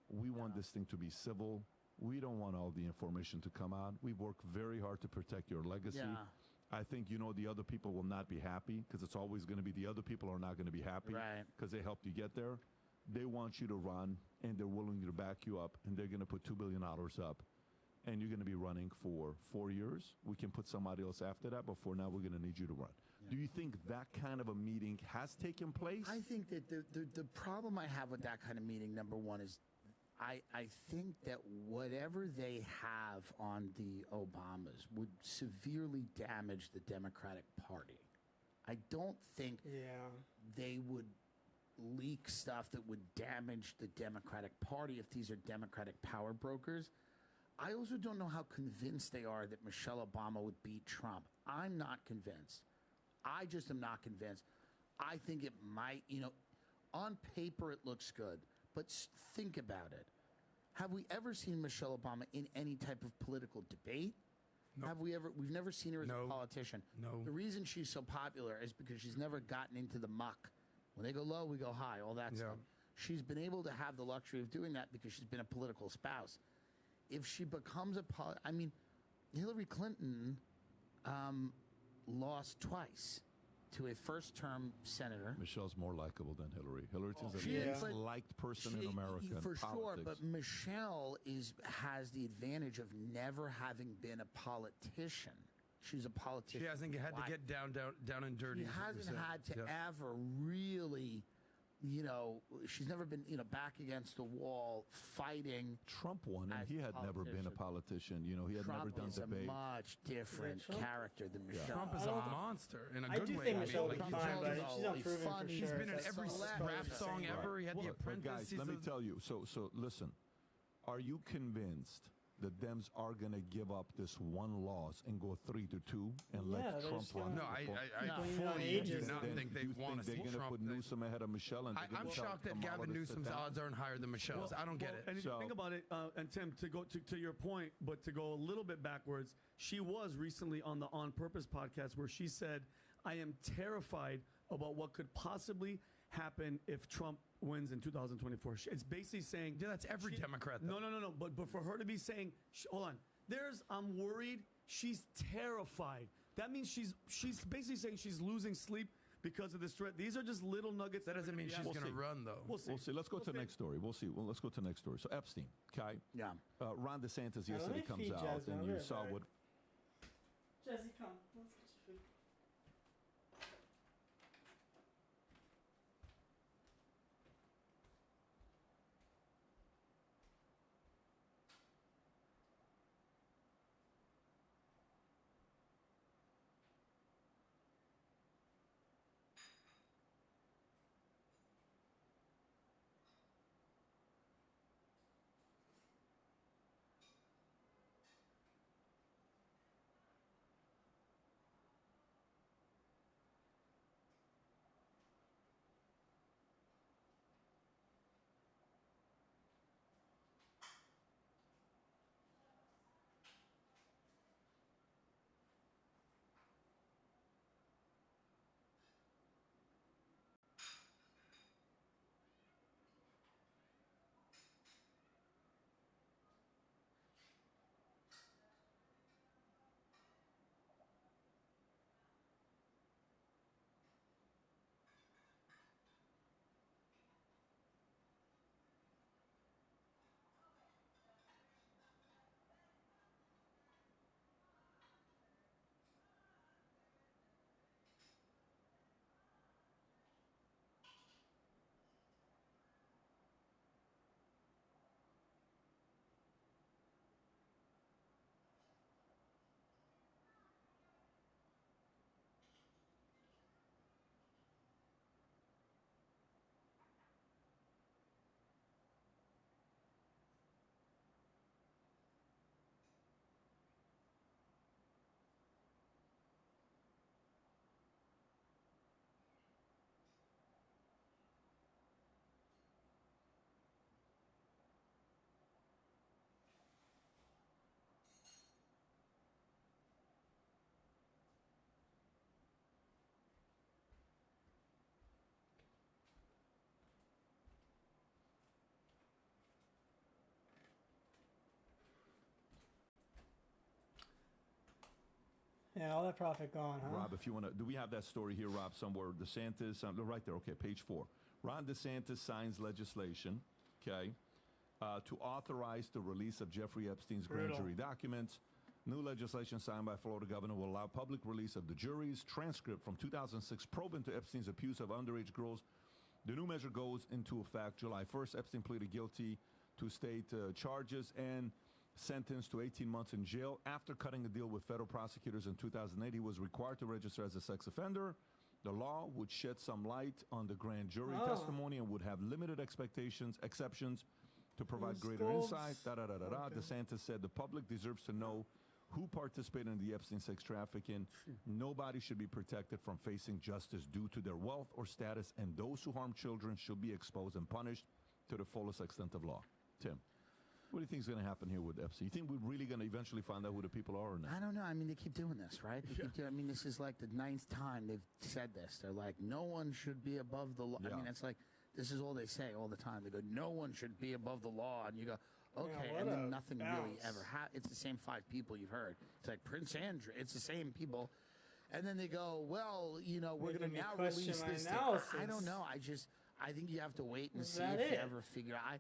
We want this thing to be civil. We don't want all the information to come out. We've worked very hard to protect your legacy. I think, the other people will not be happy because it's always going to be the other people are not going to be happy because they helped you get there. They want you to run, and they're willing to back you up, and they're going to put $2 billion up, and you're going to be running for 4 years. We can put somebody else after that, but for now, we're going to need you to run. Yeah. Do you think that kind of a meeting has taken place? I think that the problem I have with that kind of meeting, number one, is I think that whatever they have on the Obamas would severely damage the Democratic Party. I don't think they would leak stuff that would damage the Democratic Party if these are Democratic power brokers. I also don't know how convinced they are that Michelle Obama would beat Trump. I'm not convinced. I just am not convinced. I think it might, on paper it looks good, but think about it. Have we ever seen Michelle Obama in any type of political debate? Nope. Have we ever? We've never seen her as a politician. No. The reason she's so popular is because she's never gotten into the muck. When they go low, we go high, all that stuff. She's been able to have the luxury of doing that because she's been a political spouse. If she becomes Hillary Clinton lost twice to a first-term senator. Michelle's more likable than Hillary. Hillary's a liked person in America. For sure, but Michelle has the advantage of never having been a politician. She's a politician. She hasn't had to get down and dirty. She hasn't had to ever really, she's never been, back against the wall fighting. Trump won, and he had never been a politician. He had never done debate. Trump is a much different character than Michelle. Trump is a monster in a good way. I do think Michelle would be fine, but she's unproven for sure. He's been in every rap song ever. He had The Apprentice. But guys, let me tell you. So listen. Are you convinced the Dems are going to give up this one loss and go 3-2 and let Trump run? No, I fully do not think they want to see They're going to put Newsom ahead of Michelle. And I'm shocked that Gavin Newsom's odds aren't higher than Michelle's. I don't get it. And if you think about it, and Tim, to go to your point, but to go a little bit backwards, she was recently on the On Purpose podcast where she said, I am terrified about what could possibly happen if Trump wins in 2024. It's basically saying... Yeah, that's every Democrat, though. No. But for her to be saying... hold on. I'm worried. She's terrified. That means she's basically saying she's losing sleep because of this threat. These are just little nuggets. That doesn't mean she's going to run, though. We'll see. Let's go to the next story. We'll see. Well, let's go to the next story. So Epstein, Kai. Yeah. Ron DeSantis yesterday comes out, and you saw what... Jesse, come. Let's get your food. Yeah, all that profit gone, huh? Rob, if you want to, do we have that story here, Rob, somewhere? DeSantis, right there. Okay, page 4. Ron DeSantis signs legislation, okay, to authorize the release of Jeffrey Epstein's grand jury documents. New legislation signed by Florida governor will allow public release of the jury's transcript from 2006 probe into Epstein's abuse of underage girls. The new measure goes into effect July 1st. Epstein pleaded guilty to state charges and sentenced to 18 months in jail. After cutting a deal with federal prosecutors in 2008, he was required to register as a sex offender. The law would shed some light on the grand jury testimony and would have limited exceptions to provide greater insight. DeSantis said the public deserves to know who participated in the Epstein sex trafficking. Nobody should be protected from facing justice due to their wealth or status, and those who harm children should be exposed and punished to the fullest extent of law. Tim, what do you think is going to happen here with Epstein? You think we're really going to eventually find out who the people are or not? I don't know. I mean, they keep doing this, right? This is like the 9th time they've said this. They're like, no one should be above the law. Yeah. I mean, it's like, this is all they say all the time. They go, no one should be above the law. And you go, okay, and then nothing really ever happens. It's the same 5 people you've heard. It's like Prince Andrew. It's the same people. And then they go, well, we're going to now release this. I don't know. I think you have to wait and see if you ever figure out.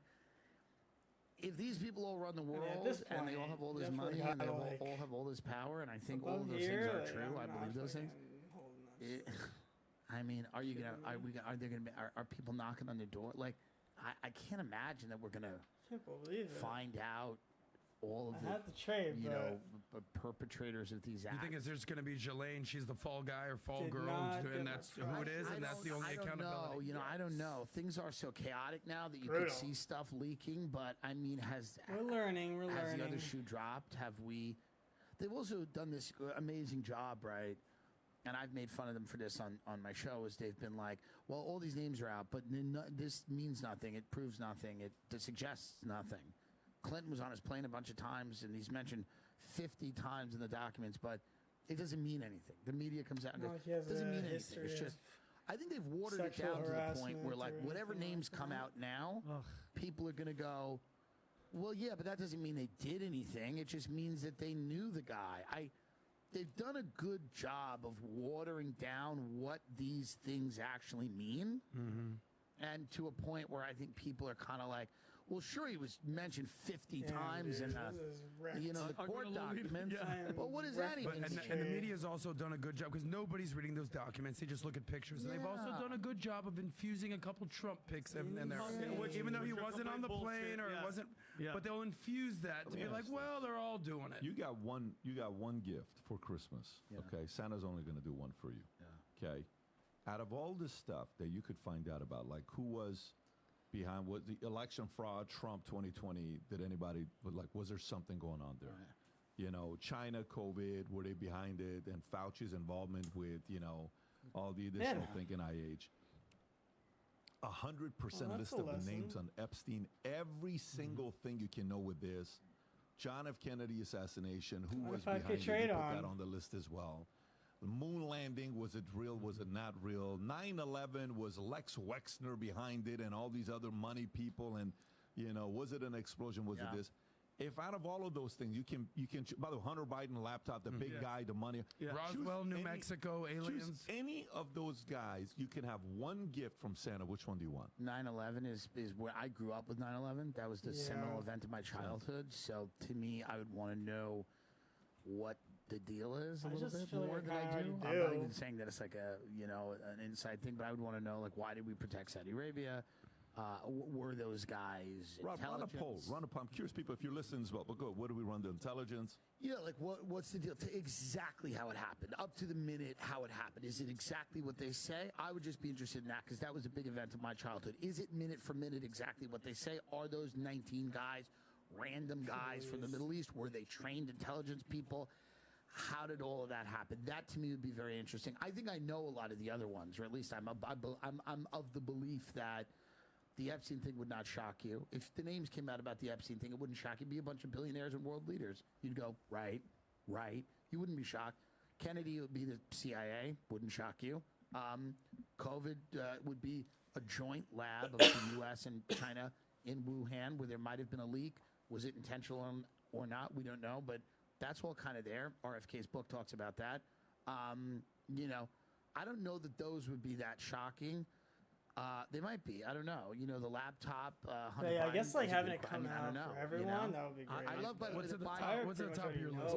If these people all run the world and they all have all this money and they all have all this power, and I think all of those things are true, I believe those things. I mean, are people knocking on the door? Like, I can't imagine that we're gonna find out all of the perpetrators of these acts. You think there's going to be Jelaine? She's the fall guy or fall girl, and that's who it is, and that's the only accountability. I don't know. Things are so chaotic now that you could see stuff leaking. But I mean, we're learning. Has the other shoe dropped? Have we? They've also done this amazing job, right? And I've made fun of them for this on my show. Is they've been like, well, all these names are out, but this means nothing. It proves nothing. It suggests nothing. Clinton was on his plane a bunch of times, and he's mentioned 50 times in the documents, but it doesn't mean anything. The media comes out and goes, it doesn't mean anything. It's just, I think they've watered it down to the point where, like, whatever names come out now, people are going to go, well, yeah, but that doesn't mean they did anything. It just means that they knew the guy. They've done a good job of watering down what these things actually mean, and to a point where I think people are kind of like, well, sure, he was mentioned 50 times in the court documents, but what does that even mean? And the media has also done a good job, because nobody's reading those documents. They just look at pictures. And they've also done a good job of infusing a couple Trump pics in there. Even though he wasn't on the plane or it wasn't, but they'll infuse that to be like, well, they're all doing it. You got one gift for Christmas, okay? Santa's only going to do one for you, okay? Out of all this stuff that you could find out about, like who was behind what the election fraud, Trump 2020, did anybody, was there something going on there? Right. China, COVID, were they behind it? And Fauci's involvement with, all the additional thinking IH. 100% list of the names on Epstein, every single thing you can know with this. John F. Kennedy assassination, who was behind it? Put that on the list as well. The moon landing, was it real? Was it not real? 9/11, was Lex Wexner behind it and all these other money people? And, was it an explosion? Was it this? If out of all of those things, you can by the Hunter Biden laptop, the big guy, the money. Roswell, New Mexico, aliens. Choose any of those guys. You can have one gift from Santa. Which one do you want? 9/11 is where I grew up with 9/11. That was the seminal event of my childhood. So to me, I would want to know what the deal is a little bit more than I do. I'm not even saying that it's like an inside thing, but I would want to know, like, why did we protect Saudi Arabia? Were those guys Rob, run a poll. I'm curious, people, if you're listening as well, but go, what do we run the intelligence? Yeah, like what's the deal? Exactly how it happened, up to the minute how it happened. Is it exactly what they say? I would just be interested in that, because that was a big event of my childhood. Is it minute for minute exactly what they say? Are those 19 guys random guys from the Middle East? Were they trained intelligence people? How did all of that happen? That to me would be very interesting. I think I know a lot of the other ones, or at least I'm of the belief that the Epstein thing would not shock you. If the names came out about the Epstein thing, it wouldn't shock you. It'd be a bunch of billionaires and world leaders. You'd go, right. You wouldn't be shocked. Kennedy would be the CIA. Wouldn't shock you. COVID would be a joint lab of the U.S. and China in Wuhan, where there might have been a leak. Was it intentional or not? We don't know, but That's all kind of there. RFK's book talks about that. You know, I don't know that those would be that shocking. They might be. I don't know. You know, the laptop. I guess like having it come out for everyone, that would be great. I love. But what's at the top of your list?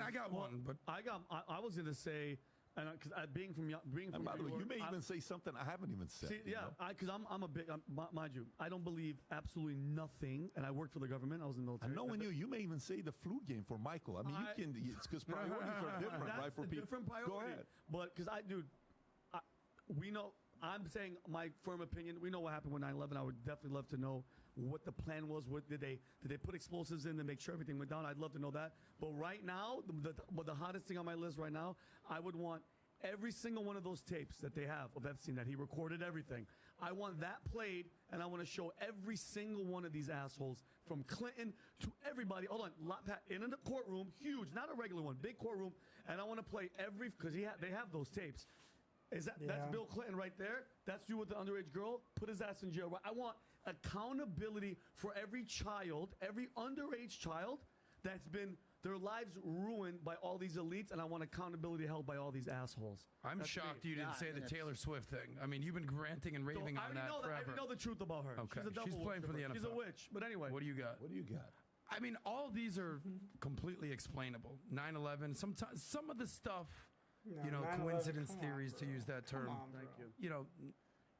I got one, but I was gonna say. And because being from by the way, you may even say something I haven't even said. See, yeah, because I'm a big mind you, I don't believe absolutely nothing, and I worked for the government. I was in the military. I know when you may even say the flu game for Michael. I mean, you can. It's because priorities are different, right? For people, different priority. Go ahead. But because we know. I'm saying my firm opinion. We know what happened with 9/11. I would definitely love to know what the plan was. What did they put explosives in to make sure everything went down? I'd love to know that. But right now, the hottest thing on my list right now, I would want every single one of those tapes that they have of Epstein, that he recorded everything. I want that played, and I want to show every single one of these assholes, from Clinton to everybody. Hold on, in the courtroom, huge, not a regular one, big courtroom, and I want to play because they have those tapes. That's Bill Clinton right there. That's you with the underage girl. Put his ass in jail. I want accountability for every child, every underage child that's been their lives ruined by all these elites, and I want accountability held by all these assholes. I'm shocked you didn't say the Taylor Swift thing. I mean, you've been ranting and raving on that forever. I know the truth about her. Okay. She's playing for the NFL. She's a witch. But anyway. What do you got? I mean, all of these are completely explainable. 9/11, sometimes some of the stuff, coincidence theories, to use that term. Thank you. You know,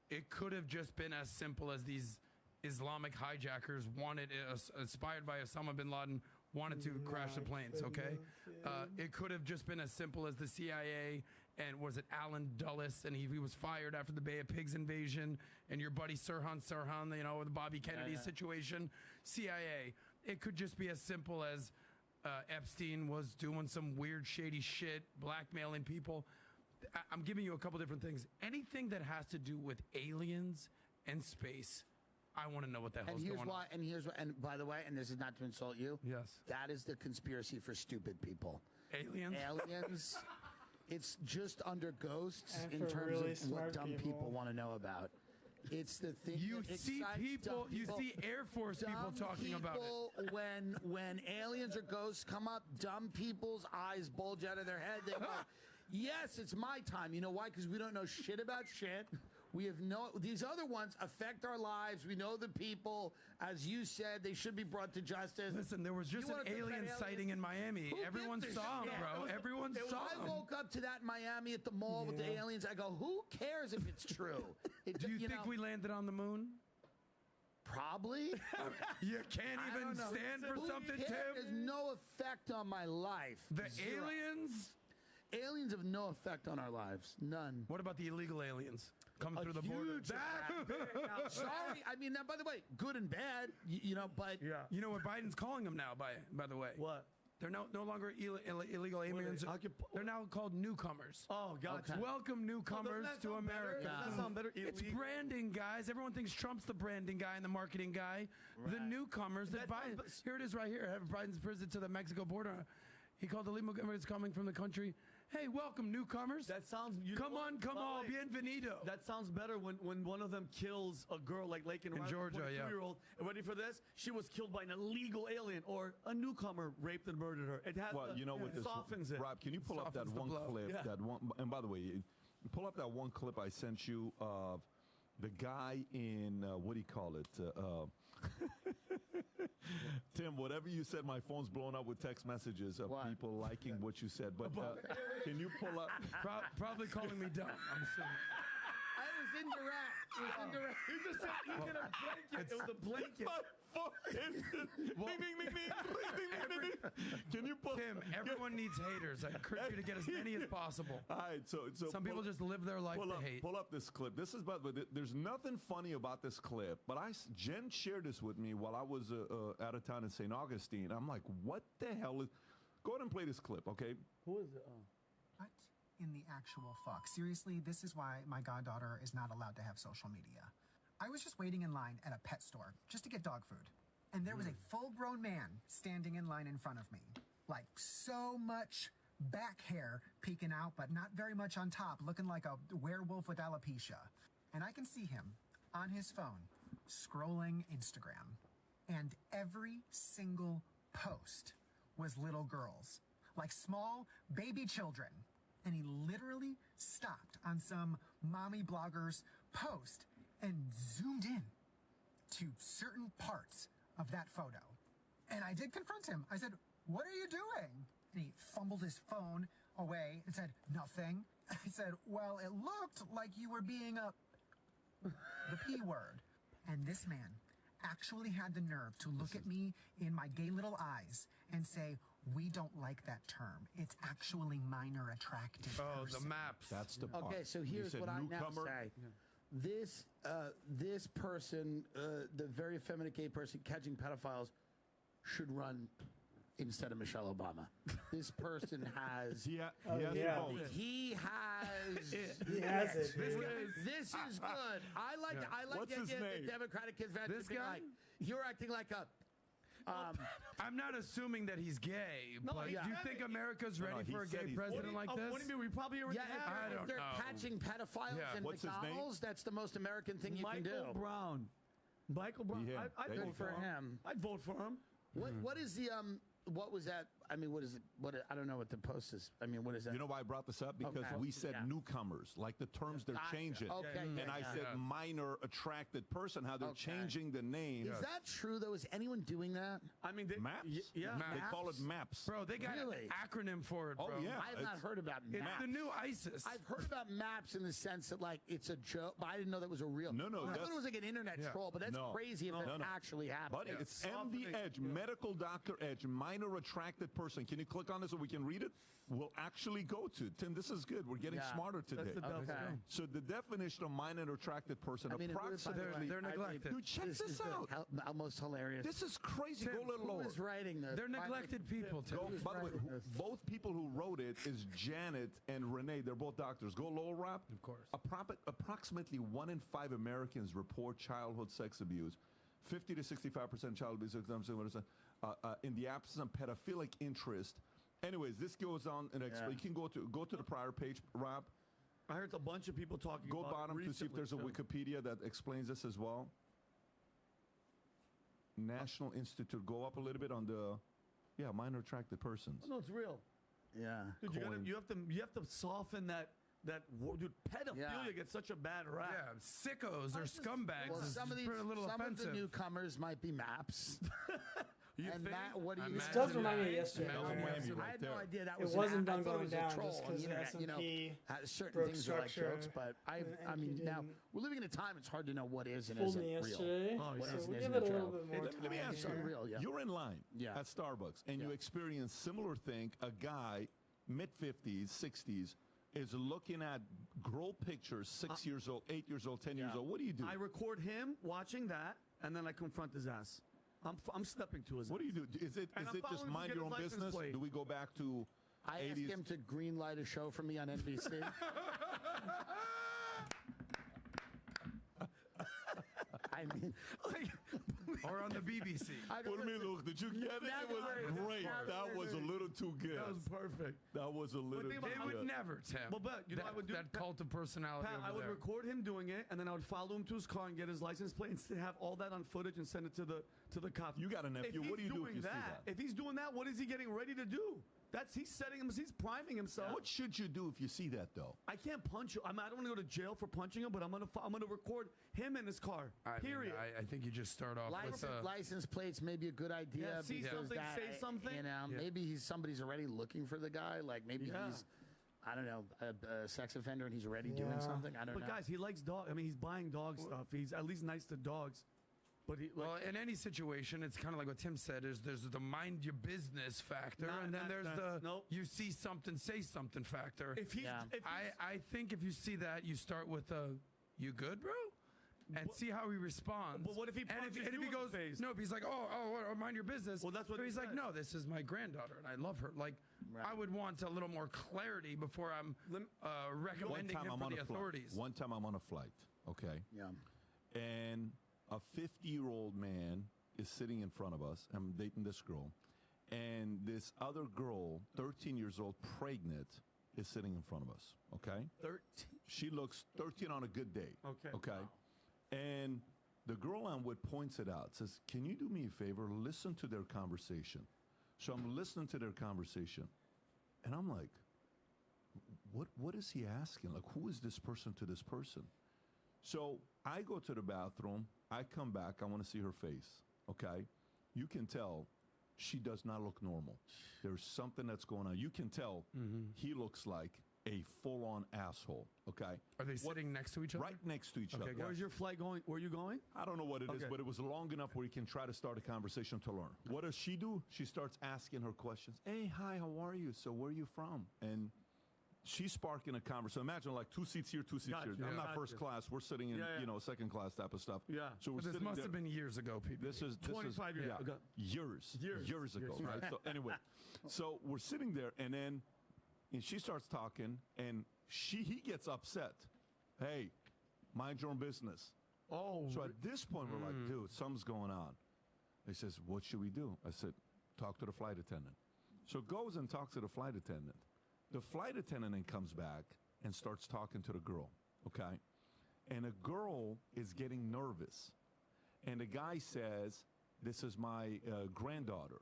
it could have just been as simple as these Islamic hijackers inspired by Osama bin Laden, wanted to crash the planes, okay? It could have just been as simple as the CIA, and was it Alan Dulles, and he was fired after the Bay of Pigs invasion, and your buddy Sirhan, with the Bobby Kennedy situation, CIA. It could just be as simple as Epstein was doing some weird, shady shit, blackmailing people. I'm giving you a couple different things. Anything that has to do with aliens and space, I want to know what the hell's going on. And by the way, and this is not to insult you. Yes. That is the conspiracy for stupid people. Aliens? It's just under ghosts And in for terms really of what smart dumb people want to know about. It's the thing. You see Air Force people talking about it. When aliens or ghosts come up, dumb people's eyes bulge out of their head. They go, yes, it's my time. You know why? Because we don't know shit about shit. These other ones affect our lives. We know the people. As you said, they should be brought to justice. Listen, there was just an alien sighting in Miami. Everyone saw him, bro. Everyone saw him. I woke up to that in Miami at the mall with the aliens. I go, who cares if it's true? Do you think we landed on the moon? Probably. You can't even stand for something, Tim? There's no effect on my life. The aliens? Aliens have no effect on our lives. None. What about the illegal aliens coming through the border? Sorry. I mean, now, by the way, good and bad, but... Yeah. You know what Biden's calling them now, by the way? What? They're no longer illegal aliens. They're now called newcomers. Oh, gotcha. Okay. Welcome newcomers to America. Doesn't that sound better? It's branding, guys. Everyone thinks Trump's the branding guy and the marketing guy. Right. The newcomers. Here it is right here. Biden's visit to the Mexico border. He called the illegal immigrants coming from the country. Hey, welcome, newcomers. That sounds... Come on, bienvenido. That sounds better when one of them kills a girl like Laken in Georgia, a 22-year-old. Ready for this? She was killed by an illegal alien, or a newcomer raped and murdered her. It has it softens it. Rob, can you pull up that one clip? Yeah. And by the way, pull up that one clip I sent you of the guy in, what do you call it? Tim, whatever you said, my phone's blown up with text messages of people liking what you said. But can you pull up? Probably calling me dumb, I'm assuming. I was indirect. He just said he did a blanket. It was a blanket. Can you pull? Tim, everyone needs haters. I encourage you to get as many as possible. All right, so some people just live their life to hate. Pull up this clip. This is there's nothing funny about this clip, but Jen shared this with me while I was out of town in St. Augustine. I'm like, what the hell is? Go ahead and play this clip, okay? Who is it? What in the actual fuck? Seriously, this is why my goddaughter is not allowed to have social media. I was just waiting in line at a pet store just to get dog food. And there was a full-grown man standing in line in front of me. Like, so much back hair peeking out, but not very much on top, looking like a werewolf with alopecia. And I can see him on his phone, scrolling Instagram. And every single post was little girls, like small baby children. And he literally stopped on some mommy blogger's post and zoomed in to certain parts of that photo. And I did confront him. I said, "What are you doing?" And he fumbled his phone away and said, "Nothing." I said, "Well, it looked like you were being the P word." And this man actually had the nerve to look at me in my gay little eyes and say, "We don't like that term. It's actually minor attracted person." The maps. That's the part. Okay, so here's what I now say. This person, the very effeminate gay person catching pedophiles, should run instead of Michelle Obama. This person has. He has He has it. This is good. I like What's the his idea name? the Democratic convention. This guy? Like, you're acting like a. I'm not assuming that he's gay, but do you think America's ready he for a said gay he's president gay. like this? What do you mean? We probably already have. I if don't they're know. catching pedophiles in What's his name? McDonald's, that's the most American thing you can do. Michael Brown. Yeah, I'd there vote you for go. him. I'd vote for him. What is the what was that? I mean, what is it? I don't know what the post is. I mean, what is that? You know why I brought this up? Because Okay. we said Yeah. newcomers, like the terms they're Gotcha. changing. Okay, and yeah, I yeah. said minor attracted person, how they're Okay. changing the name. Is that true though? Is anyone doing that? I mean, Maps? Yeah. They call it MAPS. Bro, they got Really? an acronym for it, bro. Oh, yeah. I have not heard about It's maps. the new ISIS. I've heard about maps in the sense that like it's a joke, but I didn't know that was a real. No, I thought that's- it was like an internet troll, but that's No. crazy if that No. actually happened. Buddy, it's MD Edge, medical doctor Edge, minor attracted person. Can you click on this so we can read it? We'll actually go to. Tim, this is good. We're getting Yeah. smarter today. Okay. So the definition of minor attracted person, I mean, approximately. they're neglected. Dude, check this is out. almost hilarious. This is crazy. Tim, Go a little Who lower. is writing this? They're neglected people, Tim. Go, by the way, both people who wrote it is Janet and Renee. They're both doctors. Go lower, Rob. Of course. Approximately 1 in 5 Americans report childhood sex abuse. 50 to 65% child abuse in the absence of pedophilic interest. Anyways, this goes on and explain. You can go to the prior page, Rob. I heard a bunch of people talking Go about bottom to see if there's a Wikipedia that explains this as well. National Institute. Go up a little bit on the, minor attracted persons. No, it's real. Yeah. Dude, you have to soften that word. Dude, pedophilia gets such a bad rap. Yeah, sickos or scumbags. Well, is some of a little some offensive. of the newcomers might be maps. And Matt, what do you? This does remind me of yesterday. I had no idea that was. It wasn't done I thought it going was a down troll just on the because internet, S&P certain broke things are like structure. jokes, but I and mean, you now didn't we're living in a time it's hard to know what is and fooled isn't me real. yesterday. What So is and we'll isn't give it a real. little bit more Let me time ask you. here. Unreal, yeah. You're in line Yeah. at Starbucks, and you experience similar thing. A guy, mid-50s, 60s, is looking at girl pictures, 6 years old, 8 years old, 10 years old. What do you do? I record him watching that, and then I confront his ass. I'm stepping to his. What do you do? Is it And I'm just following him to mind get your his own license business? plate. Do we go back to I 80s? asked him to green light a show for me on NBC. I mean, or on the BBC. What do you mean, Luke? Did you get it? It was great. That was a little too good. That was perfect. That was a little too think about They good. would never, Tim. Well, but you know, I would do that cult of personality. Pat, I over would there. record him doing it, and then I would follow him to his car and get his license plate and have all that on footage and send it to the cop. You got a nephew. What do you do if you see that? If he's doing that, what is he getting ready to do? He's setting him. He's priming himself. What should you do if you see that, though? I can't punch him. I don't want to go to jail for punching him, but I'm gonna record him in his car. Period. I think you just start off with license plates may be a good idea. Yeah, see because something, that, say something. You know, maybe somebody's already looking for the guy. Like maybe he's, I don't know, a sex offender and he's already doing something. I don't know. But guys, he likes dogs. I mean, he's buying dog stuff. He's at least nice to dogs. But well, in any situation, it's kind of like what Tim said. There's the mind your business factor, and then there's the you see something, say something factor. I think if you see that, you start with you good, bro? And see how he responds. But what if he punches and if he goes, face? no, if he's like, oh, mind your business. Well, that's what he's he like, said. no, this is my granddaughter, and I love her. Like, I would want a little more clarity before I'm recommending him for the authorities. One time I'm on a flight, okay? Yeah. And a 50-year-old man is sitting in front of us. I'm dating this girl. And this other girl, 13 years old, pregnant, is sitting in front of us, okay? 13? She looks 13 on a good day. Okay. Okay? Wow. And the girl I'm with points it out, says, can you do me a favor? Listen to their conversation. So I'm listening to their conversation, and I'm like, what is he asking? Like, who is this person to this person? So I go to the bathroom. I come back. I want to see her face, okay? You can tell she does not look normal. There's something that's going on. You can tell he looks like a full-on asshole, okay? Are they sitting next to each other? Right next to each other. Where's your flight going? Where are you going? I don't know what it is, but it was long enough where you can try to start a conversation to learn. What does she do? She starts asking her questions. Hey, hi, how are you? So where are you from? And she's sparking a conversation. Imagine like 2 seats here, 2 seats here. I'm not first class. We're sitting in, second class type of stuff. Yeah. So we're this must have been years ago, people. This is 25 years ago. Years ago, right? So anyway, so we're sitting there, and then she starts talking, and he gets upset. Hey, mind your own business. Oh. So at this point, we're like, dude, something's going on. He says, what should we do? I said, talk to the flight attendant. So goes and talks to the flight attendant. The flight attendant then comes back and starts talking to the girl, okay? And a girl is getting nervous. And the guy says, this is my granddaughter.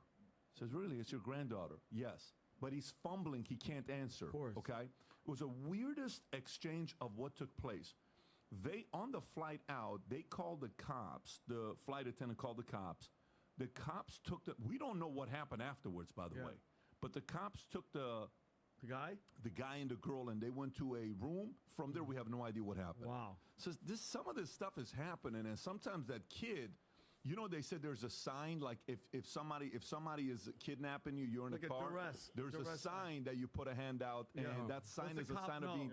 Says, really, it's your granddaughter? Yes. But he's fumbling. He can't answer, okay? It was the weirdest exchange of what took place. On the flight out, they called the cops. The flight attendant called the cops. The cops took we don't know what happened afterwards, by the way. But the cops took the guy? The guy and the girl, and they went to a room. From there, we have no idea what happened. Wow. So some of this stuff is happening, and sometimes that kid, you know, they said there's a sign, like if somebody is kidnapping you, you're in like a car. There's a sign that you put a hand out, and that sign is a sign of being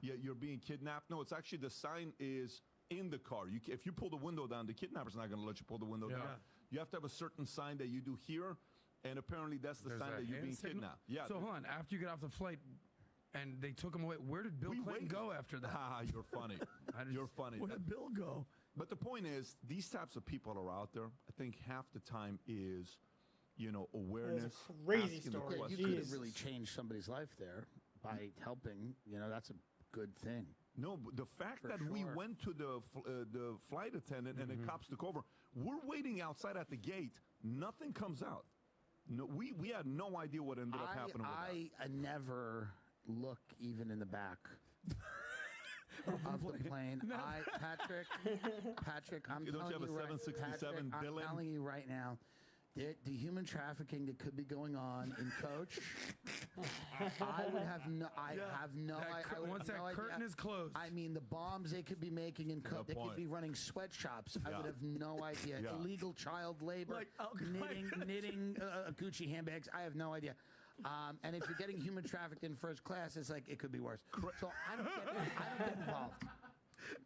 you're being kidnapped. No, it's actually the sign is in the car. If you pull the window down, the kidnapper's not going to let you pull the window down. You have to have a certain sign that you do here. And apparently that's the sign that you're being kidnapped. Yeah. So hold on. After you get off the flight and they took him away, where did Bill Clinton go after that? You're funny. You're funny. Where did Bill go? But the point is, these types of people are out there. I think half the time is, awareness. That's a crazy story. You could have really changed somebody's life there by helping. That's a good thing. No, but the fact that we went to the flight attendant and the cops took over, we're waiting outside at the gate. Nothing comes out. No, we had no idea what ended up happening with I never look even in the back of the plane. Patrick, I'm telling you right, 767 Dillon? I'm telling you right now, the human trafficking that could be going on in Coach, I have no idea. Once that curtain is closed. I mean, the bombs they could be making in Coach, they could be running sweatshops. I would have no idea. Illegal child labor, knitting Gucci handbags. I have no idea. And if you're getting human trafficked in first class, it's like it could be worse. So I don't get involved.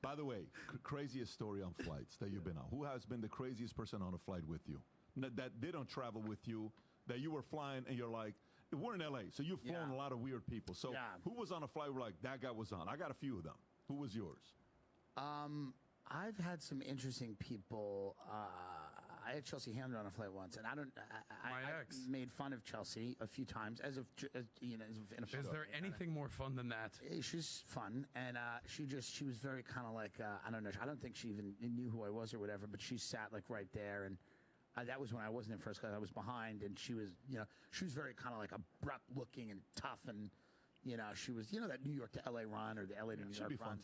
By the way, craziest story on flights that you've been on. Who has been the craziest person on a flight with you? That didn't travel with you, that you were flying and you're like, we're in LA, so you've flown a lot of weird people. So who was on a flight where like, that guy was on? I got a few of them. Who was yours? I've had some interesting people. I had Chelsea Handler on a flight once, and I made fun of Chelsea a few times as in a Is there anything more fun than that? She's fun, and she was very kind of like I don't know. I don't think she even knew who I was or whatever, but she sat like right there, and that was when I wasn't in first class. I was behind, and she was very kind of like abrupt looking and tough, and she was that New York to LA run or the LA to New York run.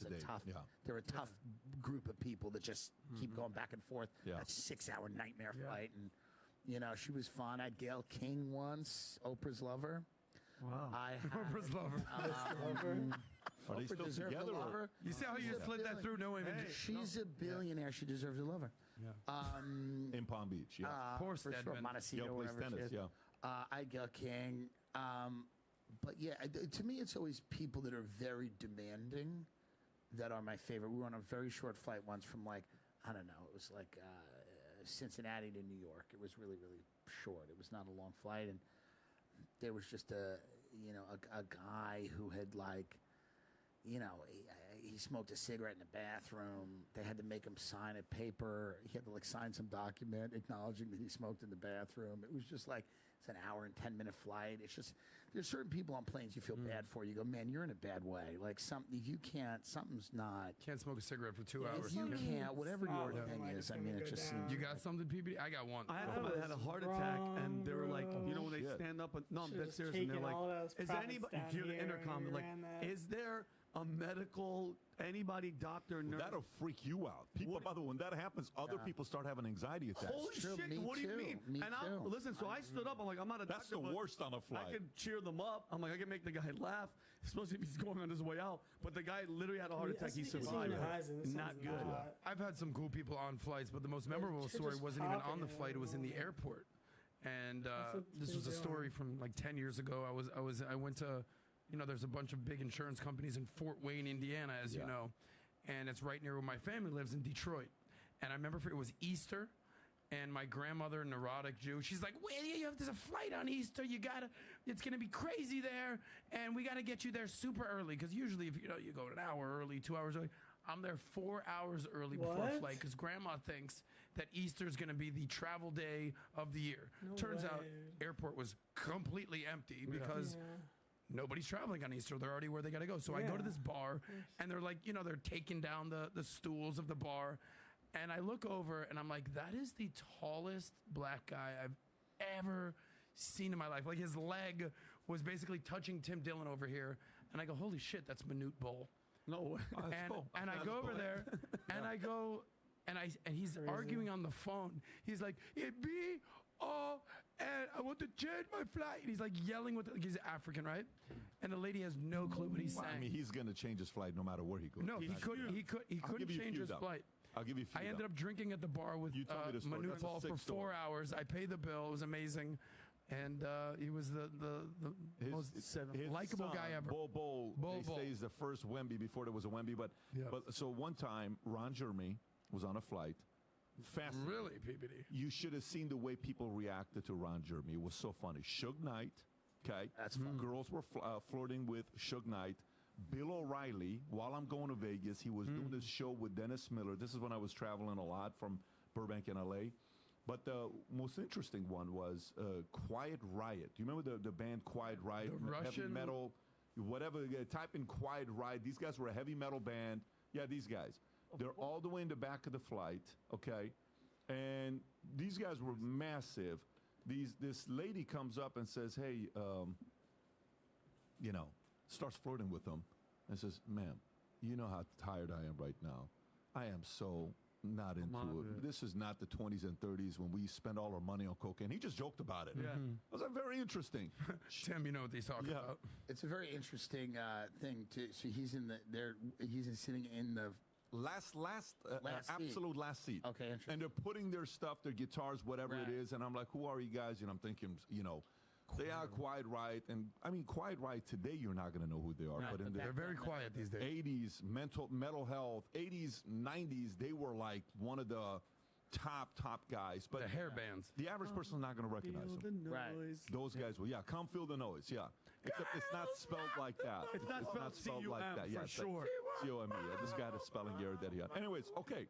They're a tough group of people that just keep going back and forth. A 6-hour nightmare flight, and she was fun. I had Gail King once, Oprah's lover. Wow. Oprah's lover. Are they still together? You see how you slid that through? No image. She's a billionaire. She deserves a lover. In Palm Beach, Poor for Stedman. sure. Montecito, whatever tennis, she is. I had Gail King. But to me, it's always people that are very demanding that are my favorite. We were on a very short flight once from it was like Cincinnati to New York. It was really, really short. It was not a long flight, and there was just a guy who had he smoked a cigarette in the bathroom. They had to make him sign a paper. He had to sign some document acknowledging that he smoked in the bathroom. It was just it's an hour and 10-minute flight. It's just there's certain people on planes you feel bad for. You go, man, you're in a bad way. Something's not. Can't smoke a cigarette for 2 hours. If you can't, whatever your thing is. I mean, it just seems. You got something, PBD? I got one. I had a heart attack, and they were like, when up. No, I'm dead serious. And they're like, is anybody? You hear the intercom? Like, is there a medical, anybody, doctor, nurse? That'll freak you out. People, by the way, when that happens, other people start having anxiety attacks. Holy shit! What do you mean? Listen, so I stood up. I'm like, I'm not a doctor. That's the worst on a flight. I can cheer them up. I'm like, I can make the guy laugh. He's supposed to be going on his way out, but the guy literally had a heart attack. He survived. Not good. I've had some cool people on flights, but the most memorable story wasn't even on the flight. It was in the airport. And this was a story from like 10 years ago. I went to, there's a bunch of big insurance companies in Fort Wayne, Indiana, as you know, and it's right near where my family lives in Detroit. And I remember it was Easter, and my grandmother, neurotic Jew, she's like, there's a flight on Easter. It's going to be crazy there, and we got to get you there super early. Because usually, if you go an hour early, 2 hours early, I'm there 4 hours early before a flight because Grandma thinks that Easter is going to be the travel day of the year. Turns out, airport was completely empty because nobody's traveling on Easter. They're already where they got to go. So I go to this bar, and they're like, they're taking down the stools of the bar. And I look over, and I'm like, that is the tallest black guy I've ever seen in my life. Like, his leg was basically touching Tim Dillon over here. And I go, holy shit, that's Manute Bol. No way. And I go over there, and I go, and he's arguing on the phone. He's like, and I want to change my flight. And he's like yelling he's African, right? And the lady has no clue what he's saying. I mean, he's going to change his flight no matter where he goes. No, he couldn't change his flight. I'll give you a few. I ended up drinking at the bar with Manute Bol for 4 hours. I paid the bill. It was amazing. And he was the most likable guy ever. Bol, they say he's the first Wemby before there was a Wemby. But so one time, Ron Jeremy was on a flight. Fascinating. Really, PBD? You should have seen the way people reacted to Ron Jeremy. It was so funny. Suge Knight, okay? That's fun. Girls were flirting with Suge Knight. Bill O'Reilly, while I'm going to Vegas, he was doing this show with Dennis Miller. This is when I was traveling a lot from Burbank and L.A., but the most interesting one was Quiet Riot. Do you remember the band Quiet Riot? The Russian heavy metal, whatever. Type in Quiet Riot. These guys were a heavy metal band. Yeah, these guys. They're all the way in the back of the flight, okay? And these guys were massive. This lady comes up and says, hey, starts flirting with them and says, ma'am, you know how tired I am right now. I am so not into it. This is not the 20s and 30s when we spend all our money on cocaine. He just joked about it. Yeah. It was very interesting. Tim, you know what he's talking about. It's a very interesting thing. So he's sitting in the last absolute last seat. Okay, interesting. And they're putting their stuff, their guitars, whatever it is. And I'm like, who are you guys? And I'm thinking, they are Quiet Riot. And I mean, Quiet Riot today, you're not going to know who they are. Right, but in they're very quiet these days. 80s, mental health, 80s, 90s, they were like one of the top guys. But the hair bands. The average person is not going to recognize them. Right. Those guys will, come feel the noise, Except it's not spelled like that. It's not spelled like that. Yeah, for sure. C-O-M-E. This guy had a spelling error that he had. Anyways, okay.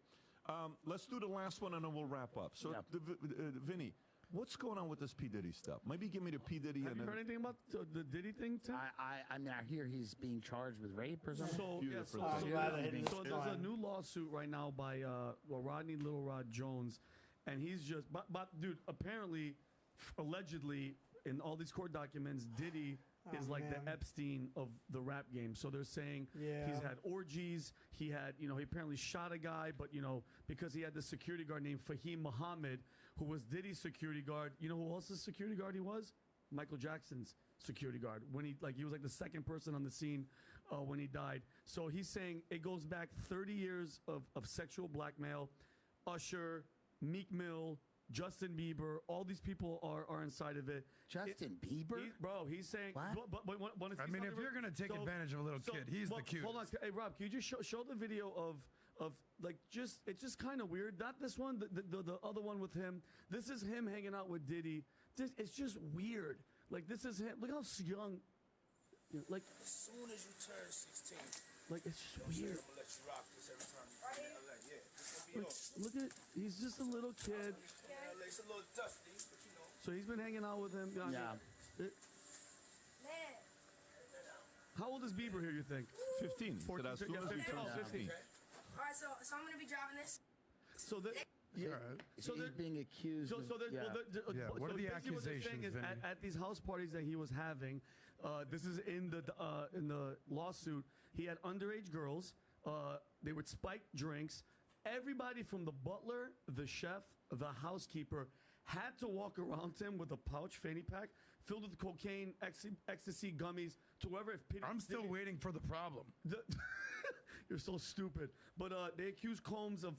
Let's do the last one and then we'll wrap up. So, Vinny, what's going on with this P. Diddy stuff? Maybe give me the P. Diddy. Have you heard anything about the Diddy thing, Tim? I mean, I hear he's being charged with rape or something. So there's a new lawsuit right now by Rodney Little Rod Jones, and he's just, but dude, apparently, allegedly, in all these court documents, Diddy is like the Epstein of the rap game. So they're saying he's had orgies. He had, he apparently shot a guy, but, because he had the security guard named Fahim Muhammad, who was Diddy's security guard. You know who else's security guard he was? Michael Jackson's security guard. When he was like the second person on the scene when he died. So he's saying it goes back 30 years of sexual blackmail. Usher, Meek Mill, Justin Bieber, all these people are inside of it. Justin Bieber? He's saying... What? But I mean, if you're going to take advantage of a little kid, he's the cutest. Hold on. Hey, Rob, can you just show the video of like, it's just kind of weird. Not this one, the other one with him. This is him hanging out with Diddy. It's just weird. Like, this is him. Look how young... Like, as soon as you turn 16... Like, it's just weird. I'm gonna let you rock this every time you Look at, he's just a little kid. It's a little dusty, but So he's been hanging out with him. How old is Bieber here, you think? 15. 14, As soon as he turns 15. 15. All right, so I'm gonna be driving this. So So he's being accused. What are the accusations, is at these house parties that he was having, this is in the lawsuit. He had underage girls. They would spike drinks. Everybody from the butler, the chef, the housekeeper had to walk around him with a pouch fanny pack filled with cocaine, ecstasy, gummies, to whoever. I'm still waiting for the problem. You're so stupid. But they accused Combs of,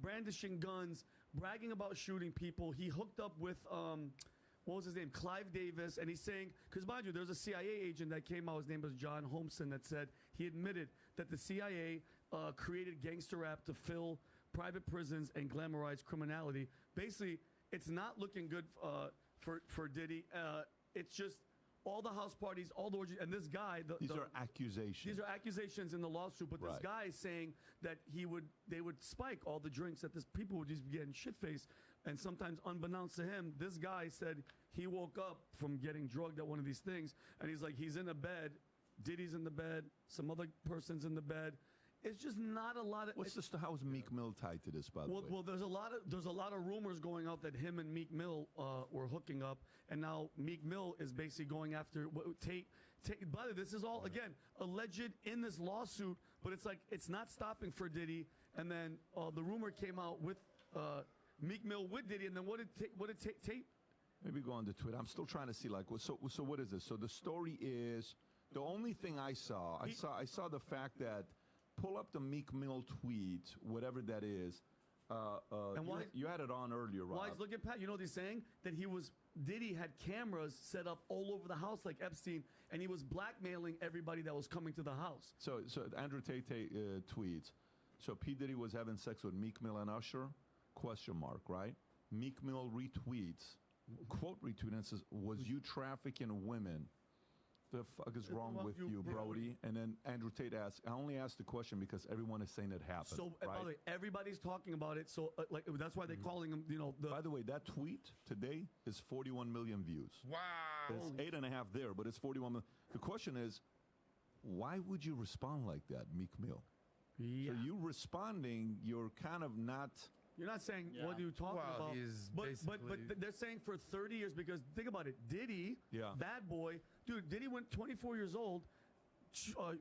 brandishing guns, bragging about shooting people. He hooked up with, what was his name? Clive Davis. And he's saying, because mind you, there's a CIA agent that came out. His name was John Holmson, that said he admitted that the CIA created gangster rap to fill private prisons and glamorize criminality. Basically, it's not looking good for Diddy. It's just all the house parties, all the orgies, and this guy. These are accusations. These are accusations in the lawsuit, but this guy is saying that they would spike all the drinks, that people would just be getting shit-faced, and sometimes unbeknownst to him, this guy said he woke up from getting drugged at one of these things, and he's like, he's in a bed, Diddy's in the bed, some other person's in the bed. It's just not a lot of. How is Meek Mill tied to this, by the way? Well, there's a lot of rumors going out that him and Meek Mill were hooking up, and now Meek Mill is basically going after Tate. By the way, this is all again alleged in this lawsuit, but it's not stopping for Diddy. And then the rumor came out with Meek Mill with Diddy, and then what did Tate? Maybe go on the Twitter. I'm still trying to see so what is this? So the story is the only thing I saw the fact that. Pull up the Meek Mill tweet, whatever that is. And why, you had it on earlier, Rob. Why is look at Pat? You know what he's saying? That Diddy had cameras set up all over the house like Epstein, and he was blackmailing everybody that was coming to the house. So Andrew Tate tweets. So P. Diddy was having sex with Meek Mill and Usher? ? Right? Meek Mill retweets, quote retweet, and says, "Was you trafficking women? The fuck is wrong with you, Brody?" And then Andrew Tate asks, I only asked the question because everyone is saying it happened. So, right? by the way, everybody's talking about it. So, that's why they're calling him, By the way, that tweet today is 41 million views. Wow. It's 8.5 there, but it's 41 million. The question is, why would you respond like that, Meek Mill? Yeah. So you responding, you're kind of not... You're not saying what are you talking about. But they're saying for 30 years, because think about it, Diddy, bad boy, dude, Diddy went 24 years old.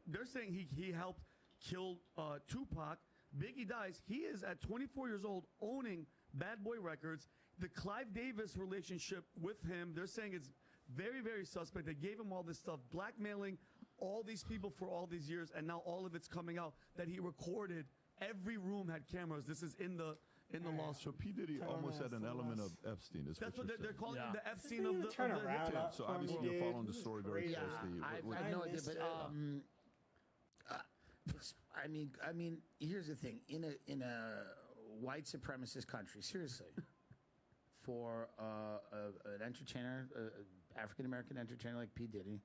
They're saying he helped kill Tupac. Biggie dies. He is at 24 years old owning Bad Boy Records. The Clive Davis relationship with him, they're saying it's very, very suspect. They gave him all this stuff, blackmailing all these people for all these years, and now all of it's coming out that he recorded. Every room had cameras. This is in the lawsuit. So P. Diddy almost had an element of Epstein. That's what they're calling him, the Epstein of the hip-hop. So obviously you're following the story very closely. I have no idea, but I mean, here's the thing: in a white supremacist country, seriously, for an entertainer, African American entertainer like P. Diddy,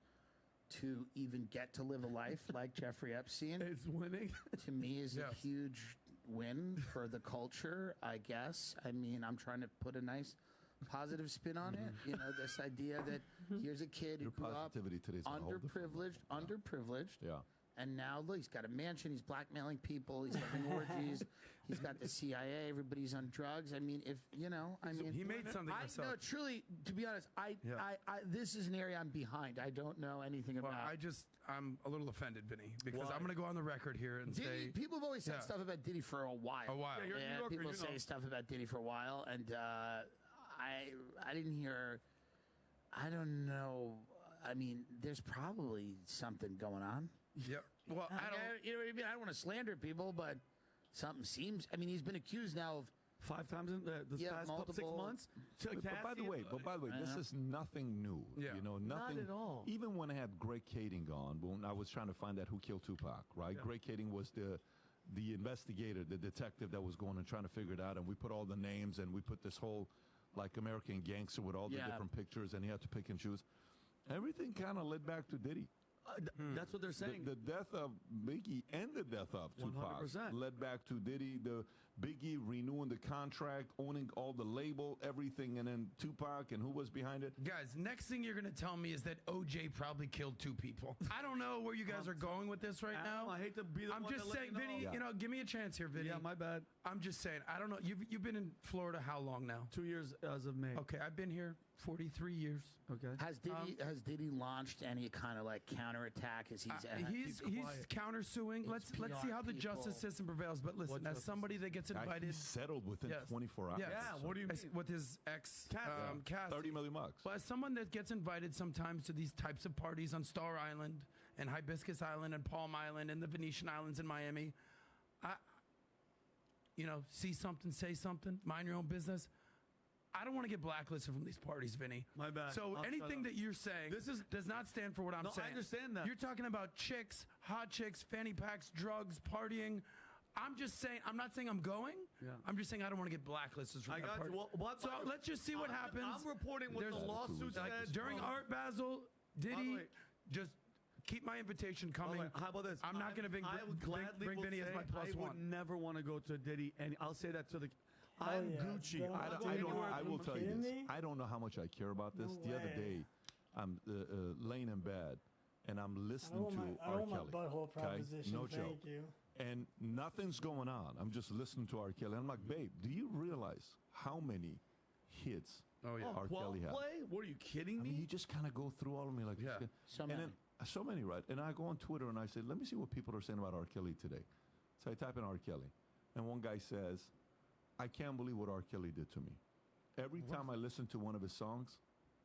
to even get to live a life like Jeffrey Epstein, it's winning. To me, is a huge win for the culture, I guess. I mean, I'm trying to put a nice positive spin on it. This idea that here's a kid who grew up underprivileged. Yeah. And now, look, he's got a mansion. He's blackmailing people. He's having orgies. He's got the CIA. Everybody's on drugs. I mean, he made something himself. No, truly, to be honest, this is an area I'm behind. I don't know anything about. I'm a little offended, Vinny, because I'm going to go on the the here and say people have always said stuff about Diddy for a while. Yeah, people say stuff about Diddy for a while, and I didn't hear. I don't know. I mean, there's probably something going on. Yeah. Well, you know what I mean? I don't want to slander people, but something seems. I mean, he's been accused now of 5 times in the past multiple 6 months. But by the way, this is nothing new. Yeah. Nothing. Not at all. Even when I had Greg Kading on, when I was trying to find out who killed Tupac, right? Yeah. Greg Kading was the investigator, the detective that was going and trying to figure it out, and we put all the names and we put this whole American Gangster with all the different pictures, and he had to pick and choose. Everything kind of led back to Diddy. That's what they're saying. The death of Biggie and the death of Tupac 100%. led back to Diddy, the Biggie renewing the contract, owning all the label, everything, and then Tupac, and who was behind it? Guys, next thing you're going to tell me is that OJ probably killed 2 people. I don't know where you guys are going with this right now. I hate to be the I'm one just to let saying, you know. Vinny, you know, give me a chance here, Vinny. Yeah, my bad. I'm just saying, I don't know. You've been in Florida how long now? 2 years as of May. Okay, I've been here 43 years. Okay. Has Diddy launched any kind of like counterattack? He's countersuing. Let's see how the justice system prevails. But listen, as somebody that gets invited, He settled within 24 hours. Yes. Yeah, what do you mean? With his ex Cassie. 30 million bucks. Well, as someone that gets invited sometimes to these types of parties on Star Island and Hibiscus Island and Palm Island and the Venetian Islands in Miami, see something, say something, mind your own business. I don't want to get blacklisted from these parties, Vinny. My bad. So anything that you're saying does not stand for what I'm saying. I understand that. You're talking about chicks, hot chicks, fanny packs, drugs, partying. I'm just saying, I'm not saying I'm going. Yeah. I'm just saying I don't want to get blacklisted from that party. So let's just see what happens. I'm reporting what the lawsuit said. During Art Basel, Diddy, just keep my invitation coming. How about this? I'm not going to bring Vinny as my plus one. I would never want to go to Diddy, and I'll say that to the... I'm Gucci. I will tell you this. I don't know how much I care about this. The other day, I'm laying in bed, and I'm listening to R. Kelly. Butthole proposition. No Thank joke. you. And nothing's going on. I'm just listening to R. Kelly. And I'm like, babe, do you realize how many hits R. Kelly has? What are you kidding me? I mean, you just kind of go through all of me like, so many. So many, right? And I go on Twitter and I say, let me see what people are saying about R. Kelly today. So I type in R. Kelly, and one guy says, I can't believe what R. Kelly did to me. Every time I listen to one of his songs,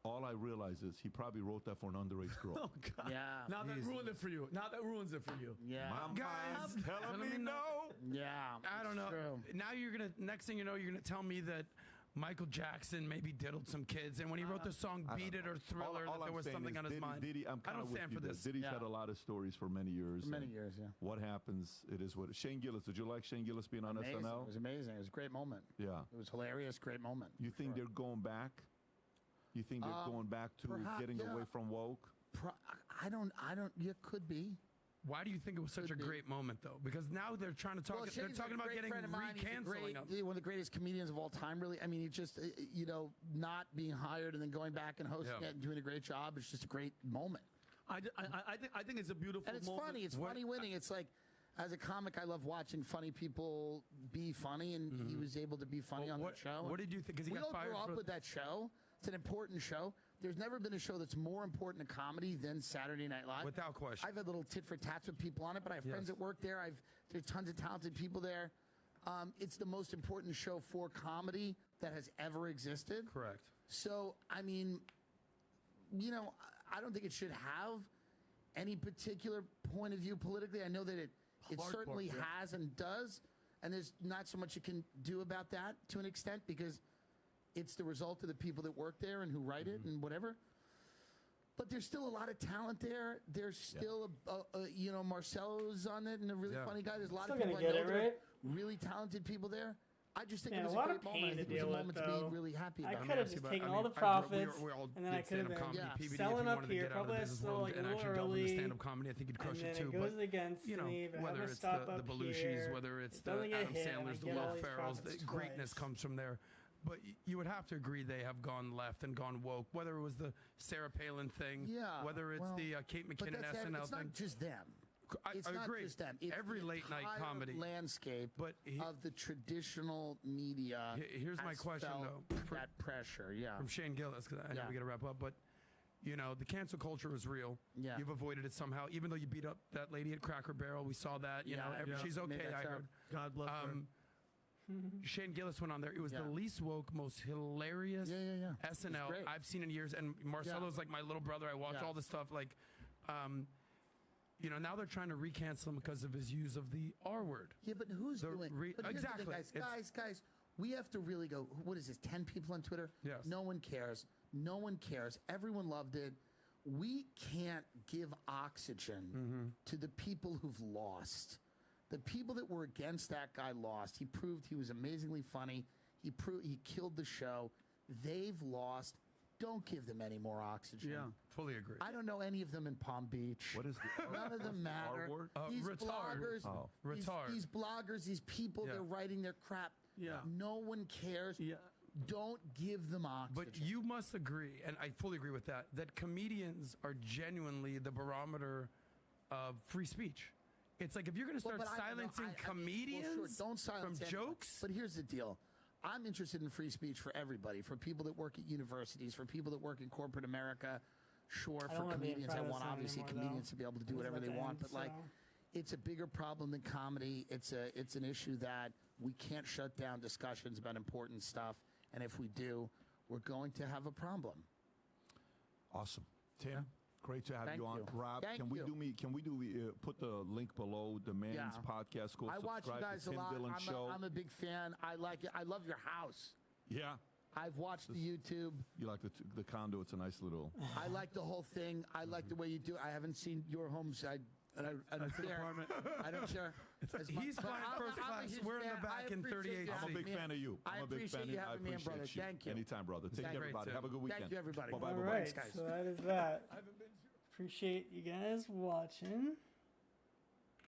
all I realize is he probably wrote that for an underage girl. Oh, God. Yeah. Now that ruined it for you. Now that ruins it for you. Yeah. My Guys, mind's telling me no. Yeah. I don't know. True. Now next thing you know, you're going to tell me that Michael Jackson maybe diddled some kids, and when he wrote the song Beat It or Thriller, that there was something on his mind. I don't stand for this. Diddy's had a lot of stories for many years. For many years, yeah. What happens, it is what... Shane Gillis, did you like Shane Gillis being on amazing. SNL? It was amazing. It was a great moment. Yeah. It was hilarious, great moment. You think they're going back? You think they're going back to getting away from woke? I don't, it could be. Why do you think it was such a great moment, though? Because now they're trying to talk. They're talking about getting re-canceling him. One of the greatest comedians of all time, really. I mean, he just, not being hired and then going back and hosting it and doing a great job. It's just a great moment. I think it's a beautiful and it's moment. funny. It's funny winning. It's like, as a comic, I love watching funny people be funny, and he was able to be funny on that show. What did you think? Because he got fired. We don't grow up with that show. It's an important show. There's never been a show that's more important to comedy than Saturday Night Live. Without question. I've had little tit for tats with people on it, but I have friends that work there. There's tons of talented people there. It's the most important show for comedy that has ever existed. Correct. So, I mean, I don't think it should have any particular point of view politically. I know that it certainly has and does, and there's not so much you can do about that to an extent because it's the result of the people that work there and who write it and whatever. But there's still a lot of talent there. There's still, Marcelo's on it and a really funny guy. There's a lot of people I know that are really talented people there. I just think it was a great moment. I think it was a moment to be really happy about. I could have just taken all the profits, and then I could have been PBD, selling up here, probably still like a little early. Stand-up comedy, I think you'd crush it too. And then it goes against me, but whether it's the Belushis, whether it's the Adam Sandlers, the Will Ferrells, the greatness comes from there. But you would have to agree they have gone left and gone woke, whether it was the Sarah Palin thing, whether it's the Kate McKinnon SNL thing. It's not just them. It's I not agree. just them. It's every late night comedy landscape of the traditional media. Here's my question, though. That pressure, from Shane Gillis, because I know we got to wrap up, but the cancel culture is real. Yeah. You've avoided it somehow, even though you beat up that lady at Cracker Barrel. We saw that. She's okay. I heard. God bless her. Shane Gillis went on there. It was the least woke, most hilarious SNL I've seen in years. And Marcelo's like my little brother. I watch all the stuff. Like, now they're trying to recancel him because of his use of the R word. Yeah, but who's doing exactly? Guys, we have to really go. What is this? 10 people on Twitter? Yes. No one cares. No one cares. Everyone loved it. We can't give oxygen to the people who've lost. The people that were against that guy lost. He proved he was amazingly funny. He killed the show. They've lost don't give them any more oxygen. Yeah, fully agree. I don't know any of them in Palm Beach. What is the None of them matter. These bloggers, these bloggers, these people, they're writing their crap. Yeah. No one cares. Yeah. Don't give them oxygen. But you must agree, and I fully agree with that comedians are genuinely the barometer of free speech. It's like if you're going to start silencing comedians don't silence from jokes. But here's the deal. I'm interested in free speech for everybody, for people that work at universities, for people that work in corporate America. Sure, for comedians, I want obviously comedians to be able to do whatever they want. But like, it's a bigger problem than comedy. It's an issue that we can't shut down discussions about important stuff. And if we do, we're going to have a problem. Awesome. Tim, great to have you on. Rob, Can we put the link below the Man's podcast? Go I watch you guys to Tim a lot. Dillon show. I'm a big fan. I like it. I love your house. Yeah. I've watched the YouTube. You like the condo? It's a nice little. I like the whole thing. I like the way you do it. I haven't seen your homes. I don't care. I don't care. He's flying first class. We're in the back in 38 seats. I'm a big fan of you. I appreciate you having me in, brother. Thank you. Anytime, brother. Take care, everybody. Have a good weekend. Thank you, everybody. Bye-bye. All right, so that is that. Appreciate you guys watching.